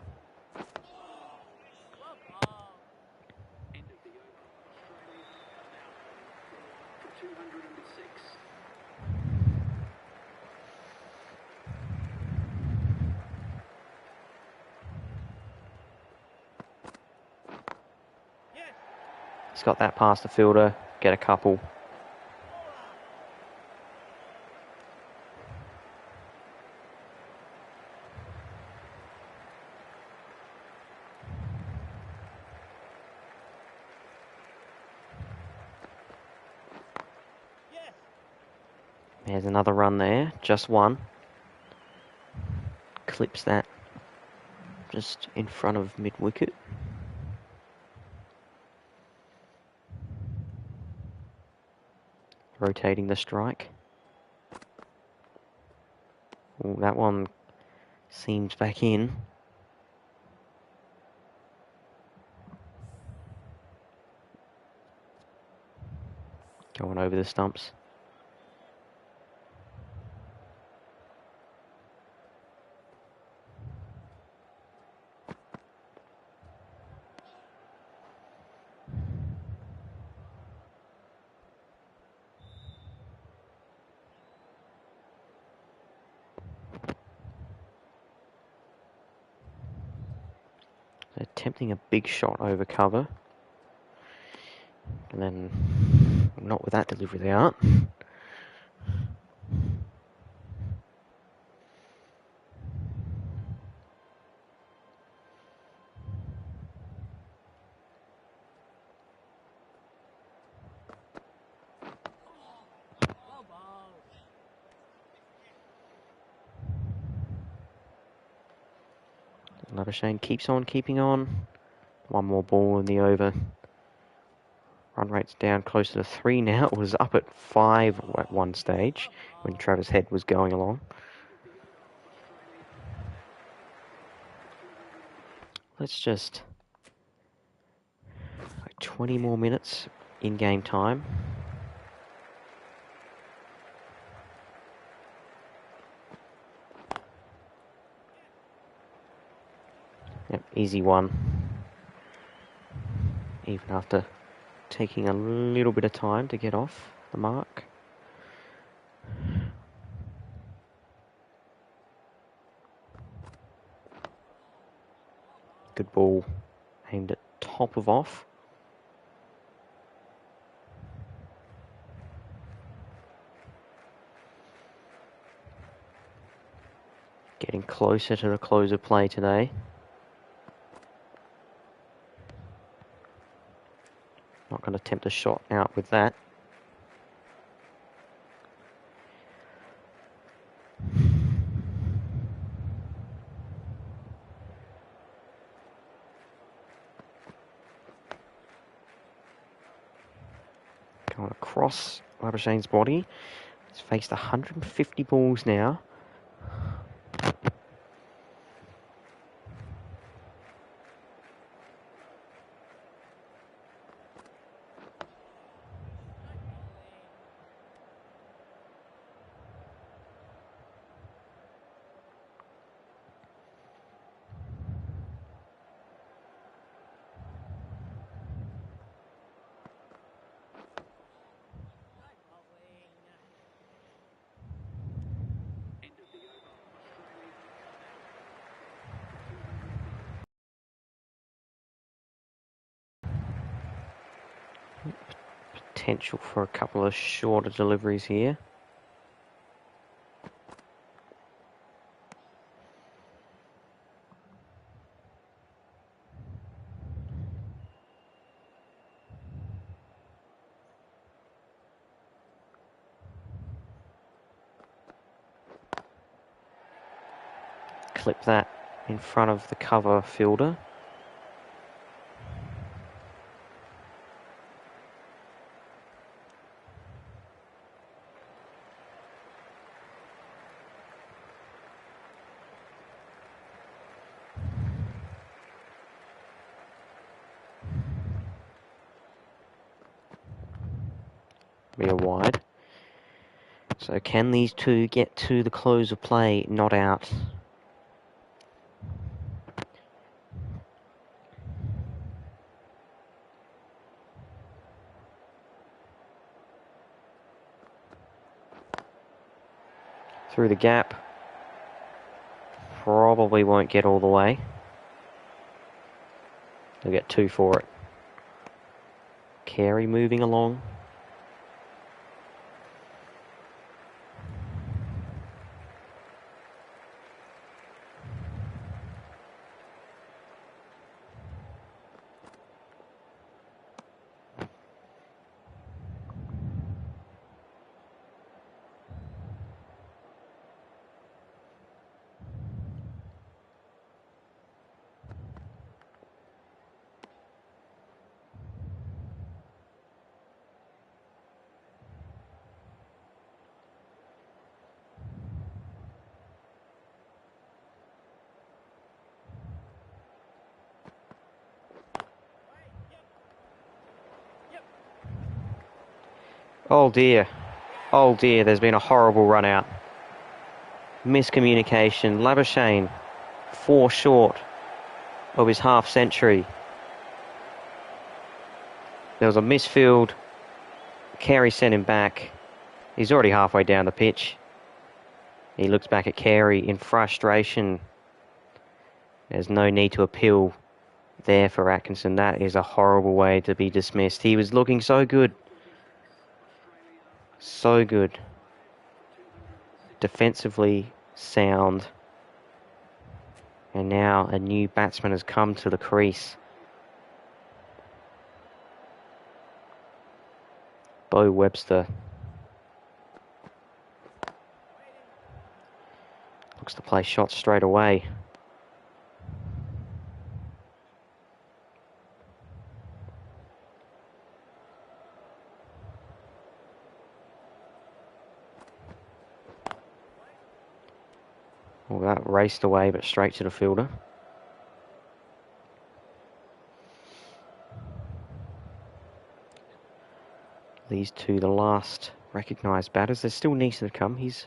He's got that past the fielder. Get a couple. There's another run there, just one. Clips that just in front of mid-wicket. Rotating the strike. Ooh, that one seems back in. Going over the stumps. Attempting a big shot over cover. And then, not with that delivery they aren't. Labuschagne keeps on keeping on. One more ball in the over. Run rate's down closer to 3 now. It was up at 5 at one stage when Travis Head was going along. Let's just... 20 more minutes in game time. Yep, easy one. Even after taking a little bit of time to get off the mark. Good ball. Aimed at top of off. Getting closer to the close of play today. Not going to attempt a shot out with that. Going across Labuschagne's body. He's faced 150 balls now. Potential for a couple of shorter deliveries here. Clip that in front of the cover fielder. Be a wide. So can these two get to the close of play, not out? Through the gap. Probably won't get all the way. They'll get 2 for it. Carey moving along. Oh dear. Oh dear, there's been a horrible run out. Miscommunication. Labuschagne 4 short of his half century. There was a misfield. Carey sent him back. He's already halfway down the pitch. He looks back at Carey in frustration. There's no need to appeal there for Atkinson. That is a horrible way to be dismissed. He was looking so good. So good. Defensively sound. And now a new batsman has come to the crease. Bo Webster. Looks to play shots straight away. Well, that raced away, but straight to the fielder. These two, the last recognised batters. There's still Neeson to come. He's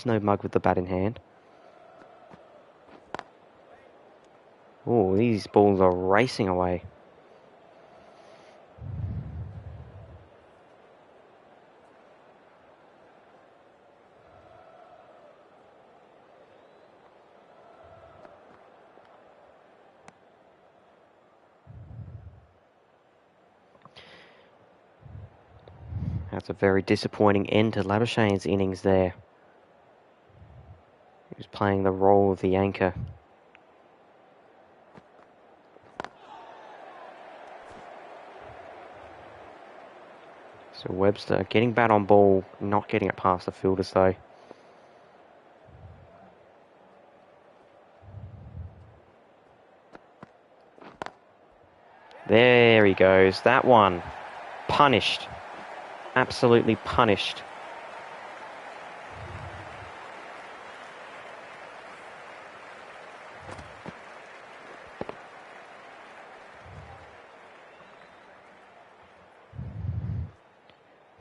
no mug with the bat in hand. Oh, these balls are racing away. That's a very disappointing end to Labuschagne's innings there. He was playing the role of the anchor. So Webster getting bat on ball, not getting it past the fielders though. There he goes. That one. Punished. Absolutely punished.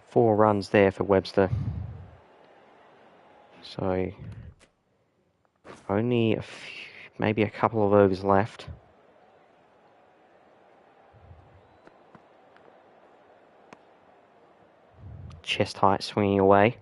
4 runs there for Webster. So only maybe a couple of overs left. Chest height swinging away.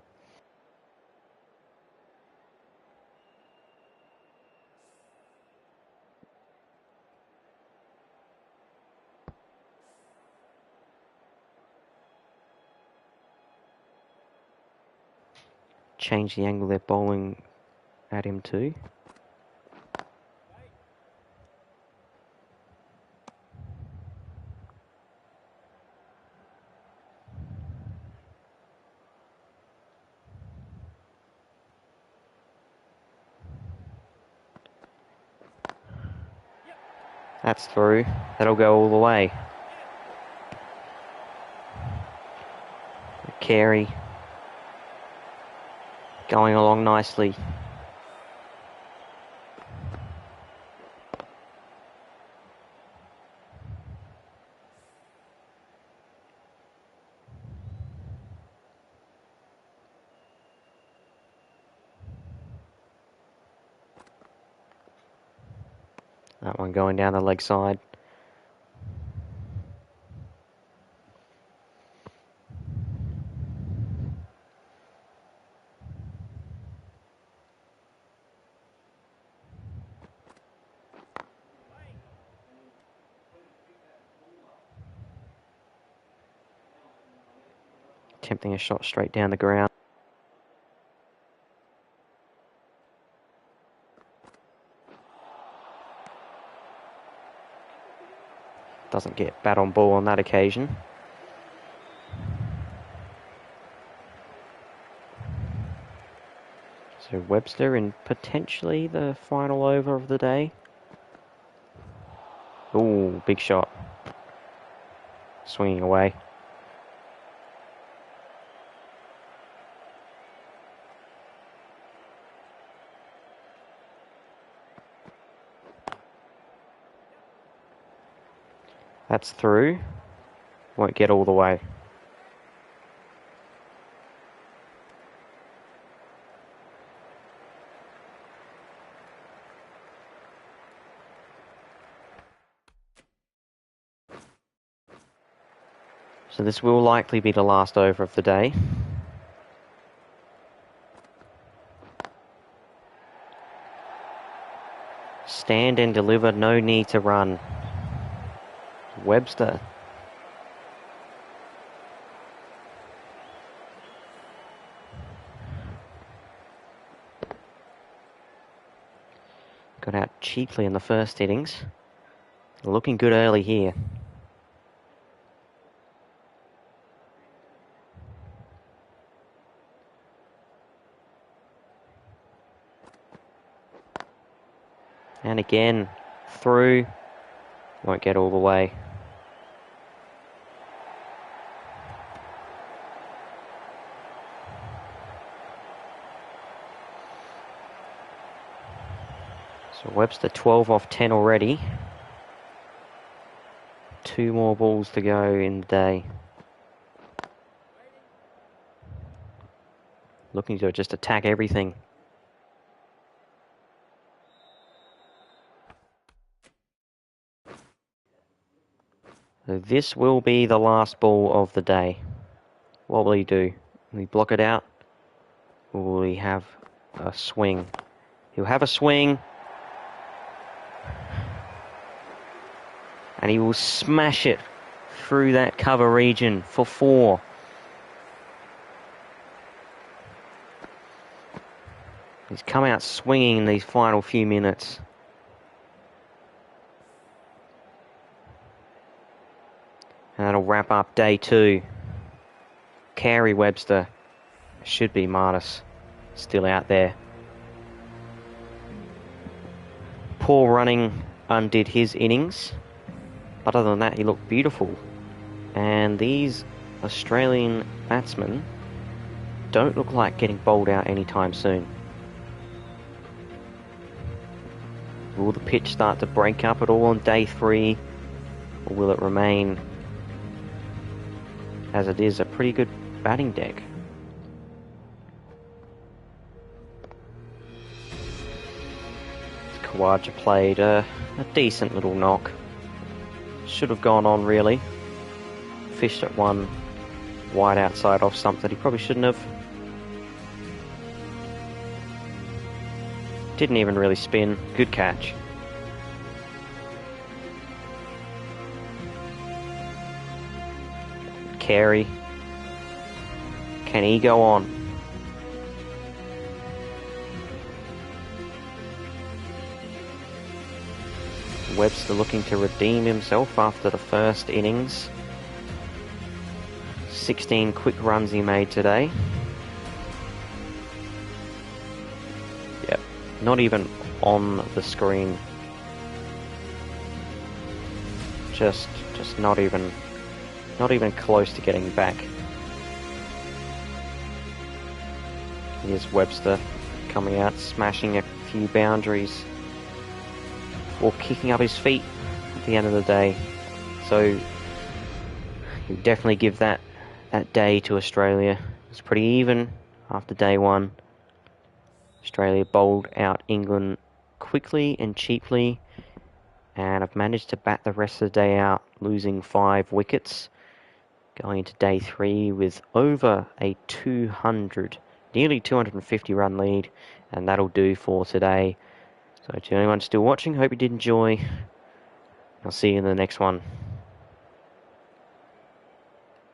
Change the angle they're bowling at him to. That's through. That'll go all the way. Carey going along nicely. That one going down the leg side. Attempting a shot straight down the ground. Doesn't get bat on ball on that occasion. So Webster in potentially the final over of the day. Ooh, big shot. Swinging away. That's through. Won't get all the way. So this will likely be the last over of the day. Stand and deliver, no need to run. Webster. Got out cheaply in the first innings. Looking good early here. And again, through. Won't get all the way. So Webster 12 off 10 already. 2 more balls to go in the day. Looking to just attack everything. So this will be the last ball of the day. What will he do? Will he block it out? Or will he have a swing? He'll have a swing. And he will smash it through that cover region for 4. He's come out swinging in these final few minutes. And that'll wrap up day 2. Carey Webster. Should be Martis still out there. Poor running undid his innings. But other than that, he looked beautiful. And these Australian batsmen don't look like getting bowled out anytime soon. Will the pitch start to break up at all on day 3? Or will it remain as it is? A pretty good batting deck. Kawaja played a decent little knock. Should have gone on, really. Fished at one wide outside off stump that he probably shouldn't have. Didn't even really spin. Good catch. Carey. Can he go on? Webster looking to redeem himself after the first innings. 16 quick runs he made today. Yep, not even on the screen. Just not even close to getting back. Here's Webster coming out, smashing a few boundaries, or kicking up his feet at the end of the day. So you definitely give that day to Australia. It was pretty even after day one. Australia bowled out England quickly and cheaply, and have managed to bat the rest of the day out, losing 5 wickets, going into day 3 with over a 200, nearly 250 run lead, and that'll do for today. So to anyone still watching, hope you did enjoy. I'll see you in the next one.